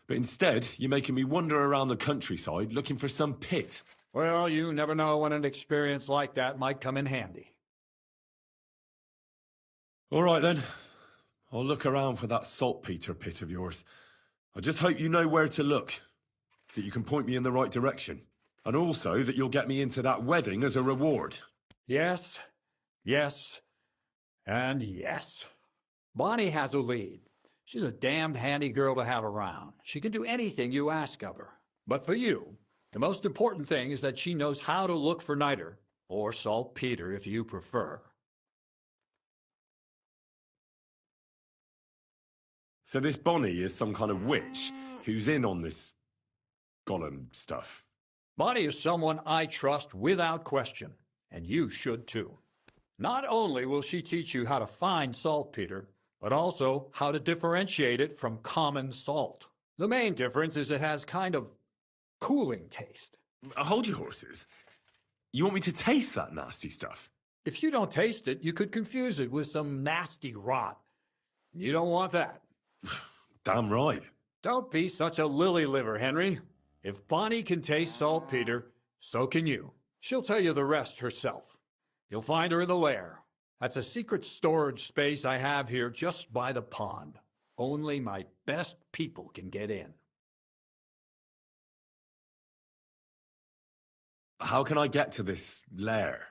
But instead, you're making me wander around the countryside looking for some pit. Well, you never know when an experience like that might come in handy. All right, then. I'll look around for that saltpeter pit of yours. I just hope you know where to look, that you can point me in the right direction, and also that you'll get me into that wedding as a reward. Yes, yes, and yes. Bonnie has a lead. She's a damned handy girl to have around. She can do anything you ask of her. But for you, the most important thing is that she knows how to look for niter, or saltpeter if you prefer. So this Bonnie is some kind of witch who's in on this golem stuff. Bonnie is someone I trust without question, and you should too. Not only will she teach you how to find saltpeter, but also how to differentiate it from common salt. The main difference is it has kind of cooling taste. Hold your horses. You want me to taste that nasty stuff? If you don't taste it, you could confuse it with some nasty rot. You don't want that. Damn right. Don't be such a lily liver, Henry. If Bonnie can taste saltpeter, so can you. She'll tell you the rest herself. You'll find her in the lair. That's a secret storage space I have here just by the pond. Only my best people can get in. How can I get to this lair?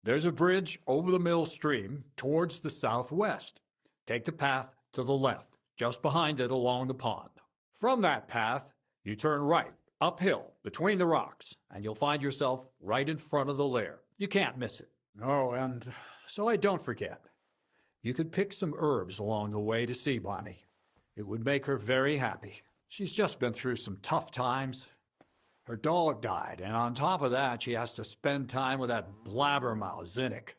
There's a bridge over the mill stream towards the southwest. Take the path to the left, just behind it along the pond. From that path, you turn right, uphill, between the rocks, and you'll find yourself right in front of the lair. You can't miss it. Oh, and so I don't forget, you could pick some herbs along the way to see Bonnie. It would make her very happy. She's just been through some tough times. Her dog died, and on top of that, she has to spend time with that blabbermouth, Zinnik.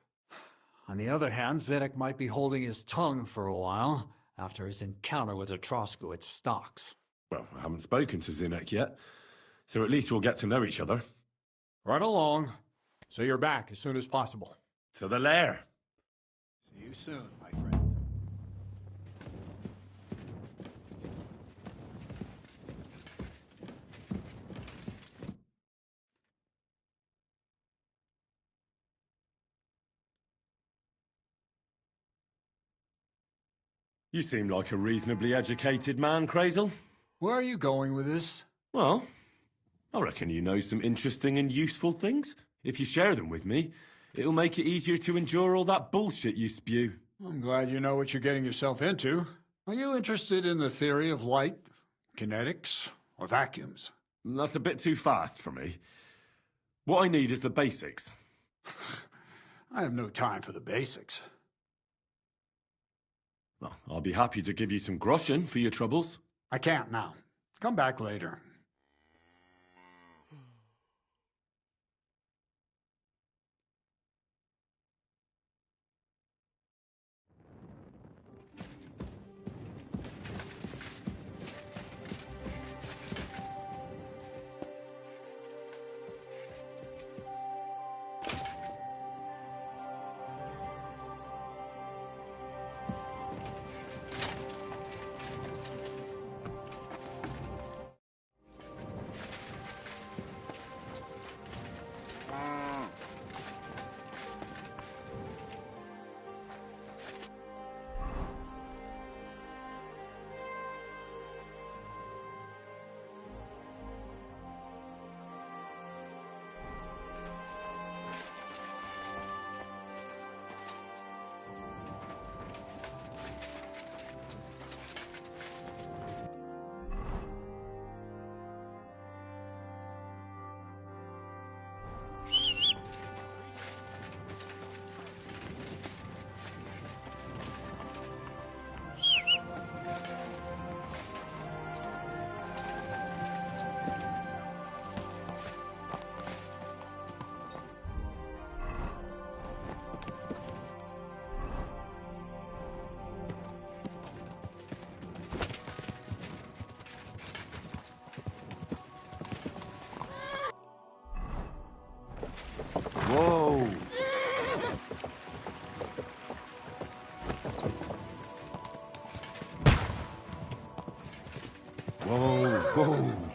On the other hand, Zinnik might be holding his tongue for a while after his encounter with the Troskowitz stocks. Well, I haven't spoken to Zinnik yet, so at least we'll get to know each other. Right along, so you're back as soon as possible. To the lair. See you soon, my friend. You seem like a reasonably educated man, Crazel. Where are you going with this? Well, I reckon you know some interesting and useful things. If you share them with me, it'll make it easier to endure all that bullshit you spew. I'm glad you know what you're getting yourself into. Are you interested in the theory of light, kinetics, or vacuums? That's a bit too fast for me. What I need is the basics. I have no time for the basics. Well, I'll be happy to give you some groschen for your troubles. I can't now. Come back later. Whoa! Whoa, whoa!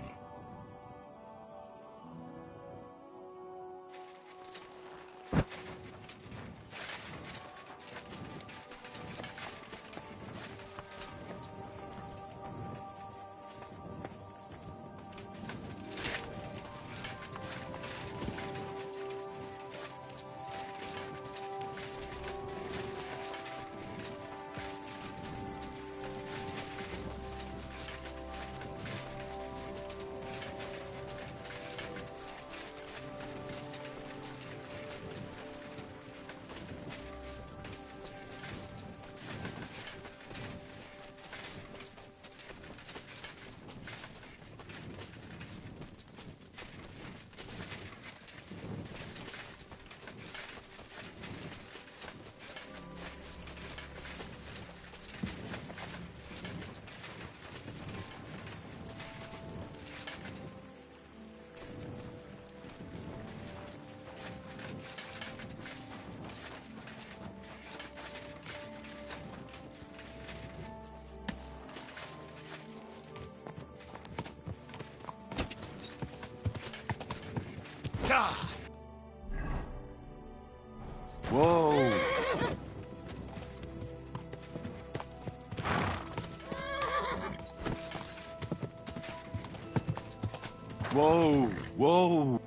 Whoa! Whoa! Whoa!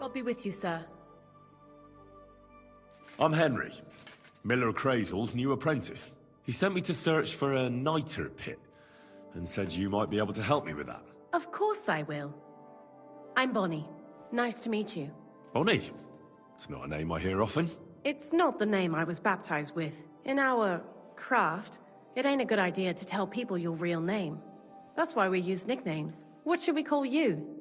God be with you, sir. I'm Henry, Miller Crazel's new apprentice. He sent me to search for a niter pit, and said you might be able to help me with that. Of course I will. I'm Bonnie. Nice to meet you. Bonnie? It's not a name I hear often. It's not the name I was baptized with. In our craft, it ain't a good idea to tell people your real name. That's why we use nicknames. What should we call you?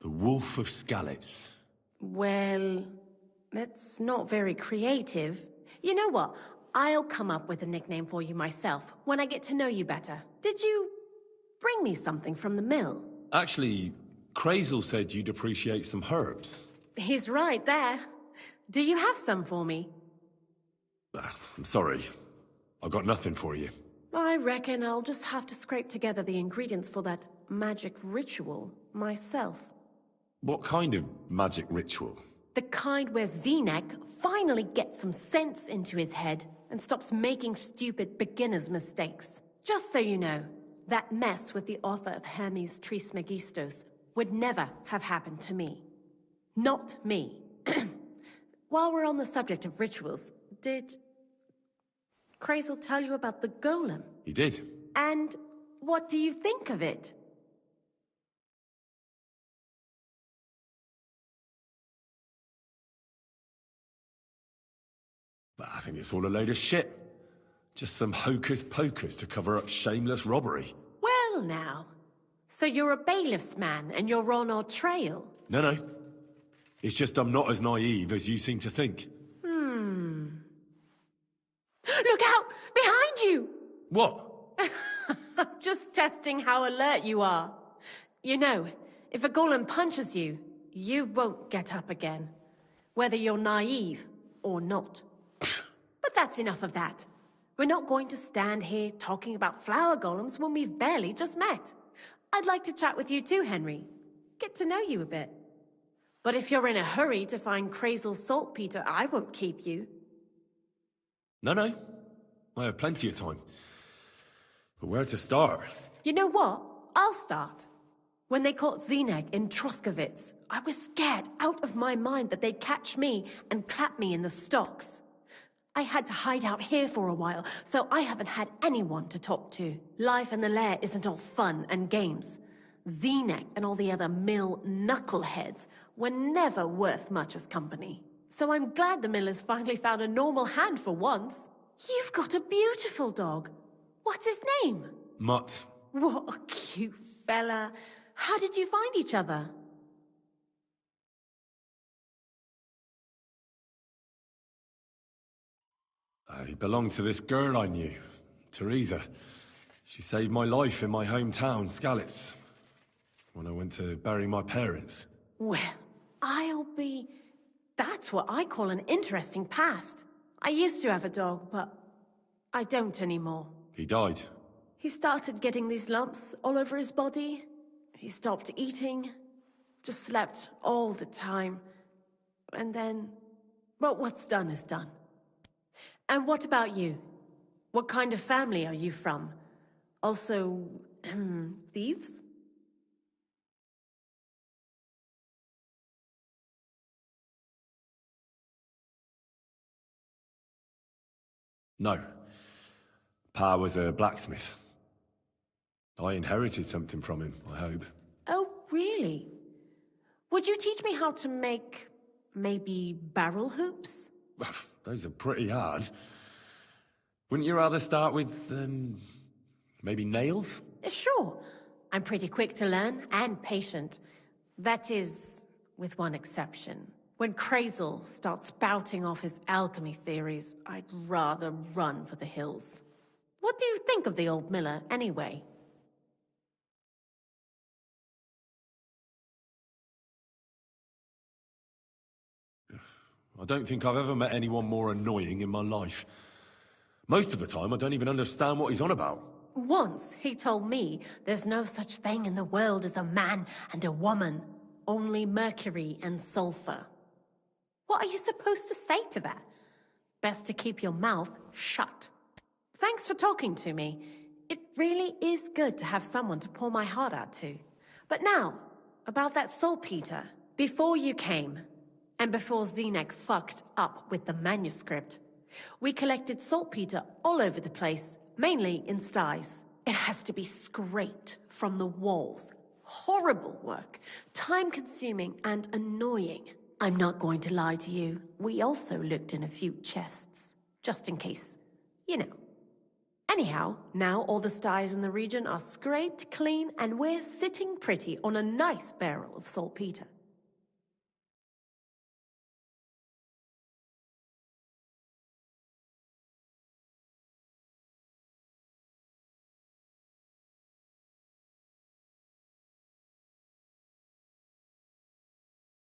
The Wolf of Skalitz. Well, that's not very creative. You know what? I'll come up with a nickname for you myself when I get to know you better. Did you bring me something from the mill? Actually, Crazel said you'd appreciate some herbs. He's right there. Do you have some for me? I'm sorry. I've got nothing for you. I reckon I'll just have to scrape together the ingredients for that magic ritual myself. What kind of magic ritual? The kind where Zenek finally gets some sense into his head and stops making stupid beginner's mistakes. Just so you know, that mess with the author of Hermes Trismegistos would never have happened to me. Not me. While we're on the subject of rituals, did Crazel tell you about the golem? He did. And what do you think of it? I think it's all a load of shit. Just some hocus pocus to cover up shameless robbery. Well now, so you're a bailiff's man and you're on our trail? No. It's just I'm not as naive as you seem to think. Look out! Behind you! What? I'm just testing how alert you are. You know, if a golem punches you, you won't get up again. Whether you're naive or not. But that's enough of that. We're not going to stand here talking about flower golems when we've barely just met. I'd like to chat with you too, Henry. Get to know you a bit. But if you're in a hurry to find Crazel's saltpeter, I won't keep you. No. I have plenty of time. But where to start? You know what? I'll start. When they caught Zenek in Troskovitz, I was scared out of my mind that they'd catch me and clap me in the stocks. I had to hide out here for a while, so I haven't had anyone to talk to. Life in the lair isn't all fun and games. Zenek and all the other mill knuckleheads were never worth much as company. So I'm glad the miller's finally found a normal hand for once. You've got a beautiful dog. What's his name? Mutt. What a cute fella. How did you find each other? He belonged to this girl I knew, Teresa. She saved my life in my hometown, Skalitz, when I went to bury my parents. Well, that's what I call an interesting past. I used to have a dog, but I don't anymore. He died. He started getting these lumps all over his body. He stopped eating, just slept all the time. And then, well, what's done is done. And what about you? What kind of family are you from? Also, thieves? No. Pa was a blacksmith. I inherited something from him, I hope. Oh, really? Would you teach me how to make, maybe, barrel hoops? Those are pretty hard. Wouldn't you rather start with, maybe nails? Sure. I'm pretty quick to learn and patient. That is, with one exception. When Crazel starts spouting off his alchemy theories, I'd rather run for the hills. What do you think of the old miller, anyway? I don't think I've ever met anyone more annoying in my life. Most of the time, I don't even understand what he's on about. Once, he told me there's no such thing in the world as a man and a woman. Only mercury and sulfur. What are you supposed to say to that? Best to keep your mouth shut. Thanks for talking to me. It really is good to have someone to pour my heart out to. But now, about that saltpeter. Before you came, and before Zenek fucked up with the manuscript, we collected saltpeter all over the place, mainly in sties. It has to be scraped from the walls. Horrible work, time-consuming and annoying. I'm not going to lie to you. We also looked in a few chests, just in case, you know. Anyhow, now all the sties in the region are scraped clean and we're sitting pretty on a nice barrel of saltpeter.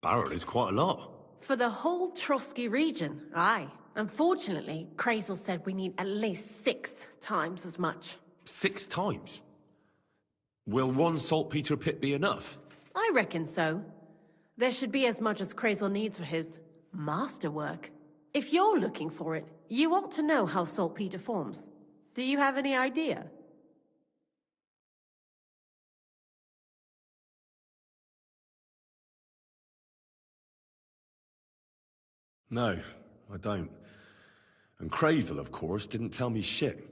Barrel is quite a lot. For the whole Trotsky region, aye. Unfortunately, Crazel said we need at least 6 times as much. 6 times? Will one saltpeter pit be enough? I reckon so. There should be as much as Crazel needs for his masterwork. If you're looking for it, you ought to know how saltpeter forms. Do you have any idea? No, I don't. And Crazel, of course, didn't tell me shit.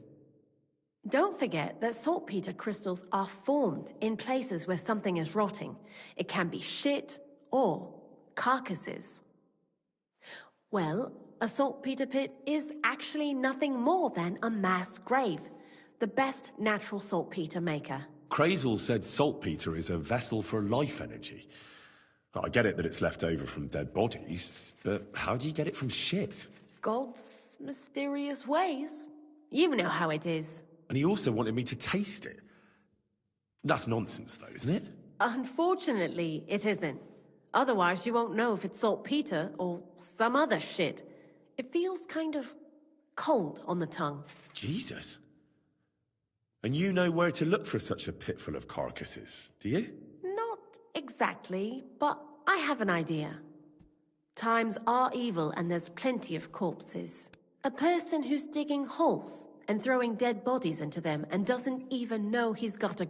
Don't forget that saltpeter crystals are formed in places where something is rotting. It can be shit or carcasses. Well, a saltpeter pit is actually nothing more than a mass grave. The best natural saltpeter maker. Crazel said saltpeter is a vessel for life energy. I get it that it's left over from dead bodies, but how do you get it from shit? God's mysterious ways. You know how it is. And he also wanted me to taste it. That's nonsense, though, isn't it? Unfortunately, it isn't. Otherwise, you won't know if it's saltpeter or some other shit. It feels kind of cold on the tongue. Jesus. And you know where to look for such a pit full of carcasses, do you? Not exactly, but I have an idea. Times are evil and there's plenty of corpses. A person who's digging holes and throwing dead bodies into them and doesn't even know he's got a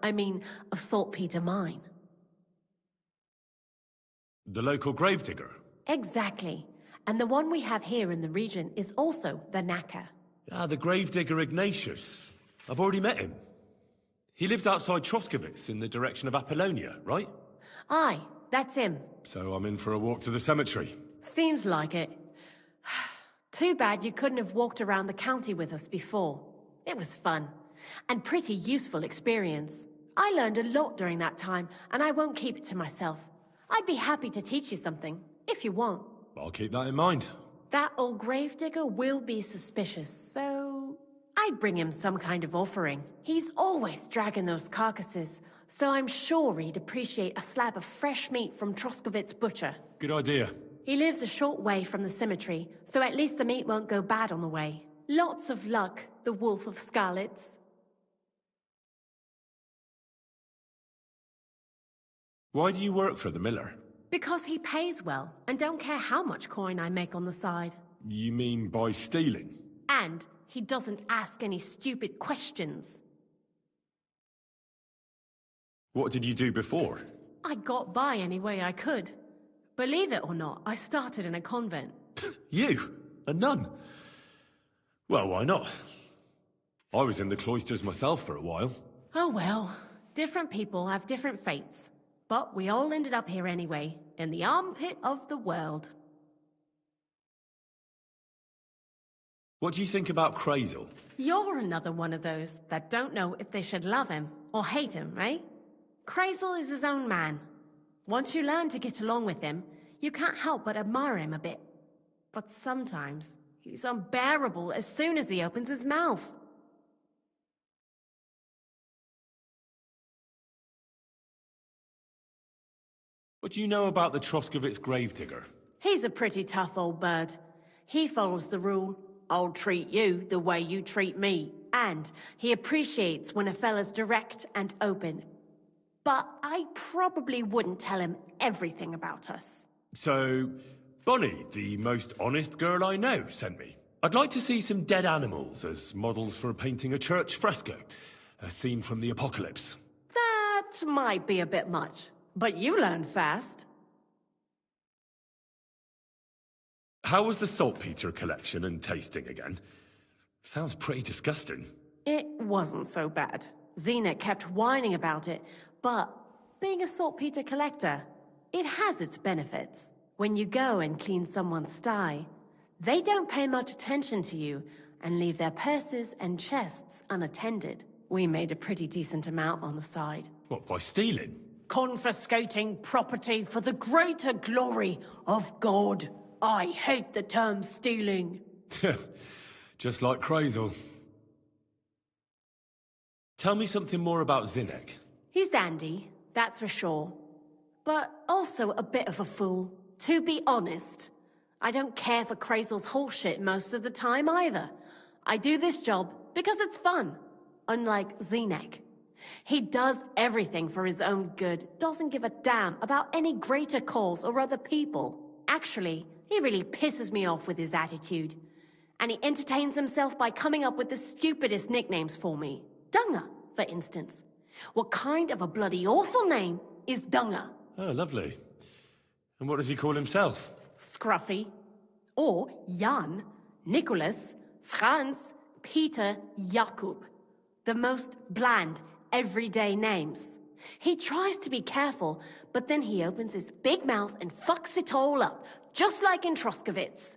a saltpeter mine. The local gravedigger? Exactly. And the one we have here in the region is also the knacker. Ah, the gravedigger Ignatius. I've already met him. He lives outside Troskowitz in the direction of Apollonia, right? Aye, that's him. So I'm in for a walk to the cemetery. Seems like it. Too bad you couldn't have walked around the county with us before. It was fun. And pretty useful experience. I learned a lot during that time, and I won't keep it to myself. I'd be happy to teach you something, if you want. I'll keep that in mind. That old gravedigger will be suspicious, so I'd bring him some kind of offering. He's always dragging those carcasses, so I'm sure he'd appreciate a slab of fresh meat from Troskowitz butcher. Good idea. He lives a short way from the cemetery, so at least the meat won't go bad on the way. Lots of luck, the Wolf of Scarlets. Why do you work for the miller? Because he pays well, and don't care how much coin I make on the side. You mean by stealing? And he doesn't ask any stupid questions. What did you do before? I got by any way I could. Believe it or not, I started in a convent. You? A nun? Well, why not? I was in the cloisters myself for a while. Oh well, different people have different fates. But we all ended up here anyway, in the armpit of the world. What do you think about Crazel? You're another one of those that don't know if they should love him or hate him, eh? Crazel is his own man. Once you learn to get along with him, you can't help but admire him a bit. But sometimes, he's unbearable as soon as he opens his mouth. What do you know about the Troskowitz gravedigger? He's a pretty tough old bird. He follows the rule, I'll treat you the way you treat me. And he appreciates when a fella's direct and open. But I probably wouldn't tell him everything about us. So, Bonnie, the most honest girl I know, sent me. I'd like to see some dead animals as models for painting a church fresco. A scene from the apocalypse. That might be a bit much, but you learn fast. How was the saltpeter collection and tasting again? Sounds pretty disgusting. It wasn't so bad. Xena kept whining about it, but being a saltpeter collector, it has its benefits. When you go and clean someone's sty, they don't pay much attention to you and leave their purses and chests unattended. We made a pretty decent amount on the side. What, by stealing? Confiscating property for the greater glory of God. I hate the term stealing. Just like Crazel. Tell me something more about Zinnek. He's Andy, that's for sure. but also a bit of a fool. To be honest, I don't care for Krazel's horseshit most of the time either. I do this job because it's fun, unlike Zenek. He does everything for his own good, doesn't give a damn about any greater cause or other people. Actually, he really pisses me off with his attitude. And he entertains himself by coming up with the stupidest nicknames for me. Dunga, for instance. What kind of a bloody awful name is Dunga? Oh, lovely. And what does he call himself? Scruffy. Or Jan, Nicholas, Franz, Peter, Jakub. The most bland, everyday names. He tries to be careful, but then he opens his big mouth and fucks it all up, just like in Troskowitz.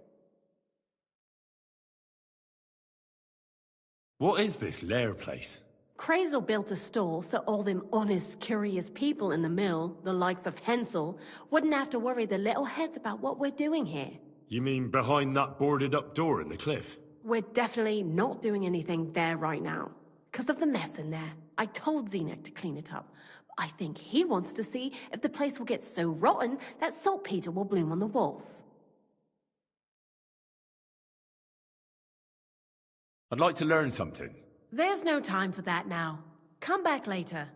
What is this lair place? Krazel built a stall so all them honest, curious people in the mill, the likes of Hensel, wouldn't have to worry their little heads about what we're doing here. You mean behind that boarded-up door in the cliff? We're definitely not doing anything there right now, because of the mess in there. I told Zenek to clean it up. I think he wants to see if the place will get so rotten that saltpeter will bloom on the walls. I'd like to learn something. There's no time for that now. Come back later.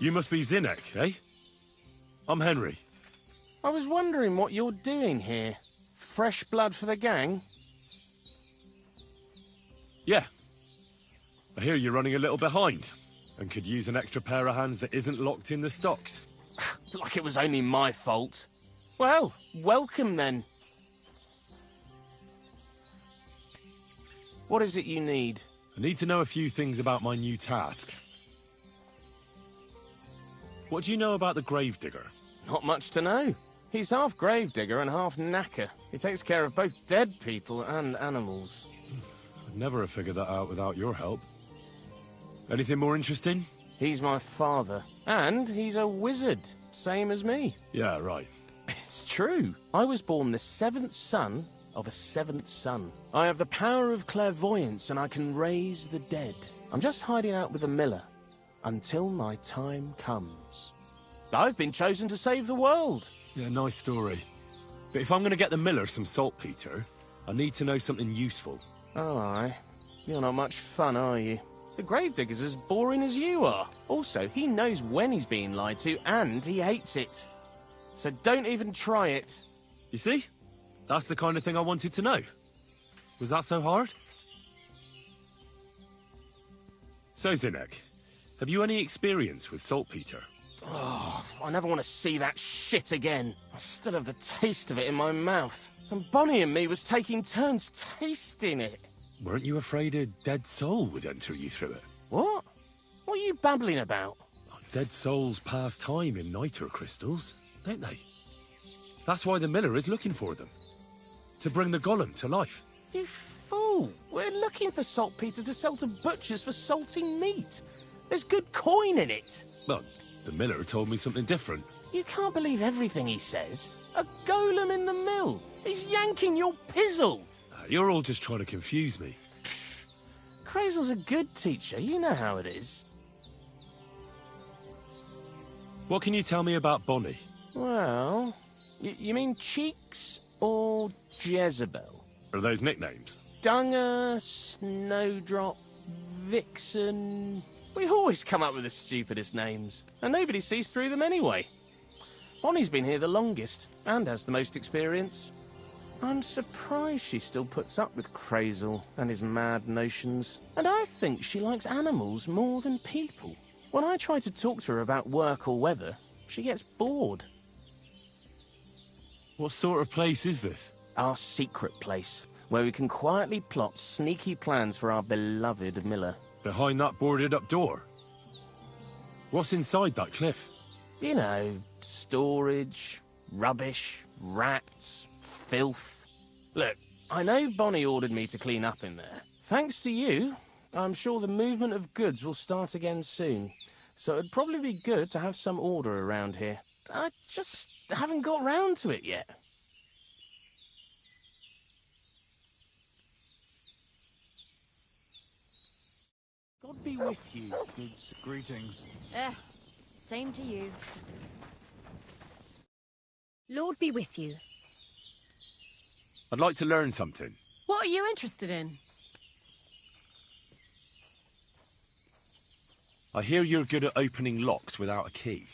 You must be Zenek, eh? I'm Henry. I was wondering what you're doing here. Fresh blood for the gang? Yeah. I hear you're running a little behind, and could use an extra pair of hands that isn't locked in the stocks. Like it was only my fault. Well, welcome then. What is it you need? I need to know a few things about my new task. What do you know about the gravedigger? Not much to know. He's half gravedigger and half knacker. He takes care of both dead people and animals. I'd never have figured that out without your help. Anything more interesting? He's my father. And he's a wizard, same as me. Yeah, right. It's true. I was born the seventh son of a seventh son. I have the power of clairvoyance and I can raise the dead. I'm just hiding out with the miller until my time comes. I've been chosen to save the world. Yeah, nice story. But if I'm going to get the miller some saltpeter, I need to know something useful. Oh, aye. You're not much fun, are you? The gravedigger's as boring as you are. Also, he knows when he's being lied to, and he hates it. So don't even try it. You see? That's the kind of thing I wanted to know. Was that so hard? So, Zenek, have you any experience with saltpeter? Oh, I never want to see that shit again. I still have the taste of it in my mouth. And Bonnie and me was taking turns tasting it. Weren't you afraid a dead soul would enter you through it? What? What are you babbling about? Dead souls pass time in niter crystals, don't they? That's why the miller is looking for them. To bring the golem to life. You fool! We're looking for saltpeter to sell to butchers for salting meat. There's good coin in it. Well, the miller told me something different. You can't believe everything he says. A golem in the mill. He's yanking your pizzle. You're all just trying to confuse me. Krazel's a good teacher. You know how it is. What can you tell me about Bonnie? Well, you mean Cheeks or Jezebel? Are those nicknames? Dunger, Snowdrop, Vixen... We always come up with the stupidest names, and nobody sees through them anyway. Bonnie's been here the longest, and has the most experience. I'm surprised she still puts up with Crazel and his mad notions. And I think she likes animals more than people. When I try to talk to her about work or weather, she gets bored. What sort of place is this? Our secret place, where we can quietly plot sneaky plans for our beloved Miller. Behind that boarded-up door? What's inside that cliff? You know, storage, rubbish, rats, filth. Look, I know Bonnie ordered me to clean up in there. Thanks to you, I'm sure the movement of goods will start again soon. So it'd probably be good to have some order around here. I just haven't got round to it yet. God be with you, goods. Greetings. Same to you. Lord be with you. I'd like to learn something. What are you interested in? I hear you're good at opening locks without a key.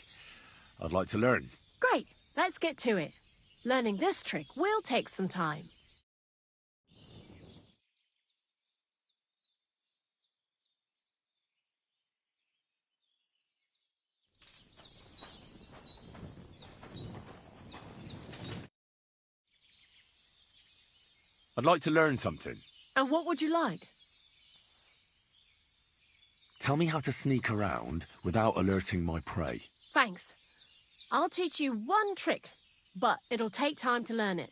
I'd like to learn. Great, let's get to it. Learning this trick will take some time. I'd like to learn something. And what would you like? Tell me how to sneak around without alerting my prey. Thanks. I'll teach you one trick, but it'll take time to learn it.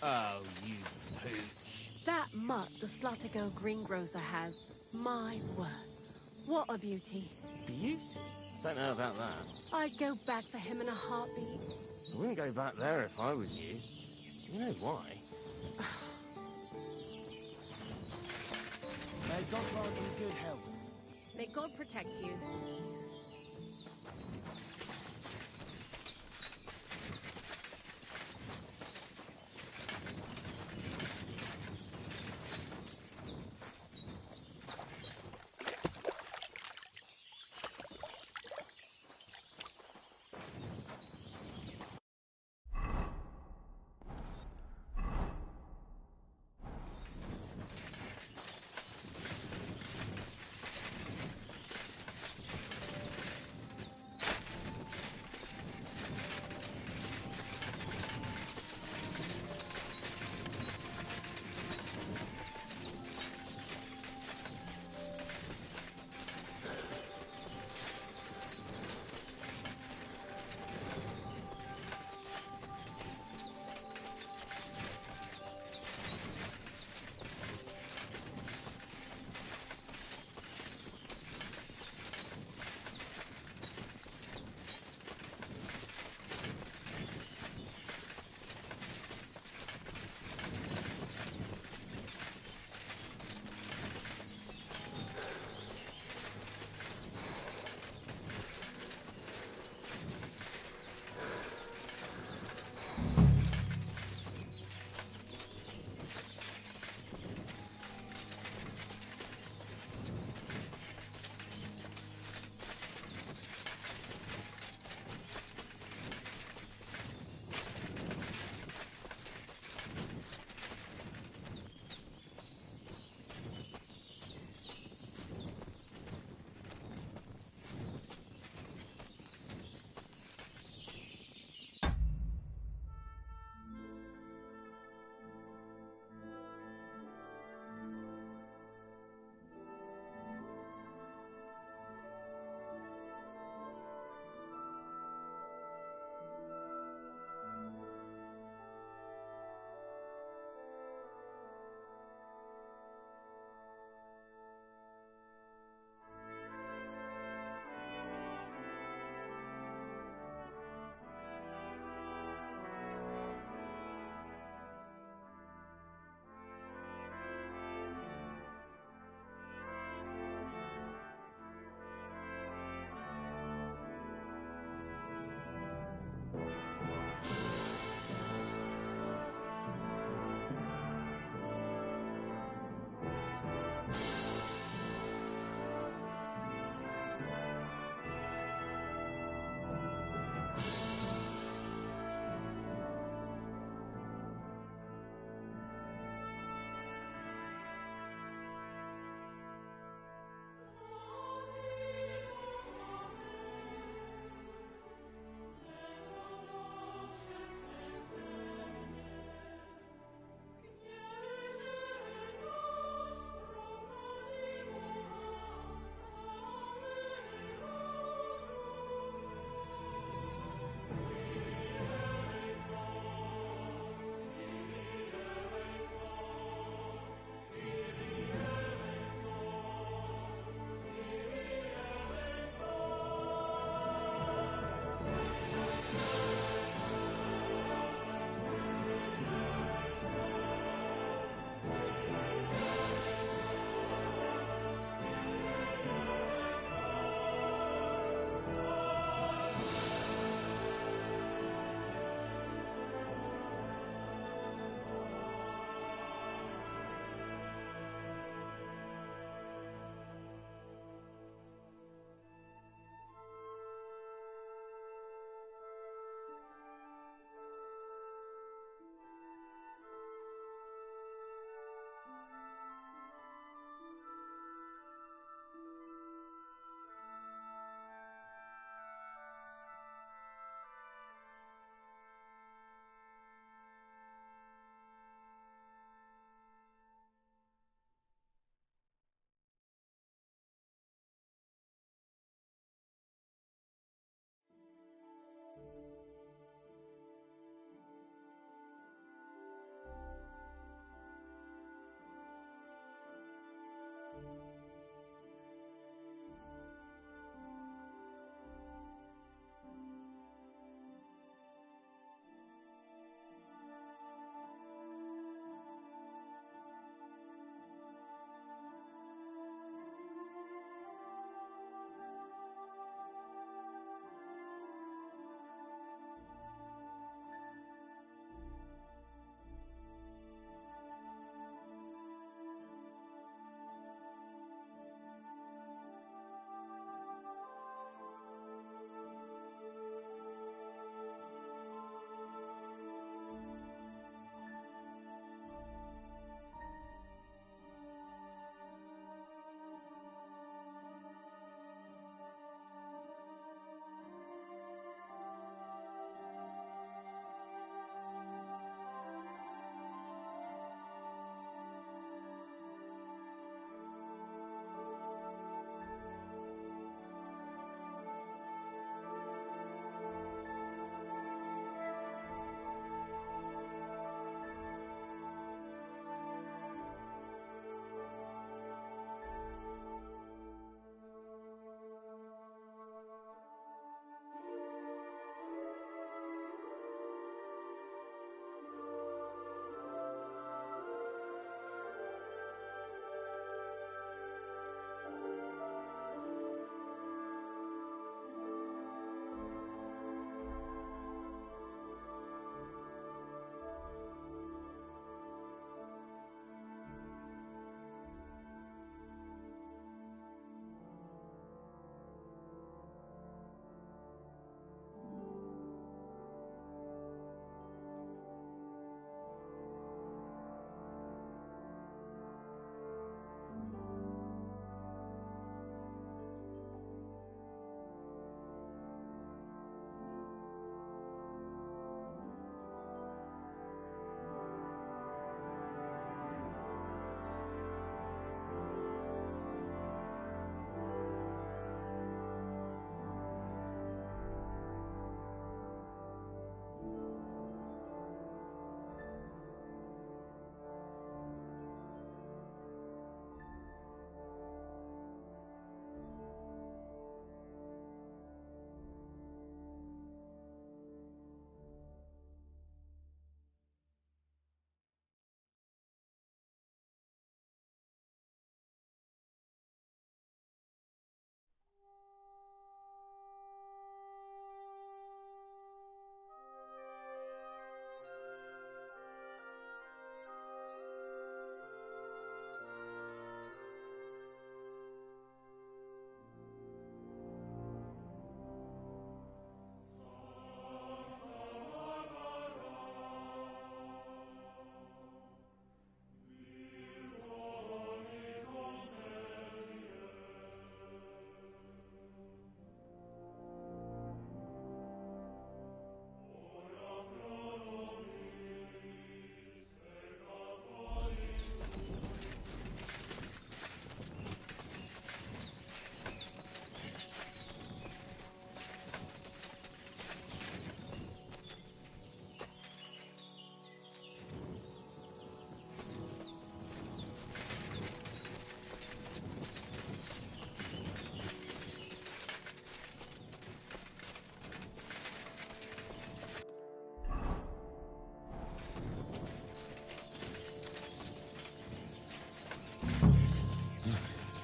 Oh, you pooch. That mutt the Slottigo greengrocer has. My word. What a beauty. Beauty? Don't know about that. I'd go back for him in a heartbeat. I wouldn't go back there if I was you. You know why? May God grant you good health. May God protect you.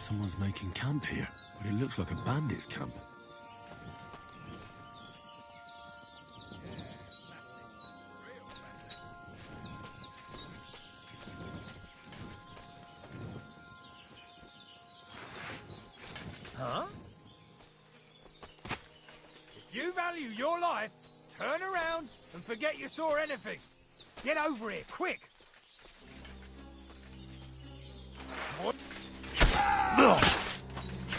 Someone's making camp here, but it looks like a bandit's camp. Huh? If you value your life, turn around and forget you saw anything. Get over here, quick! What?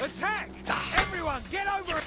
Attack! Everyone, get over it!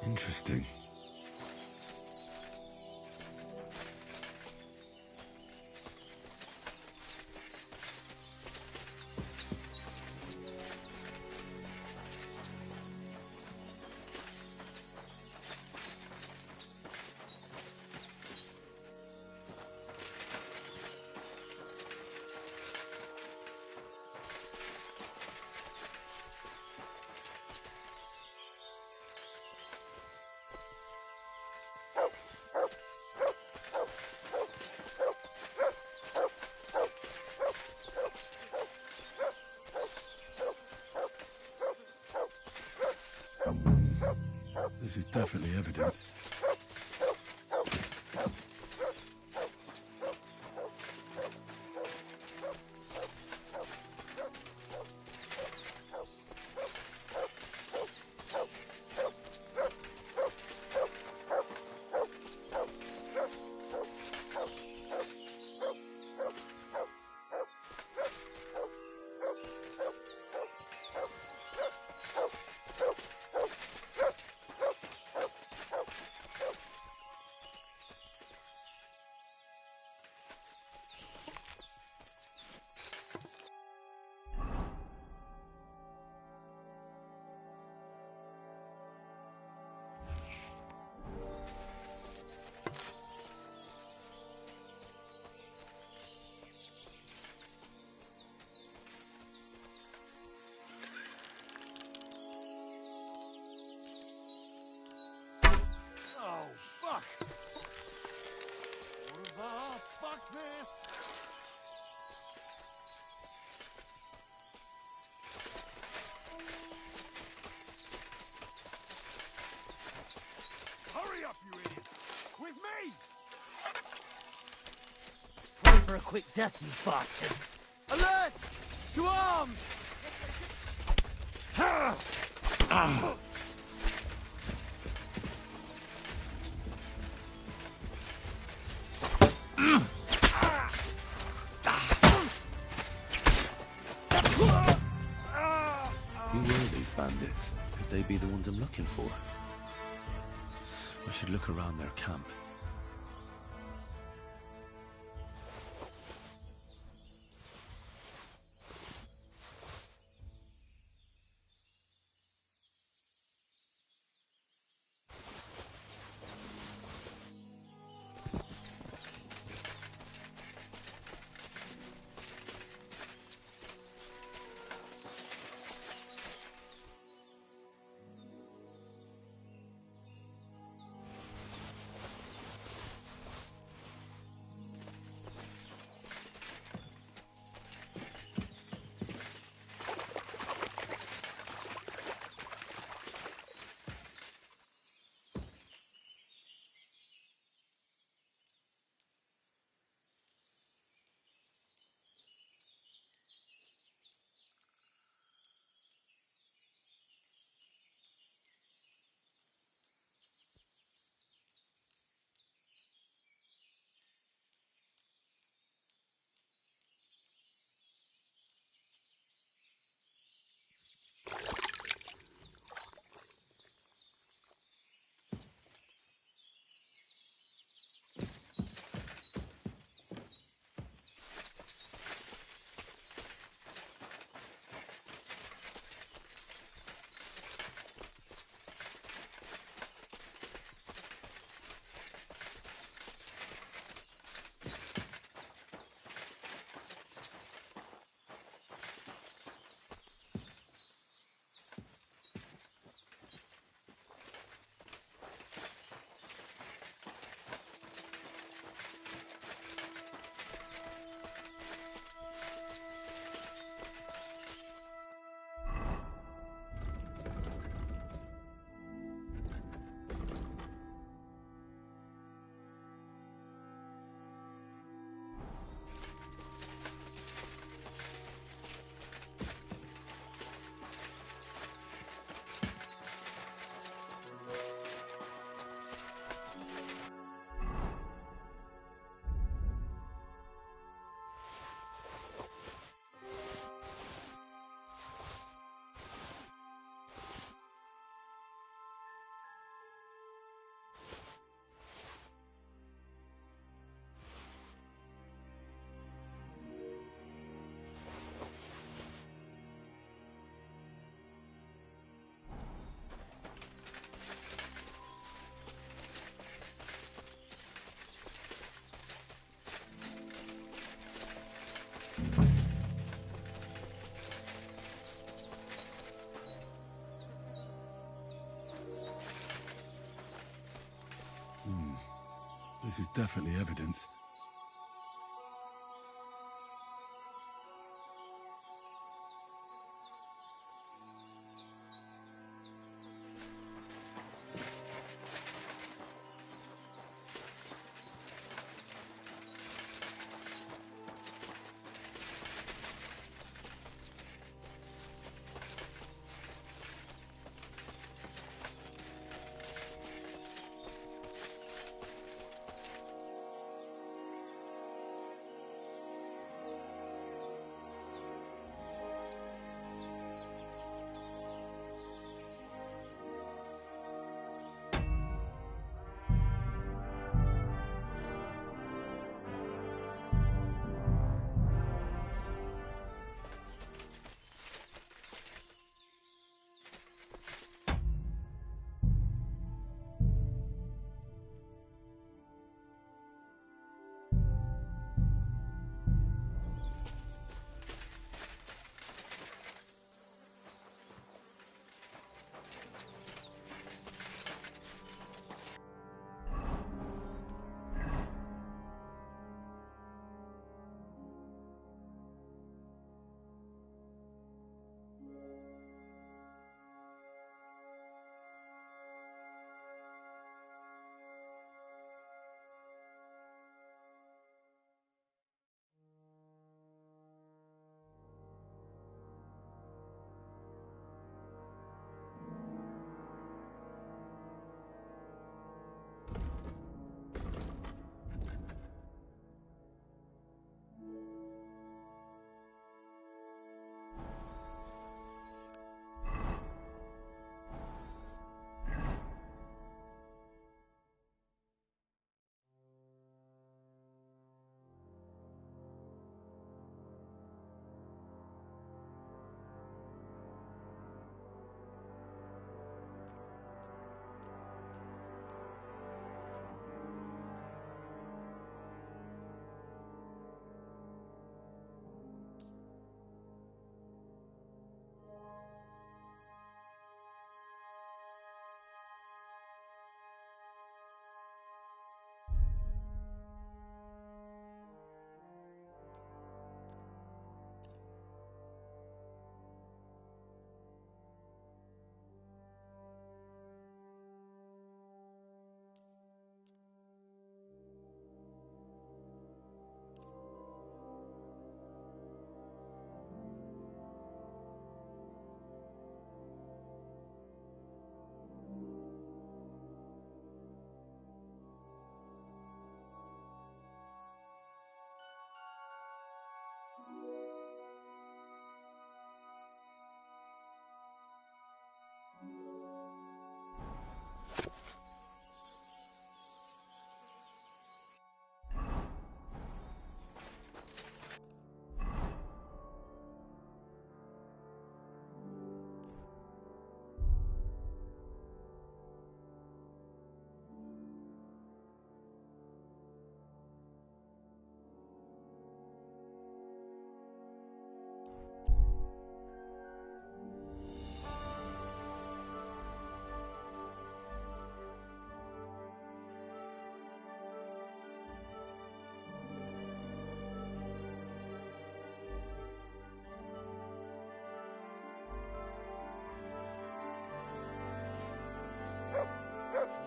Interesting. This is definitely evidence. for a quick death, you bastard. Alert! To arms! Who were these bandits? Could they be the ones I'm looking for? I should look around their camp. This is definitely evidence.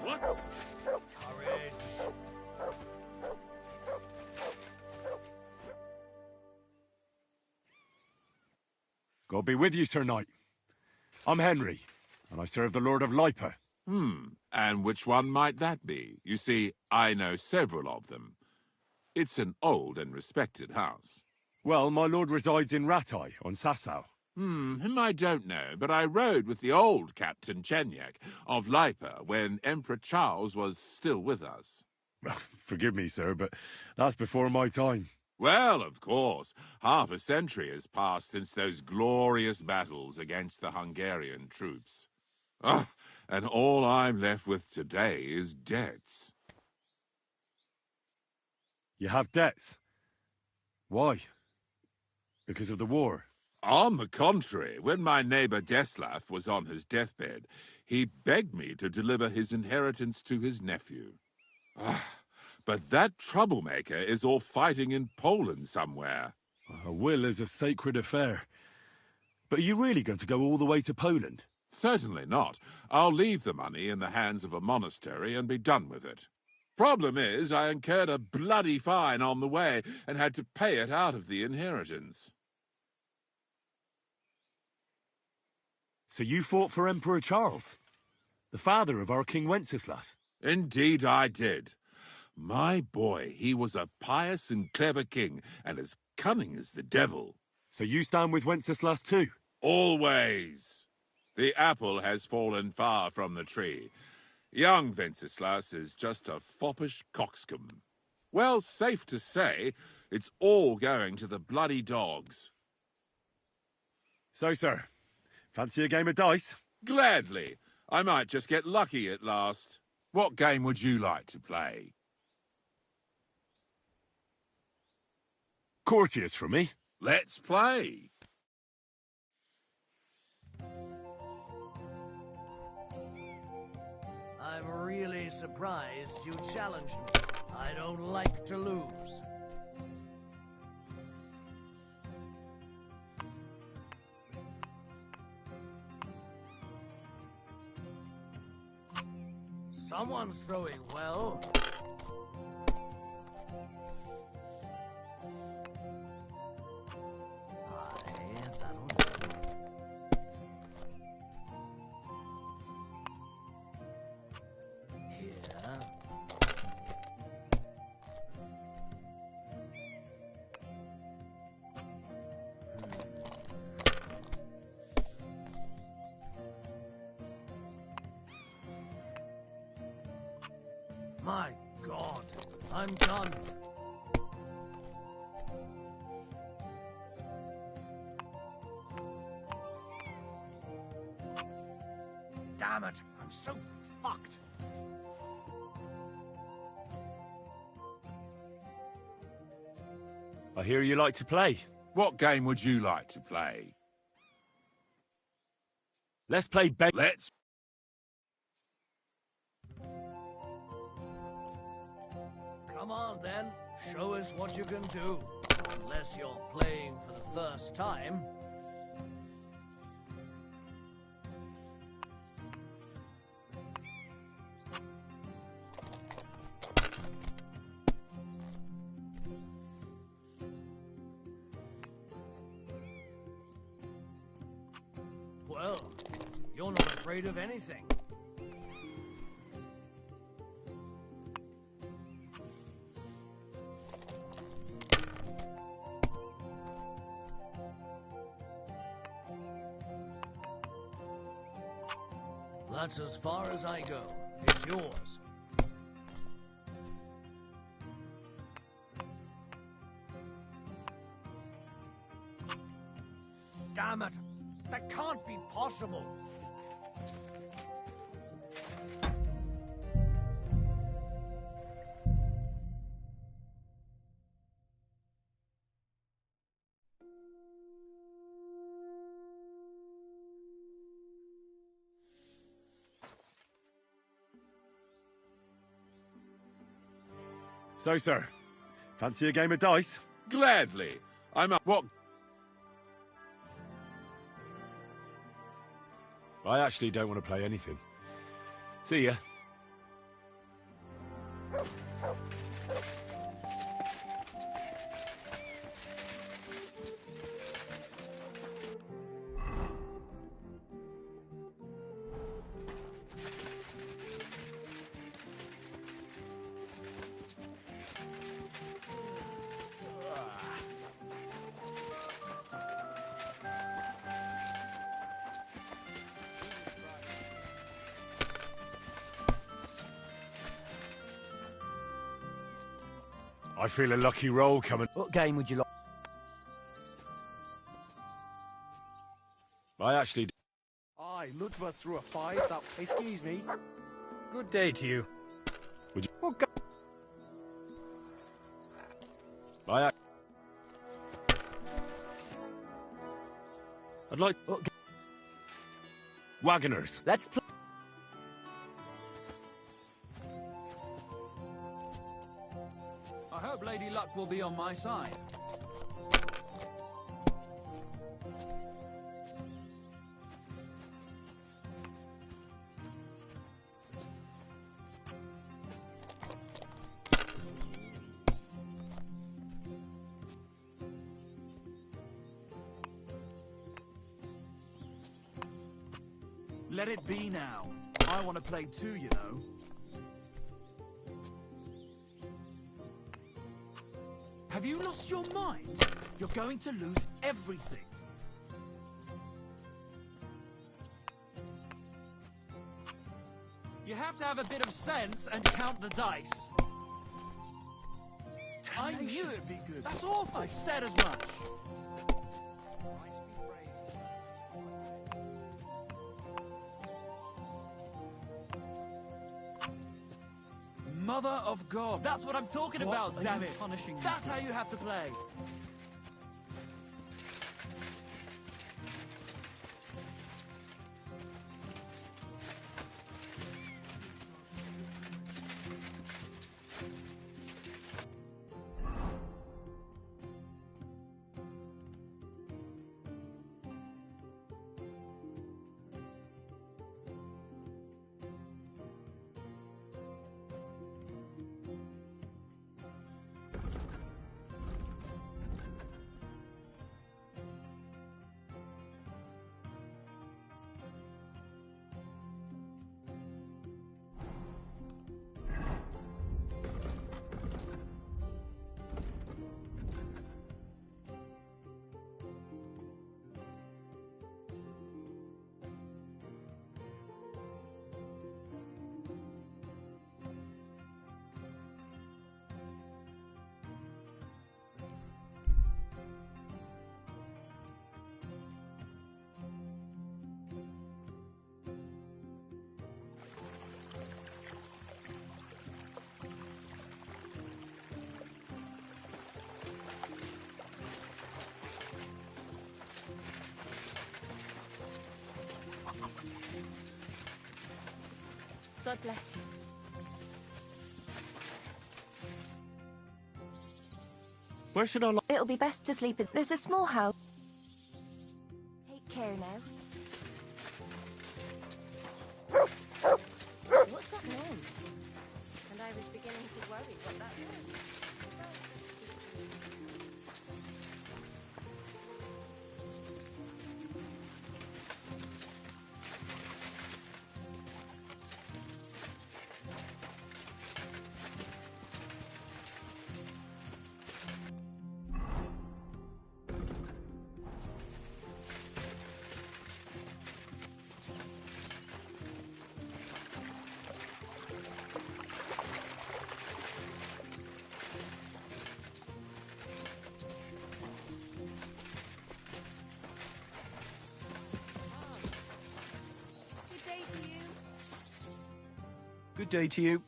What? Courage. God be with you, Sir Knight. I'm Henry, and I serve the Lord of Lipa. And which one might that be? You see, I know several of them. It's an old and respected house. Well, my lord resides in Ratai, on Sasau. Him I don't know, but I rode with the old Captain Chenyak of Lipa when Emperor Charles was still with us. Forgive me, sir, but that's before my time. Well, of course. Half a century has passed since those glorious battles against the Hungarian troops. And all I'm left with today is debts. You have debts? Why? Because of the war? On the contrary, when my neighbor Deslav was on his deathbed, he begged me to deliver his inheritance to his nephew. But that troublemaker is all fighting in Poland somewhere. A will is a sacred affair. But are you really going to go all the way to Poland? Certainly not. I'll leave the money in the hands of a monastery and be done with it. Problem is, I incurred a bloody fine on the way and had to pay it out of the inheritance. So you fought for Emperor Charles, the father of our King Wenceslas? Indeed I did. My boy, he was a pious and clever king, and as cunning as the devil. So you stand with Wenceslas too? Always. The apple has fallen far from the tree. Young Wenceslas is just a foppish coxcomb. Well, safe to say, it's all going to the bloody dogs. So, sir, fancy a game of dice? Gladly. I might just get lucky at last. What game would you like to play? Courtiers for me. Let's play. I'm really surprised you challenged me. I don't like to lose. Someone's throwing well. My God, I'm done. Damn it, I'm so fucked. I hear you like to play. What game would you like to play? Let's play Let's. Come on, then. Show us what you can do. Unless you're playing for the first time. Well, you're not afraid of anything. That's as far as I go. It's yours. Damn it! That can't be possible! So, sir, fancy a game of dice? Gladly. I'm up. What? I actually don't want to play anything. See ya. I feel a lucky roll coming. What game would you like? I actually... Aye, Ludva threw a 5. That... Excuse me. Good day to you. Would you... What game? I'd like... Wagoners. Let's play. I hope Lady Luck will be on my side. Let it be now. I want to play too, you know. Have you lost your mind? You're going to lose everything. You have to have a bit of sense and count the dice. I knew it'd be good. That's awful. I said as much. Mother of God. That's what I'm talking about, damn it. Punishing That's how you have to play. God bless you. Where should I lie? It'll be best to sleep in... There's a small house. Take care now. What's that noise? And I was beginning to worry what that was. Good day to you.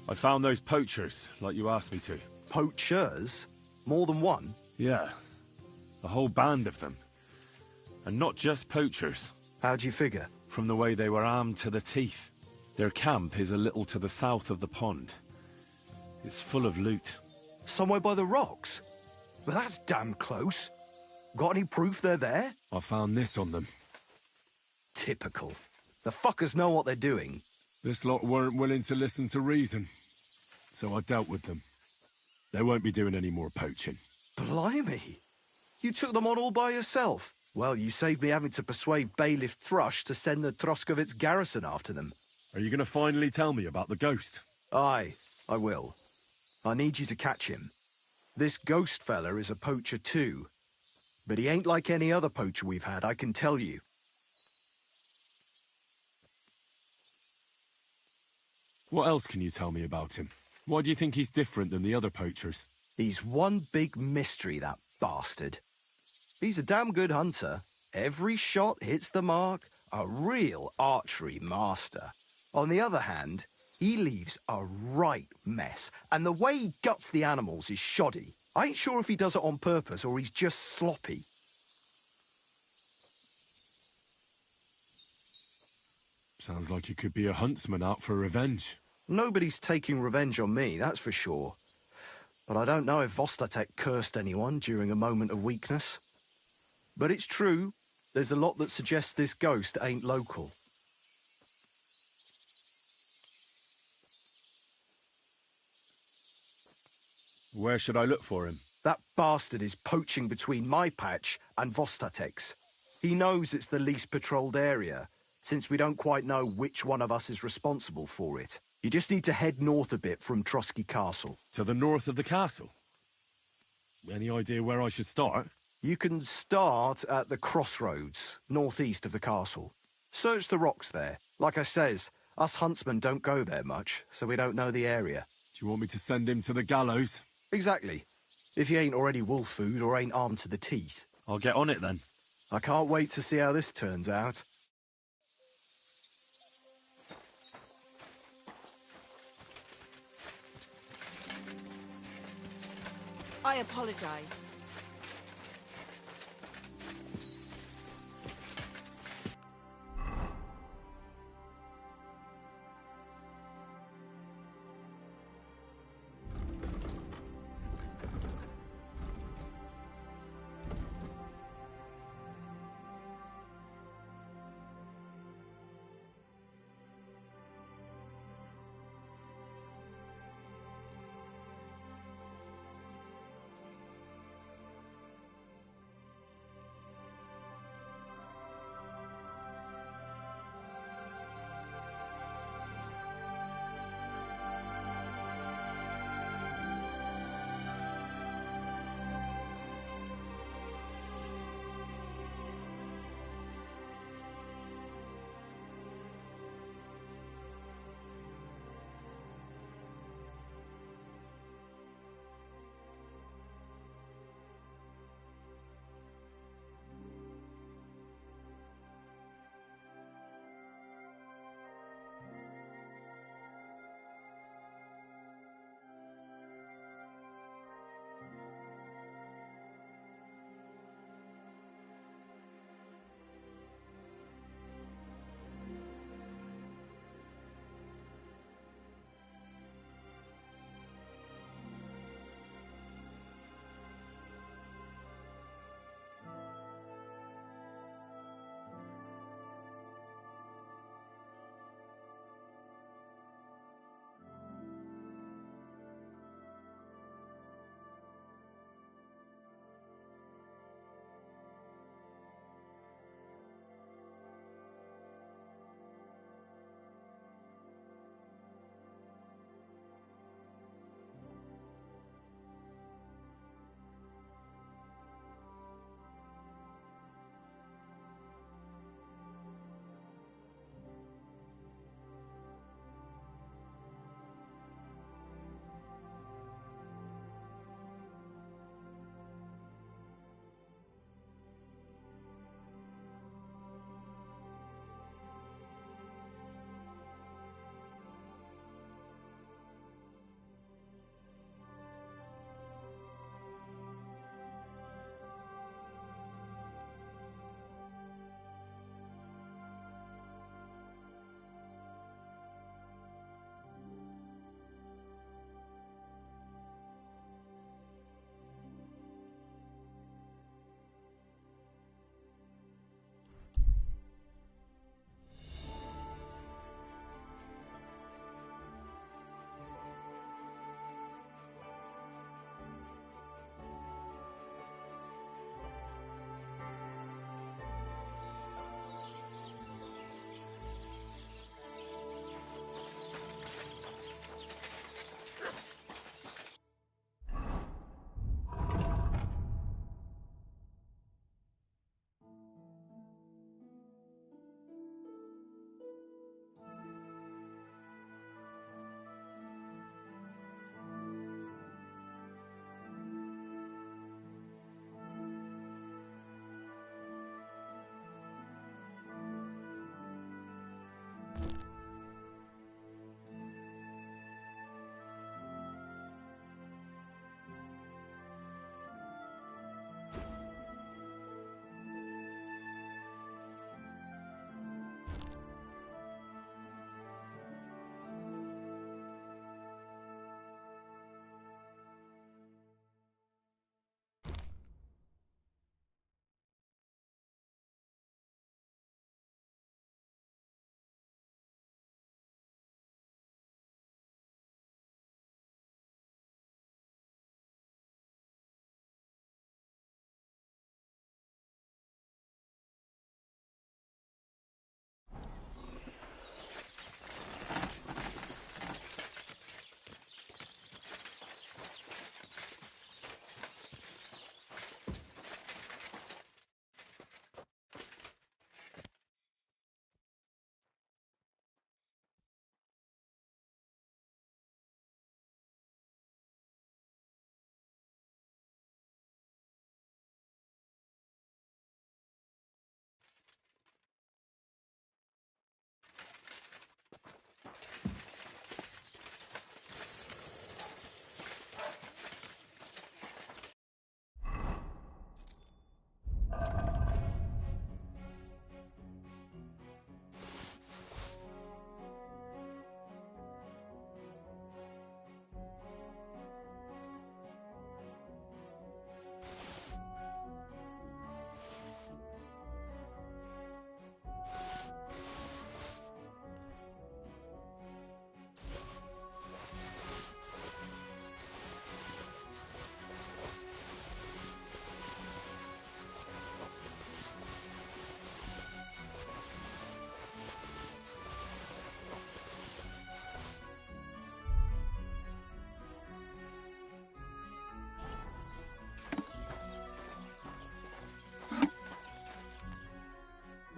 I found those poachers, like you asked me to. Poachers? More than one? Yeah. A whole band of them. And not just poachers. How do you figure? From the way they were armed to the teeth. Their camp is a little to the south of the pond. It's full of loot. Somewhere by the rocks? Well, that's damn close. Got any proof they're there? I found this on them. Typical. The fuckers know what they're doing. This lot weren't willing to listen to reason, so I dealt with them. They won't be doing any more poaching. Blimey. You took them on all by yourself. Well, you saved me having to persuade Bailiff Thrush to send the Troskovitz garrison after them. Are you going to finally tell me about the ghost? Aye, I will. I need you to catch him. This ghost fella is a poacher too. But he ain't like any other poacher we've had, I can tell you. What else can you tell me about him? Why do you think he's different than the other poachers? He's one big mystery, that bastard. He's a damn good hunter. Every shot hits the mark. A real archery master. On the other hand, he leaves a right mess. And the way he guts the animals is shoddy. I ain't sure if he does it on purpose or he's just sloppy. Sounds like he could be a huntsman out for revenge. Nobody's taking revenge on me, that's for sure. But I don't know if Vostatek cursed anyone during a moment of weakness. But it's true, there's a lot that suggests this ghost ain't local. Where should I look for him? That bastard is poaching between my patch and Vostatek's. He knows it's the least patrolled area, since we don't quite know which one of us is responsible for it. You just need to head north a bit from Trotsky Castle. To the north of the castle? Any idea where I should start? You can start at the crossroads, northeast of the castle. Search the rocks there. Like I says, us huntsmen don't go there much, so we don't know the area. Do you want me to send him to the gallows? Exactly. If he ain't already wolf food or ain't armed to the teeth. I'll get on it then. I can't wait to see how this turns out. I apologize.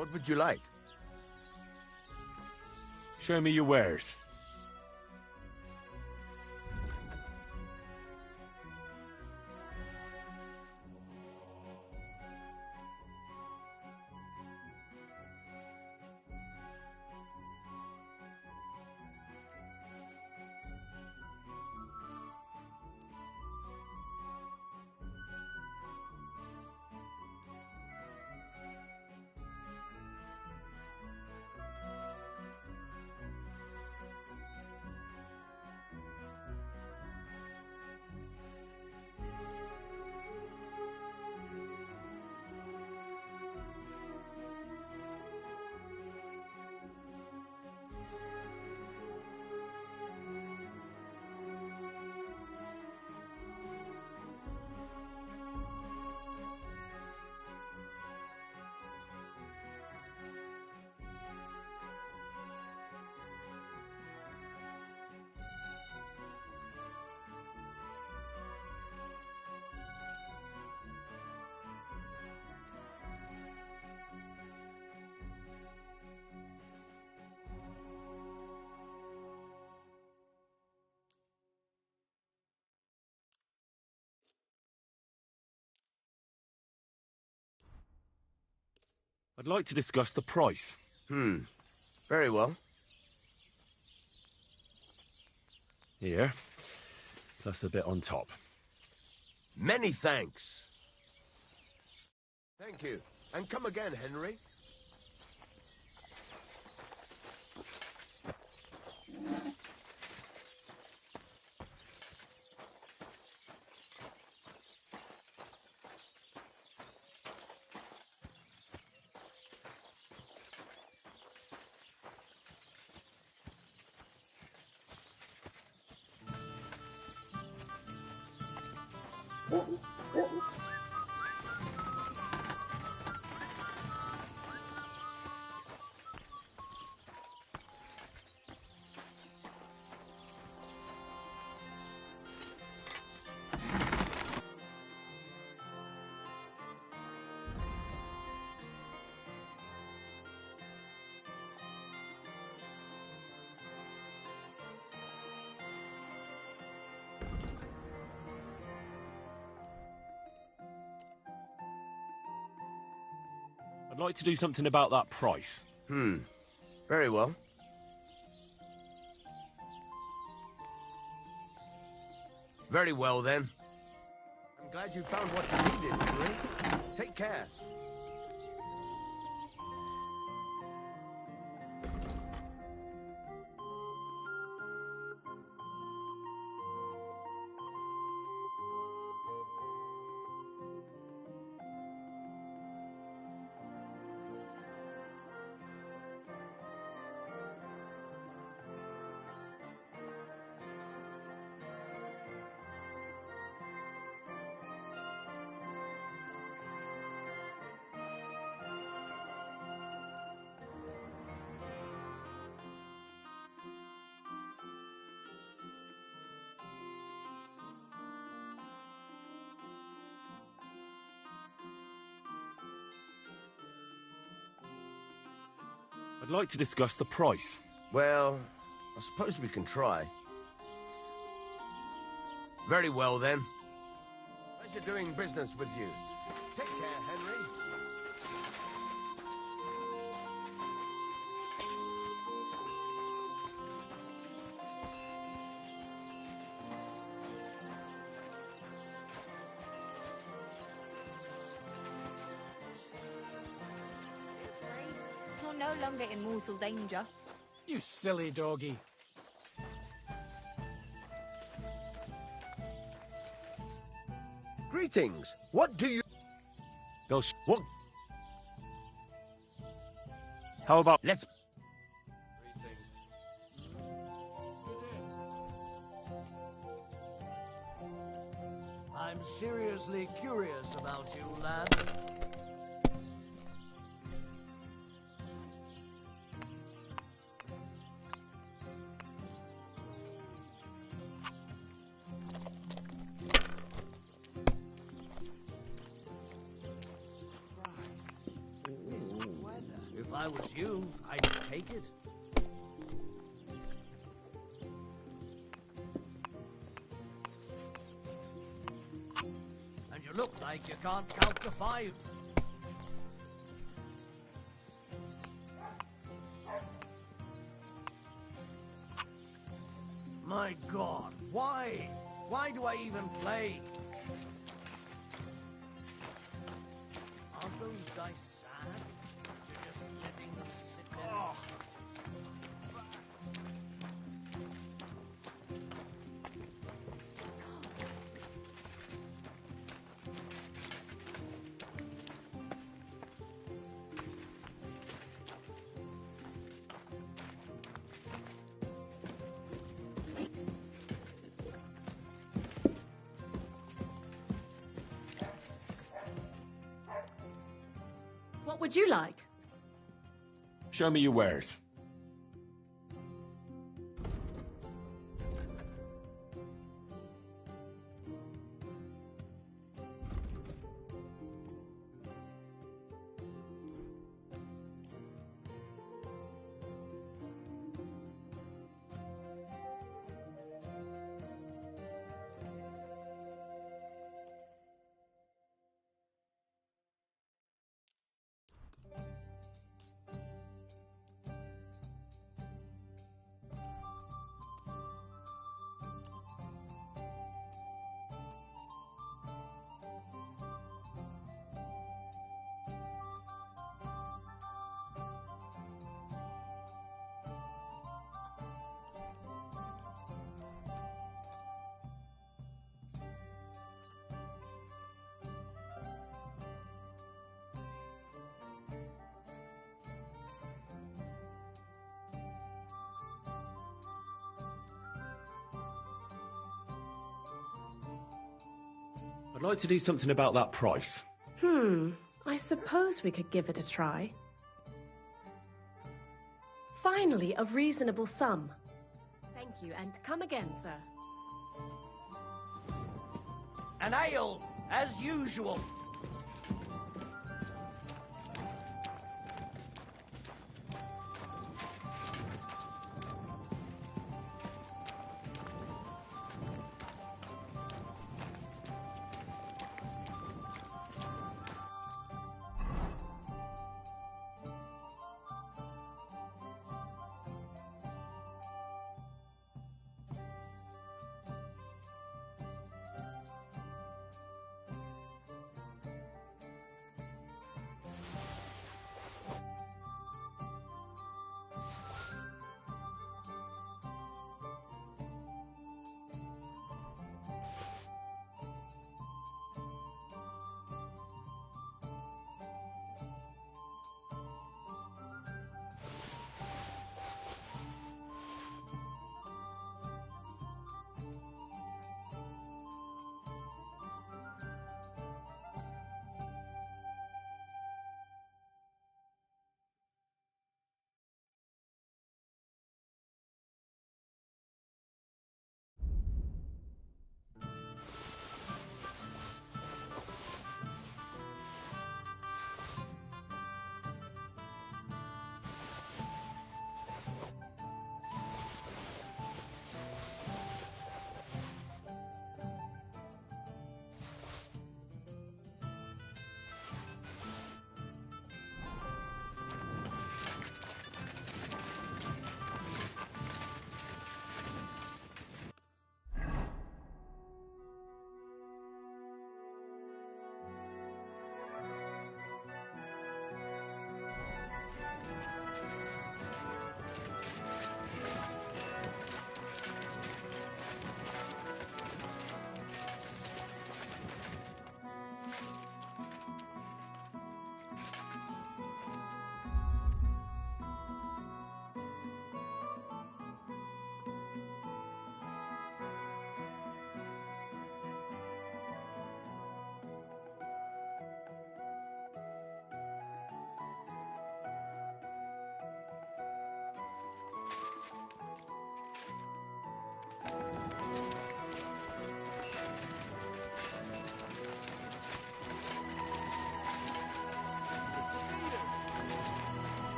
What would you like? Show me your wares. I'd like to discuss the price. Very well. Here, plus a bit on top. Many thanks. Thank you. And come again, Henry. I'd like to do something about that price. Very well. Very well, then. I'm glad you found what you needed, Henry. Take care. I'd like to discuss the price. Well, I suppose we can try. Very well, then. Pleasure doing business with you. Take care, Henry. You're no longer in mortal danger. You silly doggy. Greetings. What do you... What? How about... Let's... I'm seriously curious about you, lad. If I was you, I'd take it. And you look like you can't count to 5. My God, why? Why do I even play? Aren't those dice sad? You're just letting them sit there. Oh. What would you like? Show me your wares. I'd like to do something about that price. I suppose we could give it a try. Finally, a reasonable sum. Thank you, and come again, sir. An ale, as usual.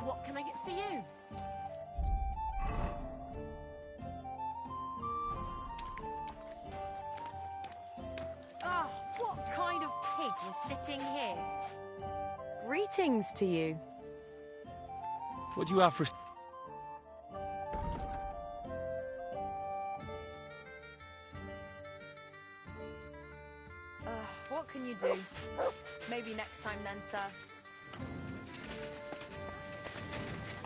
What can I get for you? Ah, what kind of pig was sitting here? Greetings to you. What do you have for... What can you do? Maybe next time then, sir.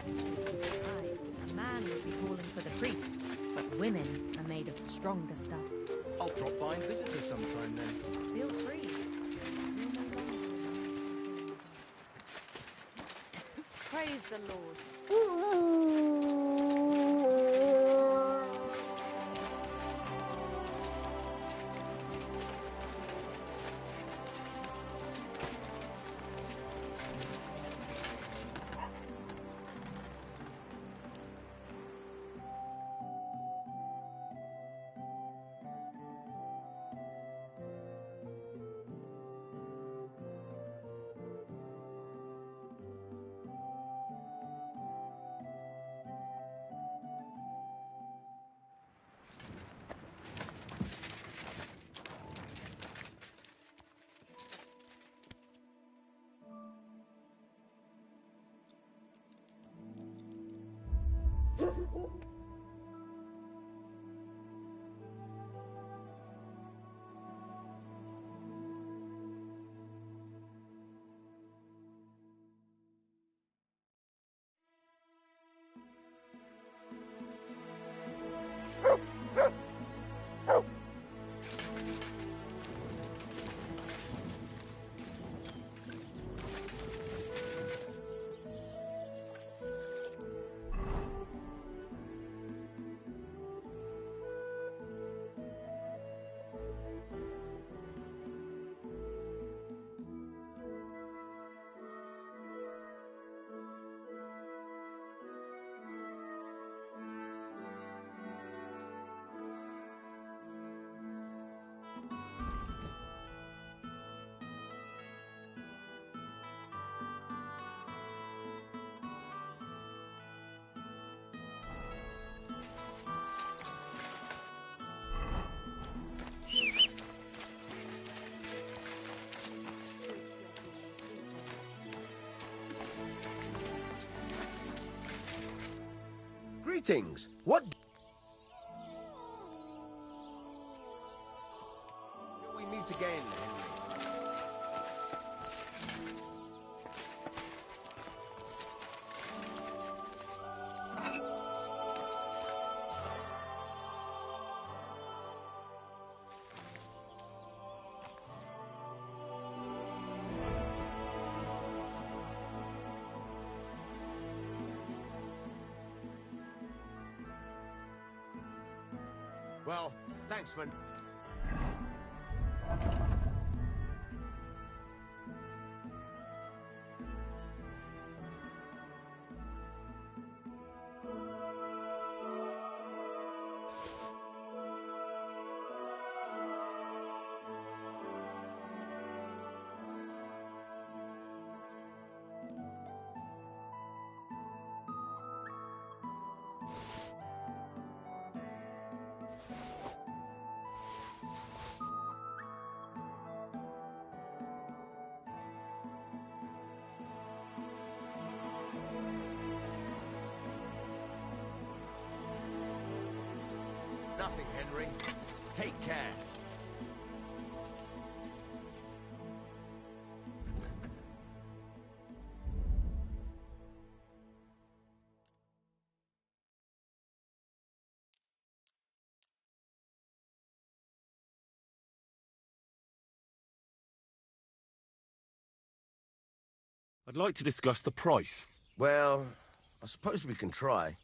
A man would be calling for the priest, but women are made of stronger stuff. I'll drop by and visit her sometime then. Feel free. Praise the Lord. Greetings. What... We meet again, Henry. Well, thanks for... Nothing, Henry. Take care. I'd like to discuss the price. Well, I suppose we can try.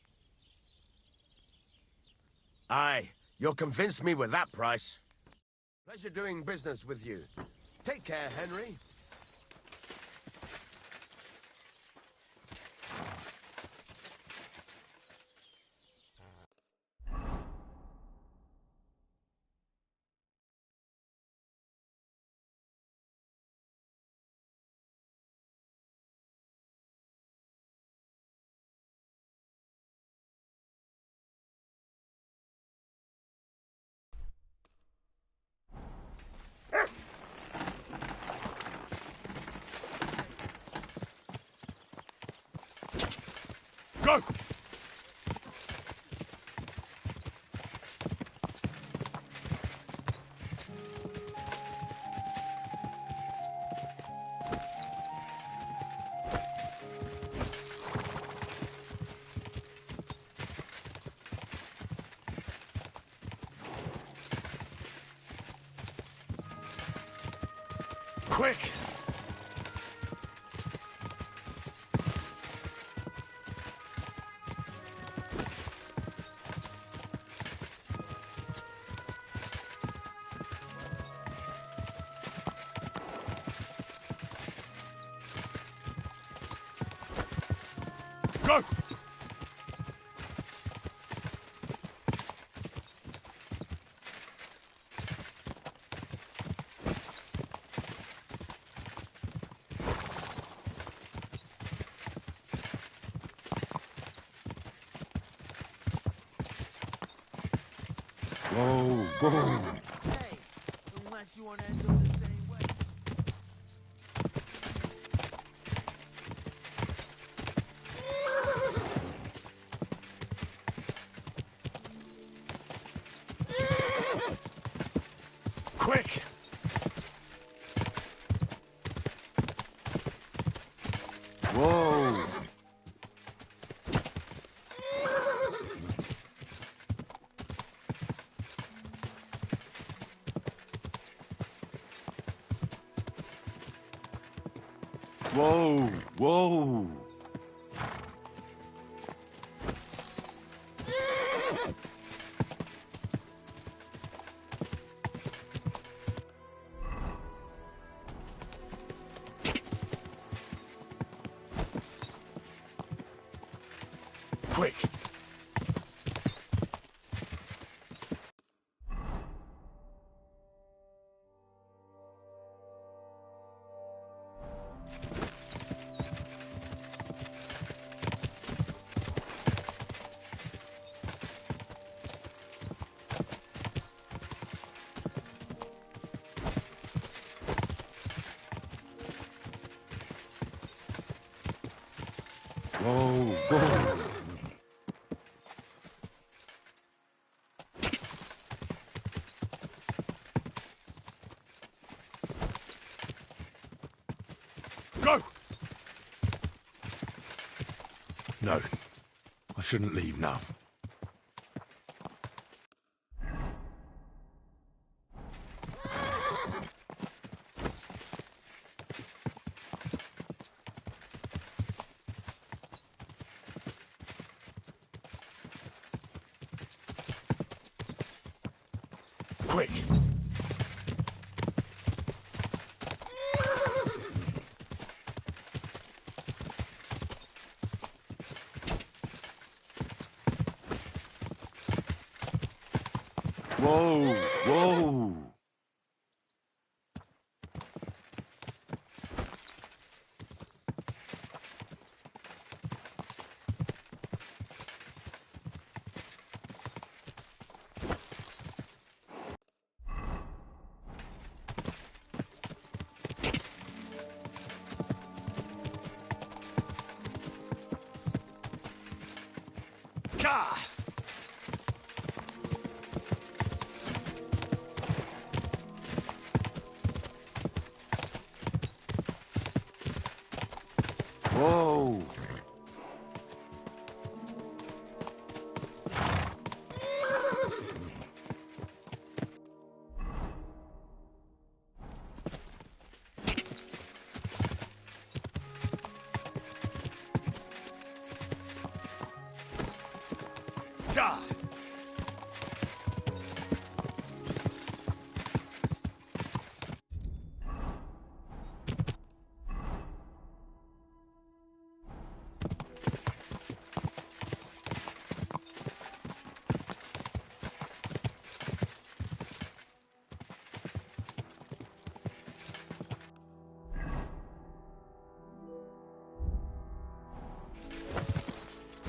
Aye, you'll convince me with that price. Pleasure doing business with you. Take care, Henry. Go! Quick! Go! Whoa, whoa. Hey, unless you want to end up the same way. Quick! Whoa! Whoa! Whoa! Quick! Whoa, whoa. Go! No, I shouldn't leave now. Quick! Whoa, whoa! Gah! Whoa! Gah!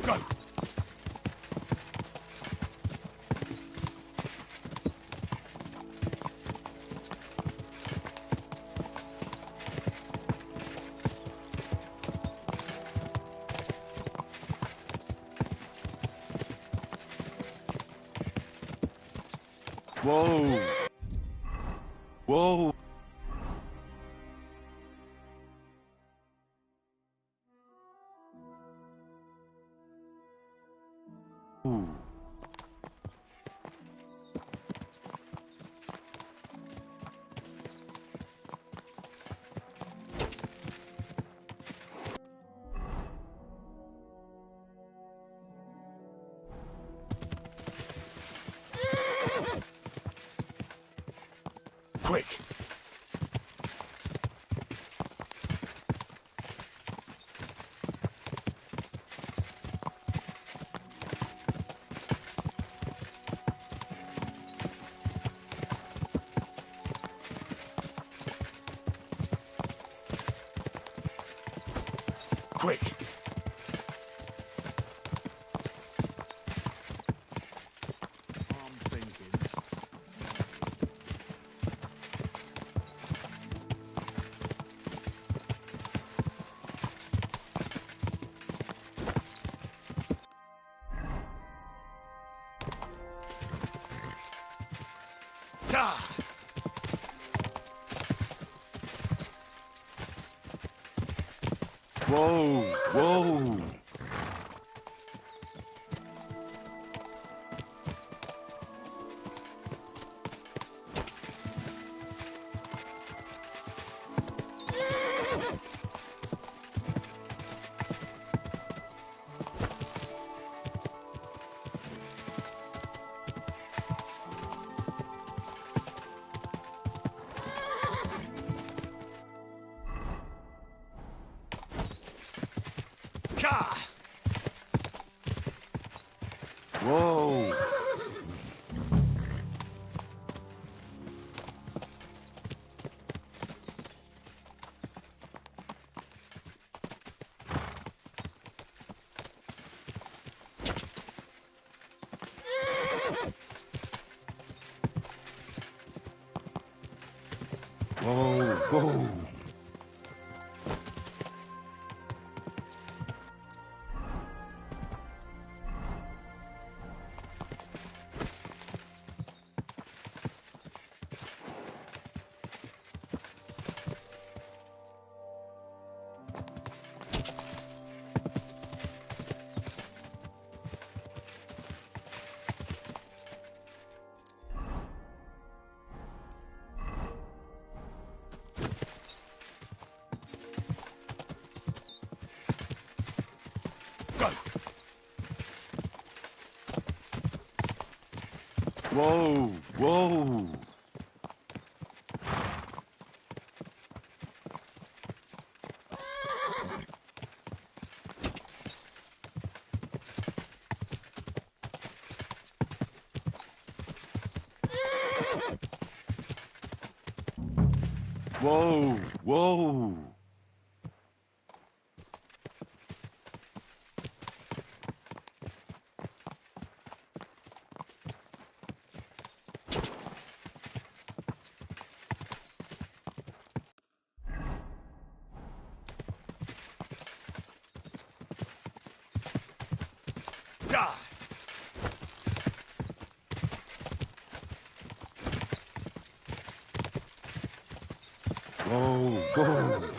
Go! Whoa! Whoa! Ooh. Quick! Quick! I'm thinking. Ah! Whoa! Whoa! Ah! Whoa! Whoa! Whoa! Go! Whoa! Whoa! Whoa! Whoa! Ah! Whoa! Whoa!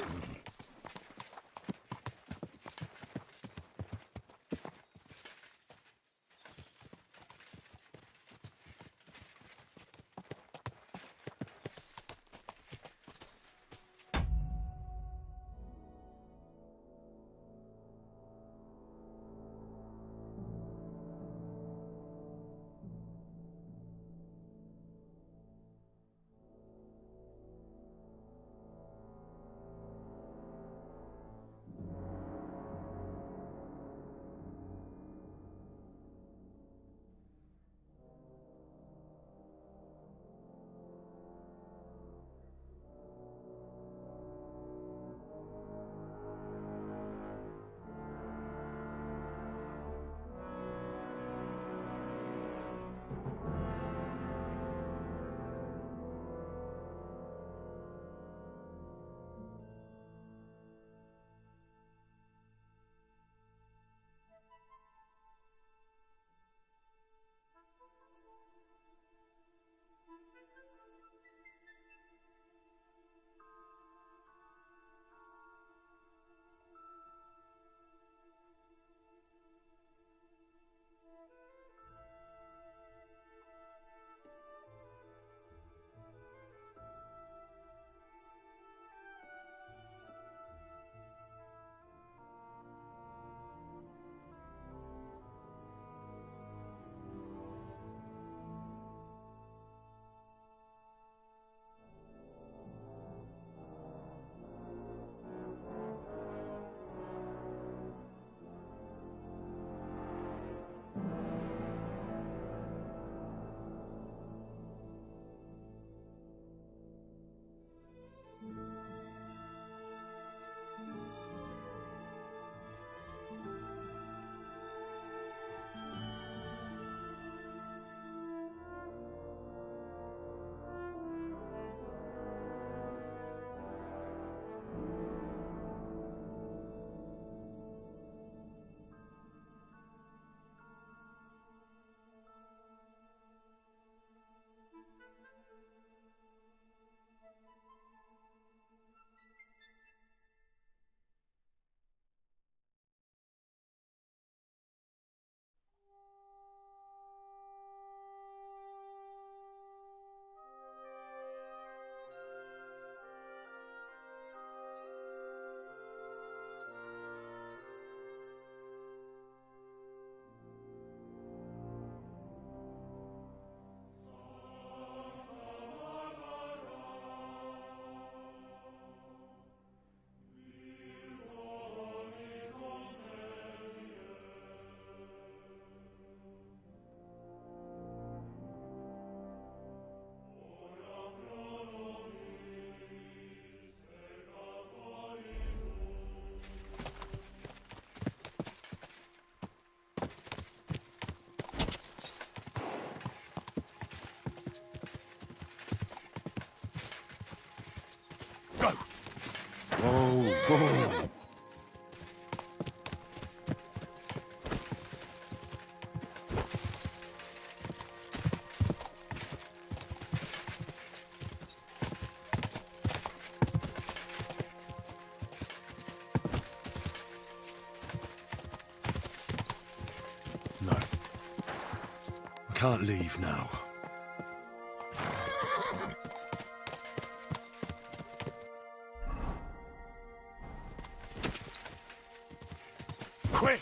Whoa, whoa. No. I can't leave now. Quick!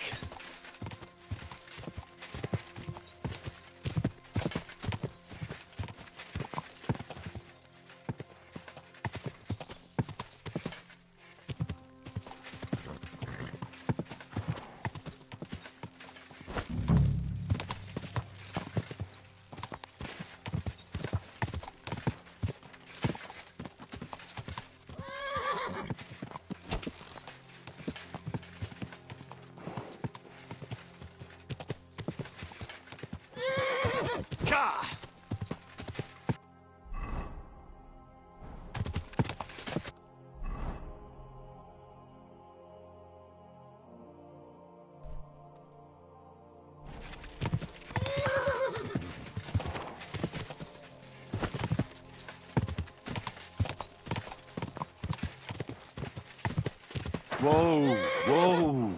Whoa, whoa.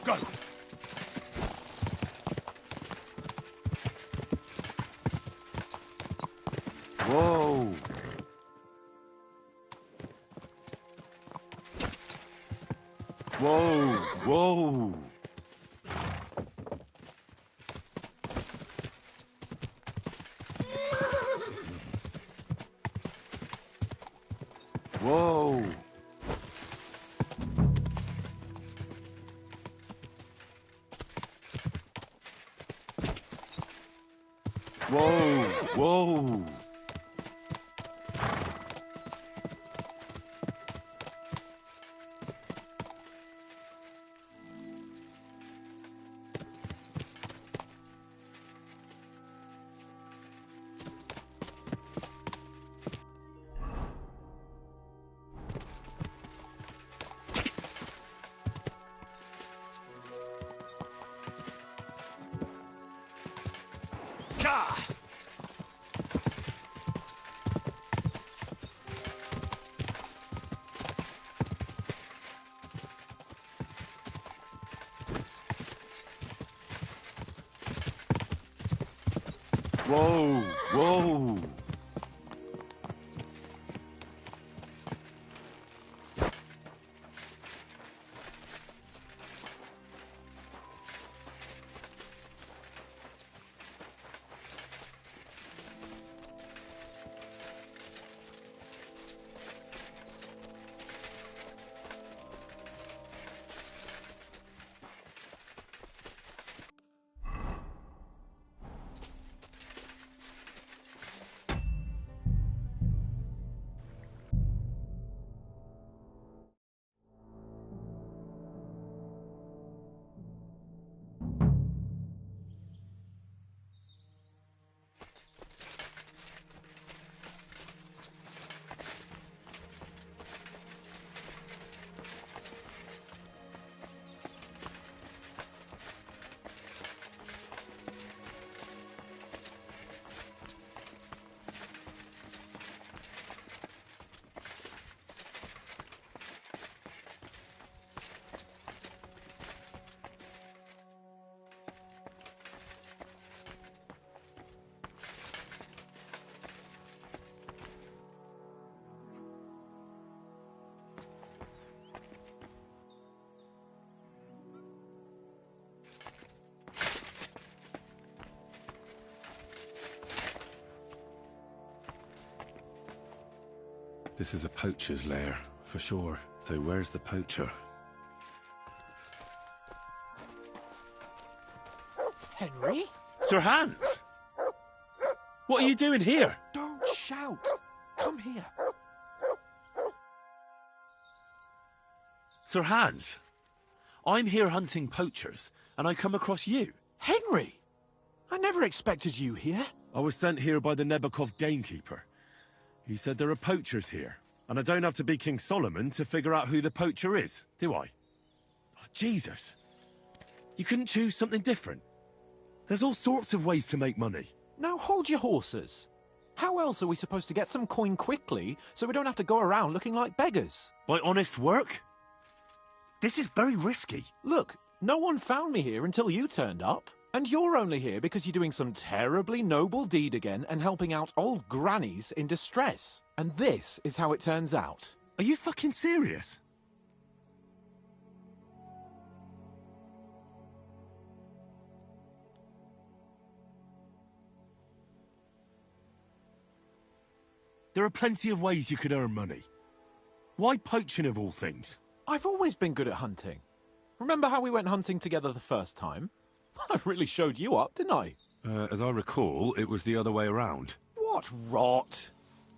Go! Whoa! Whoa! Whoa! Whoa! Whoa! Whoa! Whoa, whoa. This is a poacher's lair, for sure. So where's the poacher? Henry? Sir Hans! What are you doing here? Don't shout. Come here. Sir Hans, I'm here hunting poachers, and I come across you. Henry! I never expected you here. I was sent here by the Nebakov gamekeeper. He said there are poachers here, and I don't have to be King Solomon to figure out who the poacher is, do I? Oh, Jesus. You couldn't choose something different? There's all sorts of ways to make money. Now hold your horses. How else are we supposed to get some coin quickly so we don't have to go around looking like beggars? By honest work? This is very risky. Look, no one found me here until you turned up. And you're only here because you're doing some terribly noble deed again and helping out old grannies in distress. And this is how it turns out. Are you fucking serious? There are plenty of ways you could earn money. Why poaching of all things? I've always been good at hunting. Remember how we went hunting together the first time? I really showed you up, didn't I? As I recall, it was the other way around. What rot!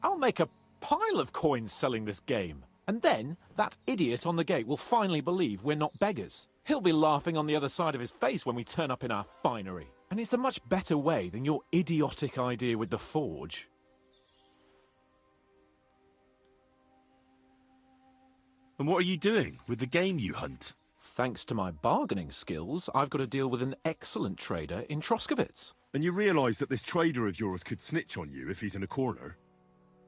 I'll make a pile of coins selling this game. And then, that idiot on the gate will finally believe we're not beggars. He'll be laughing on the other side of his face when we turn up in our finery. And it's a much better way than your idiotic idea with the forge. And what are you doing with the game you hunt? Thanks to my bargaining skills, I've got to deal with an excellent trader in Troskowitz. And you realise that this trader of yours could snitch on you if he's in a corner?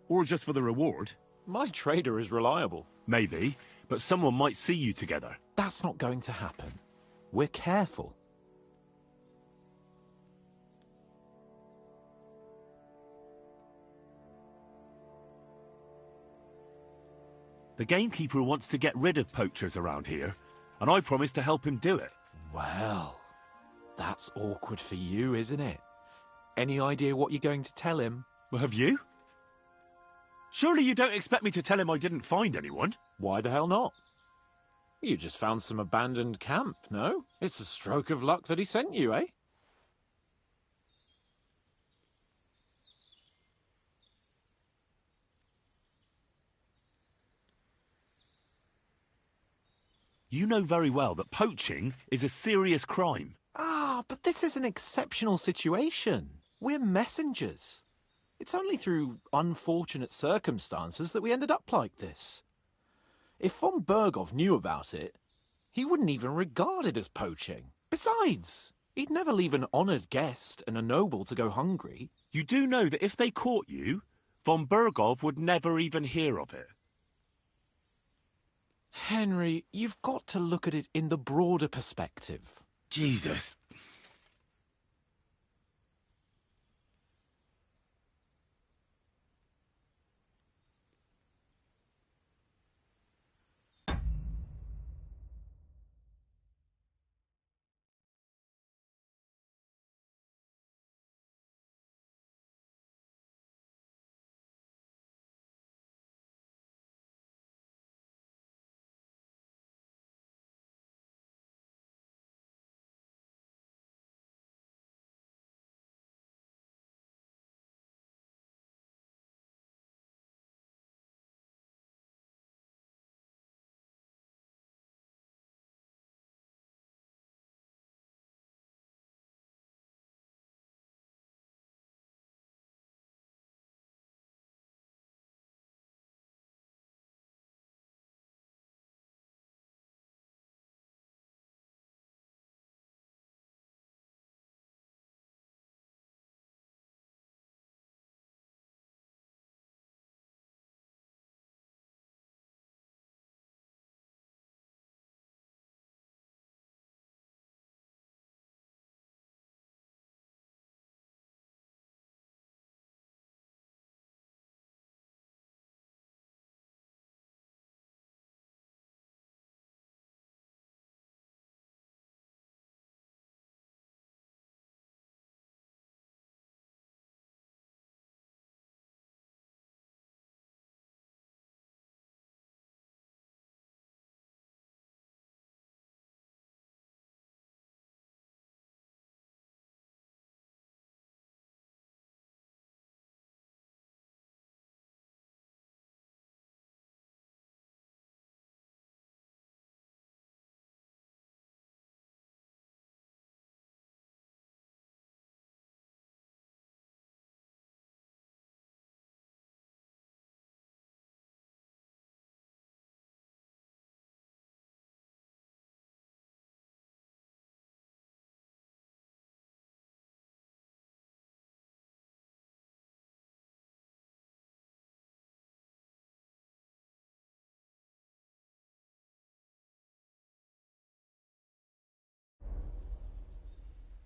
Or just for the reward? My trader is reliable. Maybe, but someone might see you together. That's not going to happen. We're careful. The gamekeeper wants to get rid of poachers around here, and I promise to help him do it. Well, that's awkward for you, isn't it? Any idea what you're going to tell him? Well, have you? Surely you don't expect me to tell him I didn't find anyone? Why the hell not? You just found some abandoned camp, no? It's a stroke of luck that he sent you, eh? You know very well that poaching is a serious crime. Ah, but this is an exceptional situation. We're messengers. It's only through unfortunate circumstances that we ended up like this. If von Bergov knew about it, he wouldn't even regard it as poaching. Besides, he'd never leave an honoured guest and a noble to go hungry. You do know that if they caught you, von Bergov would never even hear of it. Henry, you've got to look at it in the broader perspective. Jesus.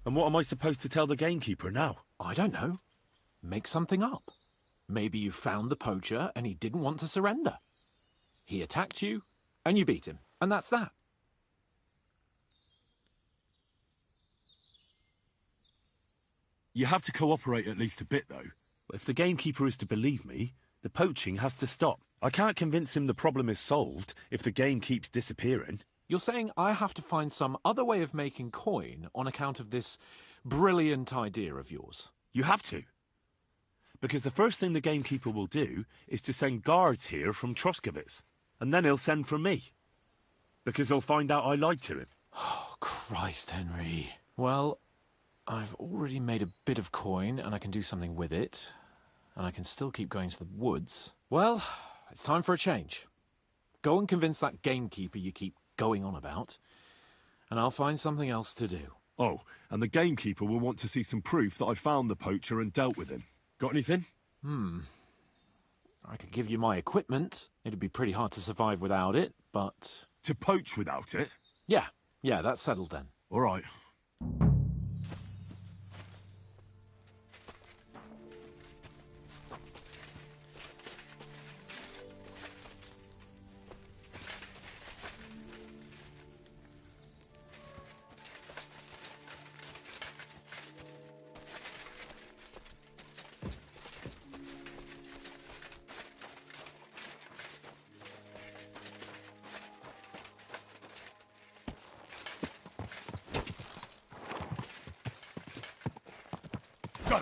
And what am I supposed to tell the gamekeeper now? I don't know. Make something up. Maybe you found the poacher and he didn't want to surrender. He attacked you, and you beat him. And that's that. You have to cooperate at least a bit, though. If the gamekeeper is to believe me, the poaching has to stop. I can't convince him the problem is solved if the game keeps disappearing. You're saying I have to find some other way of making coin on account of this brilliant idea of yours? You have to. Because the first thing the gamekeeper will do is to send guards here from Troskovitz. And then he'll send for me. Because he'll find out I lied to him. Oh, Christ, Henry. Well, I've already made a bit of coin, and I can do something with it. And I can still keep going to the woods. Well, it's time for a change. Go and convince that gamekeeper you keep going on about, and I'll find something else to do. Oh, and the gamekeeper will want to see some proof that I found the poacher and dealt with him. Got anything? I could give you my equipment. It'd be pretty hard to survive without it, but... To poach without it? Yeah, that's settled then. All right. Go!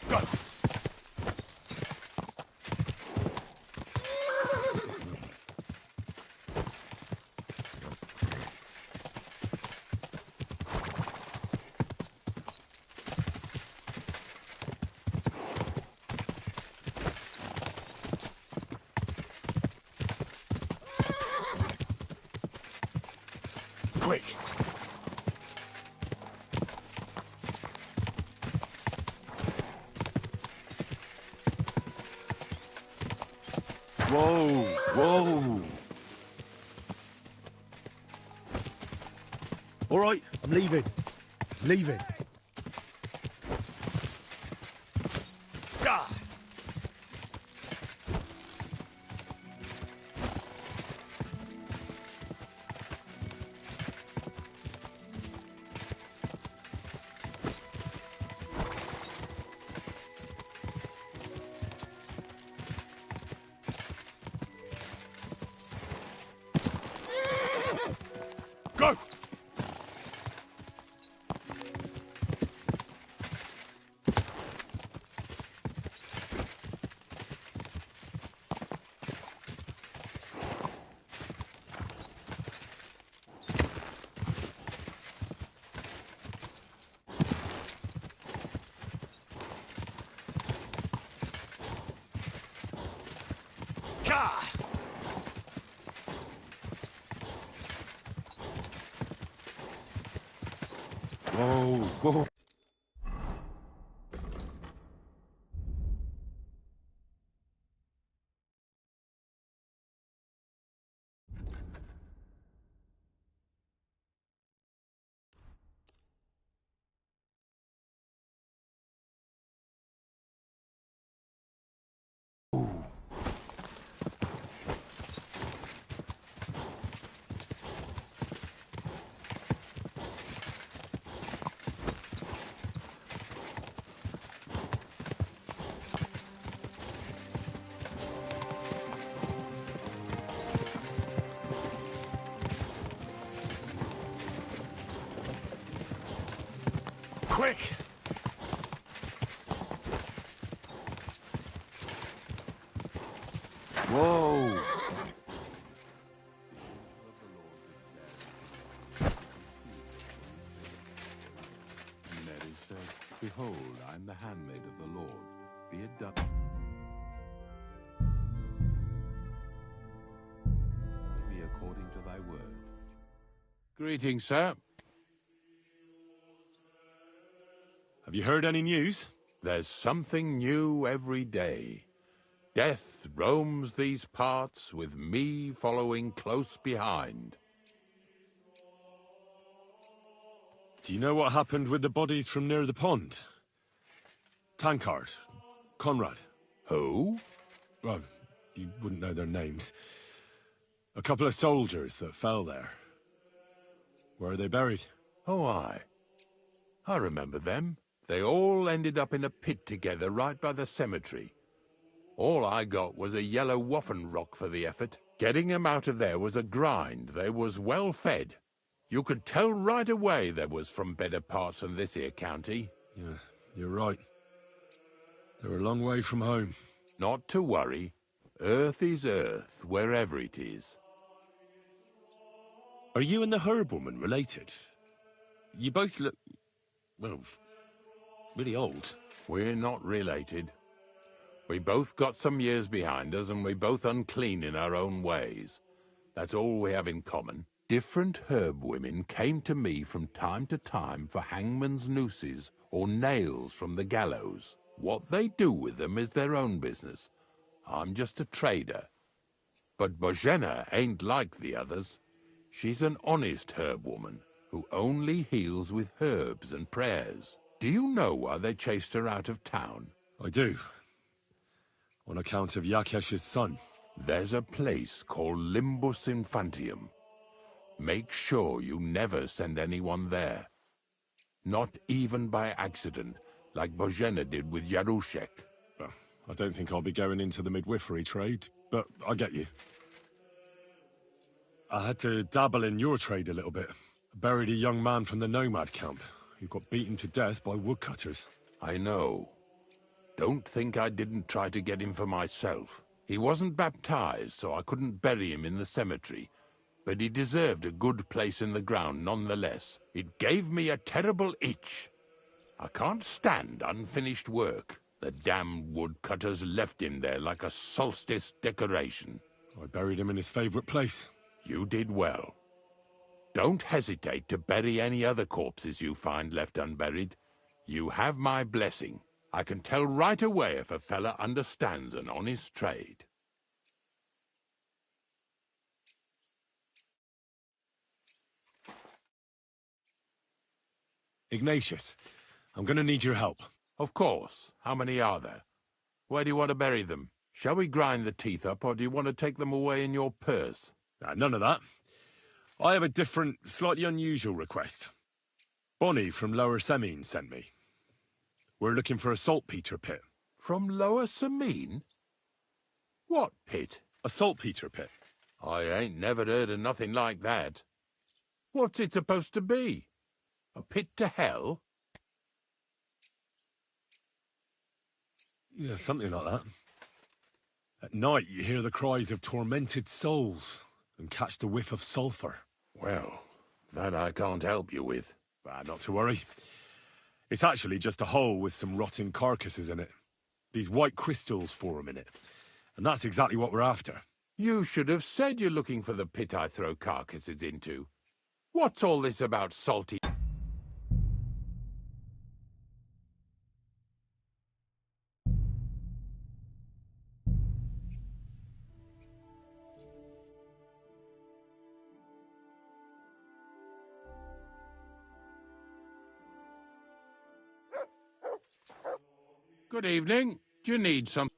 Go! Quick! Whoa! Whoa! All right, I'm leaving. I'm leaving. Ah! Go! Gah! Whoa, whoa. Quick! Whoa! Mary said, "Behold, I am the handmaid of the Lord. Be it done." Me according to thy word. Greetings, sir. Have you heard any news? There's something new every day. Death roams these parts, with me following close behind. Do you know what happened with the bodies from near the pond? Tankard, Conrad. Who? Well, you wouldn't know their names. A couple of soldiers that fell there. Where are they buried? Oh, I remember them. They all ended up in a pit together right by the cemetery. All I got was a yellow waffen rock for the effort. Getting them out of there was a grind. They was well fed. You could tell right away they was from better parts than this here county. Yeah, you're right. They're a long way from home. Not to worry. Earth is earth, wherever it is. Are you and the herb woman related? You both look, well, really old. We're not related. We both got some years behind us, and we both unclean in our own ways. That's all we have in common. Different herb women came to me from time to time for hangman's nooses or nails from the gallows. What they do with them is their own business. I'm just a trader. But Bozhena ain't like the others. She's an honest herb woman who only heals with herbs and prayers. Do you know why they chased her out of town? I do. On account of Yakesh's son. There's a place called Limbus Infantium. Make sure you never send anyone there. Not even by accident, like Bozhena did with Yarushek. Well, I don't think I'll be going into the midwifery trade, but I get you. I had to dabble in your trade a little bit. I buried a young man from the nomad camp who got beaten to death by woodcutters. I know. Don't think I didn't try to get him for myself. He wasn't baptized, so I couldn't bury him in the cemetery. But he deserved a good place in the ground nonetheless. It gave me a terrible itch. I can't stand unfinished work. The damned woodcutters left him there like a solstice decoration. I buried him in his favorite place. You did well. Don't hesitate to bury any other corpses you find left unburied. You have my blessing. I can tell right away if a fella understands an honest trade. Ignatius, I'm gonna need your help. Of course. How many are there? Where do you want to bury them? Shall we grind the teeth up, or do you want to take them away in your purse? None of that. I have a different, slightly unusual request. Bonnie from Lower Semine sent me. We're looking for a saltpeter pit. From Lower Semine? What pit? A saltpeter pit. I ain't never heard of nothing like that. What's it supposed to be? A pit to hell? Yeah, something like that. At night, you hear the cries of tormented souls and catch the whiff of sulphur. Well, that I can't help you with. Not to worry. It's actually just a hole with some rotting carcasses in it. These white crystals form in it. And that's exactly what we're after. You should have said you're looking for the pit I throw carcasses into. What's all this about salty? Good evening. Do you need some?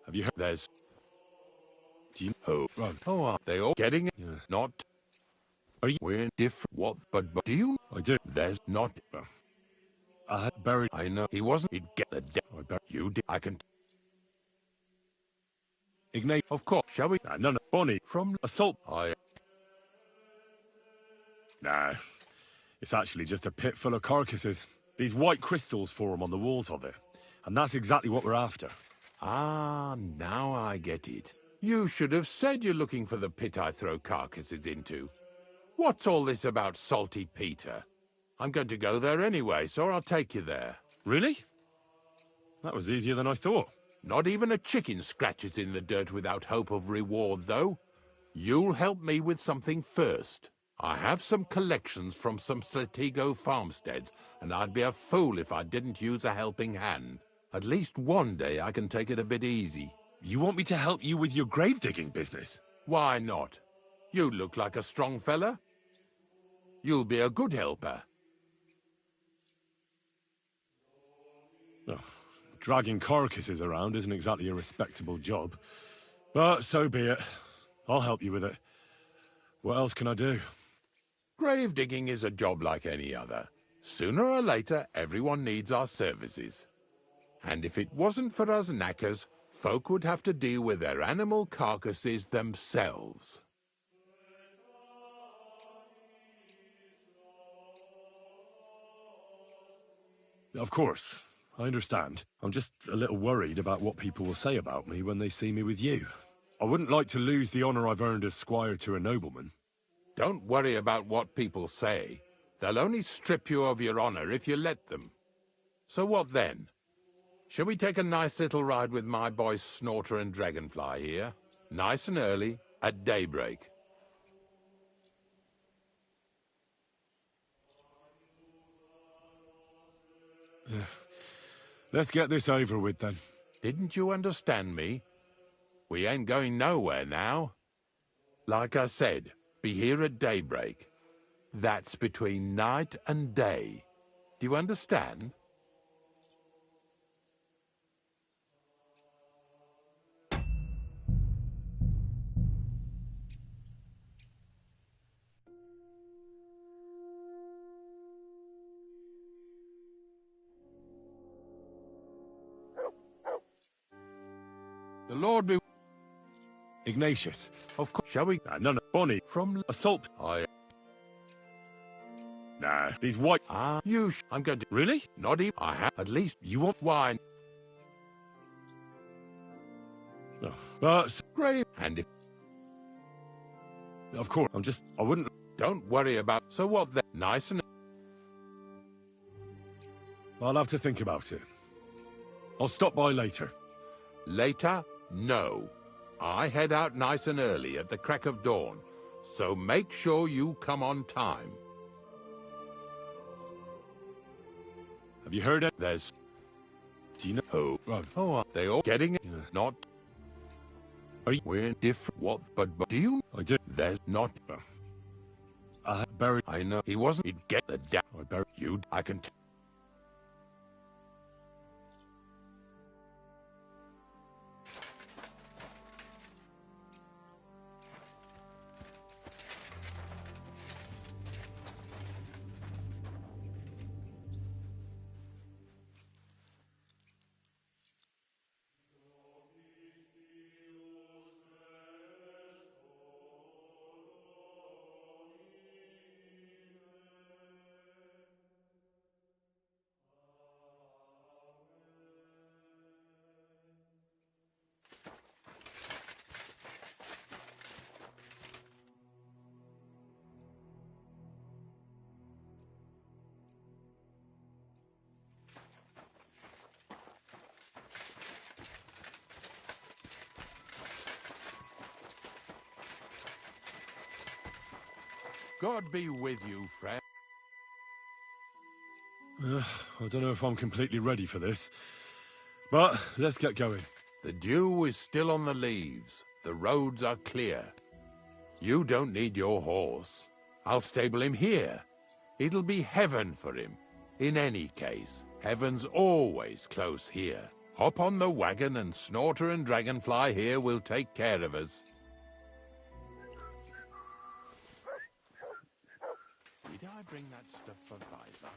Have you heard? There's... Do you... Oh, Run. Oh, are they all getting it? Yeah. Not... Are you... We're different. What? But do you... I do. There's not... I had buried... I know. He wasn't... He'd get the... I buried... You did... I can... Ignite... Of course. Shall we? No. Bonnie. From... Assault... I... Nah. It's actually just a pit full of carcasses. These white crystals form on the walls of it. And that's exactly what we're after. Ah, now I get it. You should have said you're looking for the pit I throw carcasses into. What's all this about Salty Peter? I'm going to go there anyway, so I'll take you there. Really? That was easier than I thought. Not even a chicken scratches in the dirt without hope of reward, though. You'll help me with something first. I have some collections from some Slatigo farmsteads, and I'd be a fool if I didn't use a helping hand. At least one day I can take it a bit easy. You want me to help you with your grave-digging business? Why not? You look like a strong fella. You'll be a good helper. Oh, dragging carcasses around isn't exactly a respectable job. But so be it. I'll help you with it. What else can I do? Grave digging is a job like any other. Sooner or later, everyone needs our services. And if it wasn't for us knackers, folk would have to deal with their animal carcasses themselves. Of course, I understand. I'm just a little worried about what people will say about me when they see me with you. I wouldn't like to lose the honor I've earned as squire to a nobleman. Don't worry about what people say. They'll only strip you of your honor if you let them. So what then? Shall we take a nice little ride with my boys Snorter and Dragonfly here? Nice and early, at daybreak. Let's get this over with then. Didn't you understand me? We ain't going nowhere now. Like I said, be here at daybreak. That's between night and day. Do you understand? The Lord be... Ignatius. Of course. Shall we? No, Bonnie. From assault. Nah, these white... I'm going to... Really? Not even... I have... At least you want wine. Oh, but... Grave. And if... Of course, I wouldn't... Don't worry about... So what then? Nice and... I'll have to think about it. I'll stop by later. Later? No. I head out nice and early at the crack of dawn, so make sure you come on time. Have you heard it? There's... Do you know... Oh, are they all getting it? Yeah. Not... Are you... We're different. What? But do you... I do. There's not... I buried... I know. He wasn't... He'd get the damn... I buried... You... I can... God be with you, friend. I don't know if I'm completely ready for this. But let's get going. The dew is still on the leaves. The roads are clear. You don't need your horse. I'll stable him here. It'll be heaven for him. In any case, heaven's always close here. Hop on the wagon and Snorter and Dragonfly here will take care of us. Did I bring that stuff for Visor?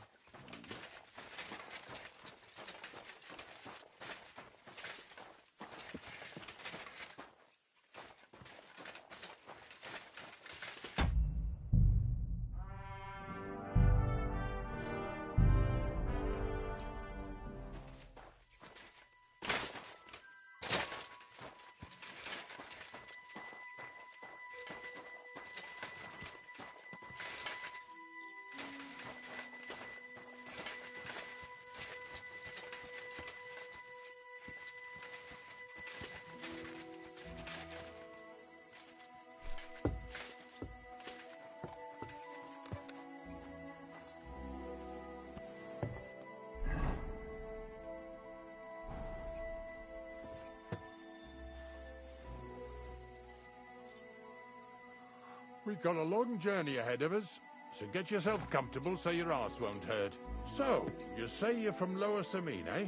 We've got a long journey ahead of us, so get yourself comfortable so your arse won't hurt. So, you say you're from Lower Samine, eh?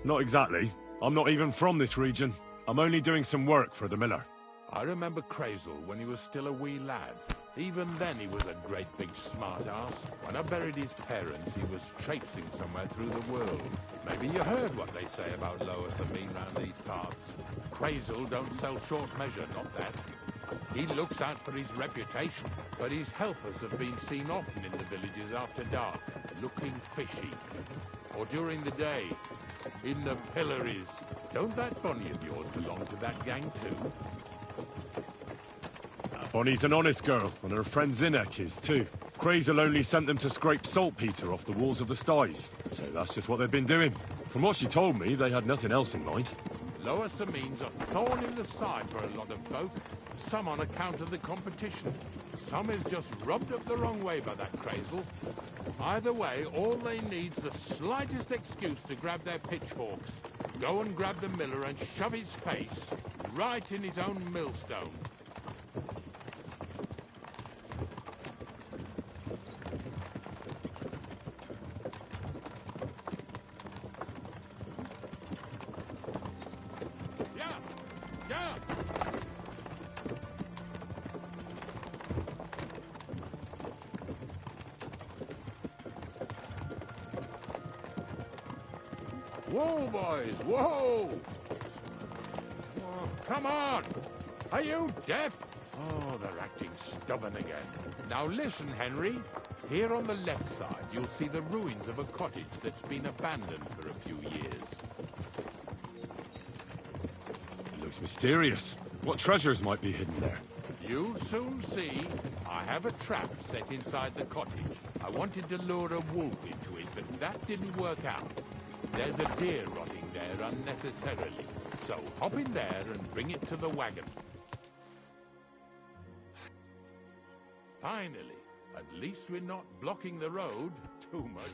Not exactly. I'm not even from this region. I'm only doing some work for the miller. I remember Crazel when he was still a wee lad. Even then he was a great big smart-ass. When I buried his parents, he was traipsing somewhere through the world. Maybe you heard what they say about Lower Samine round these parts. Crazel don't sell short measure, not that. He looks out for his reputation, but his helpers have been seen often in the villages after dark, looking fishy. Or during the day, in the pillories. Don't that Bonnie of yours belong to that gang too? Bonnie's an honest girl, and her friend Zinnek is too. Crazel only sent them to scrape saltpeter off the walls of the sties, so that's just what they've been doing. From what she told me, they had nothing else in mind. Lower Samine's a thorn in the side for a lot of folk. Some on account of the competition. Some is just rubbed up the wrong way by that Crazel. Either way, all they need's the slightest excuse to grab their pitchforks. Go and grab the miller and shove his face right in his own millstone. Whoa, boys, whoa! Oh, come on! Are you deaf? Oh, they're acting stubborn again. Now listen, Henry. Here on the left side, you'll see the ruins of a cottage that's been abandoned for a few years. It looks mysterious. What treasures might be hidden there? You'll soon see. I have a trap set inside the cottage. I wanted to lure a wolf into it, but that didn't work out. There's a deer rotting there unnecessarily, so hop in there and bring it to the wagon. Finally, at least we're not blocking the road too much.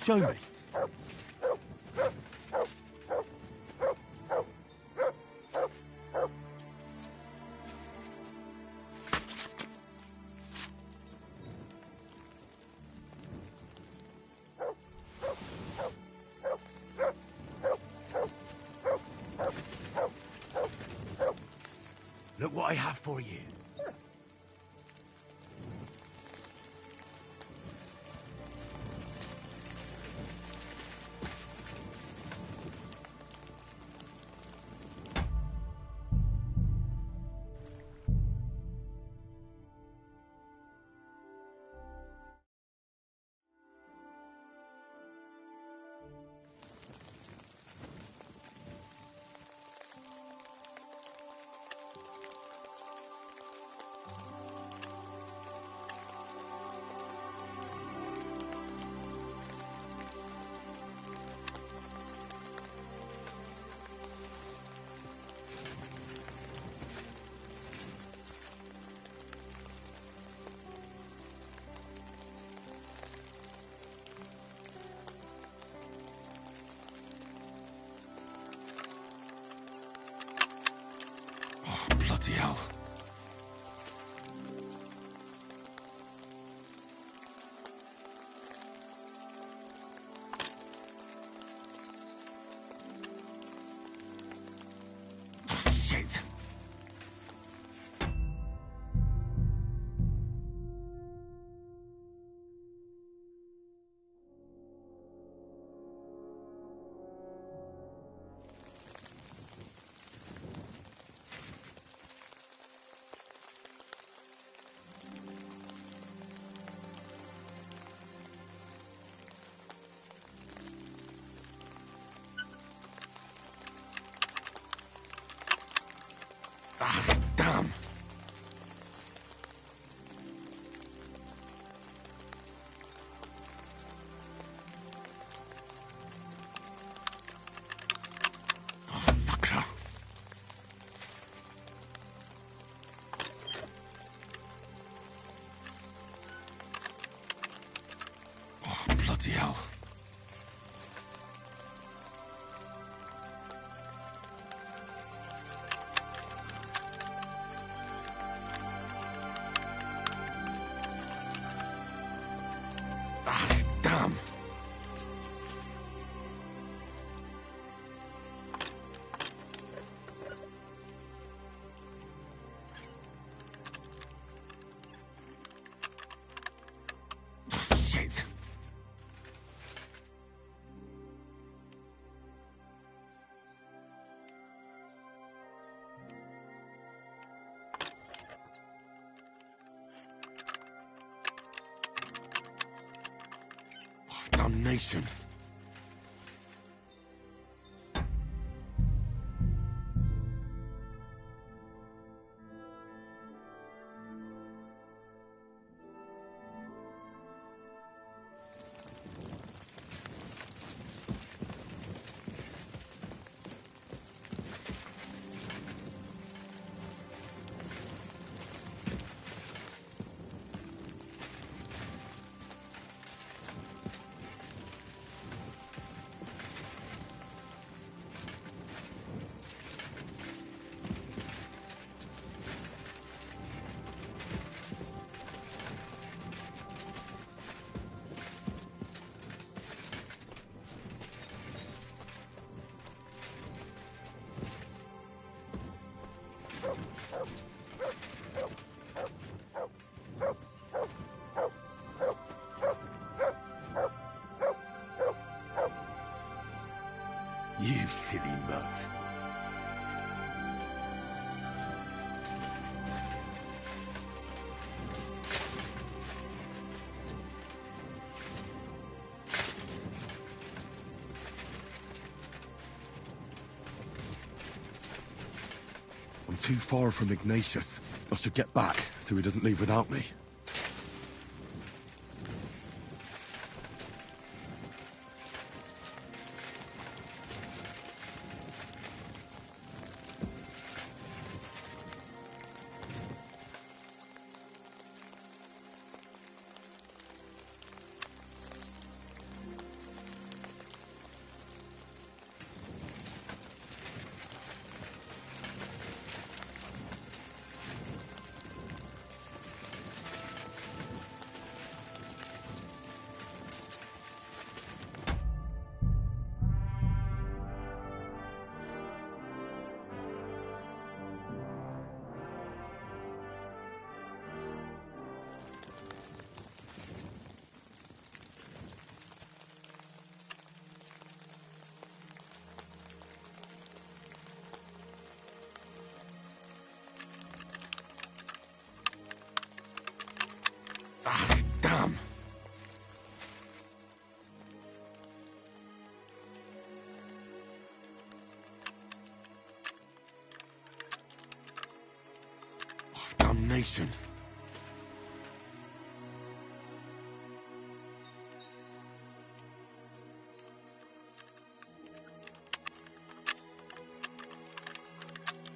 Show me. Look what I have for you. Bloody hell. Shit. Ah, damn. Oh, sucker. Oh, bloody hell. Ah, damn. Shit. Oh, damnation. You silly mutt. I'm too far from Ignatius. I should get back so he doesn't leave without me. damnation.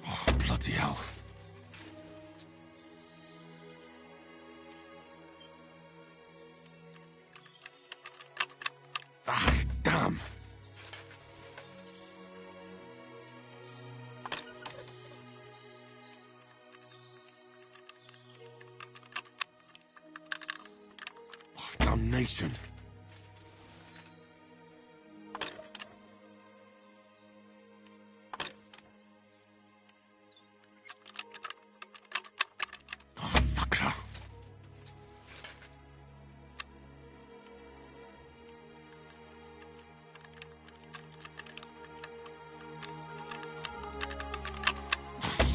Oh, bloody hell. Ah, damn. Oh, damnation. Oh, sakra.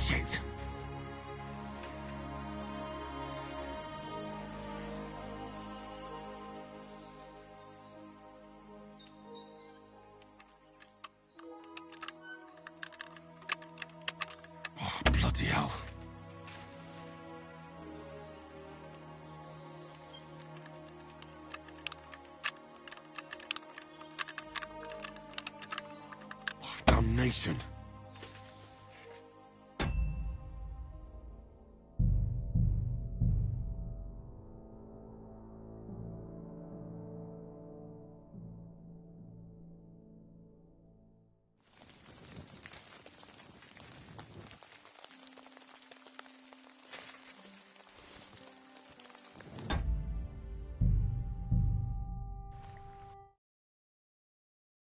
Shit. Oh, bloody hell. Oh, damnation.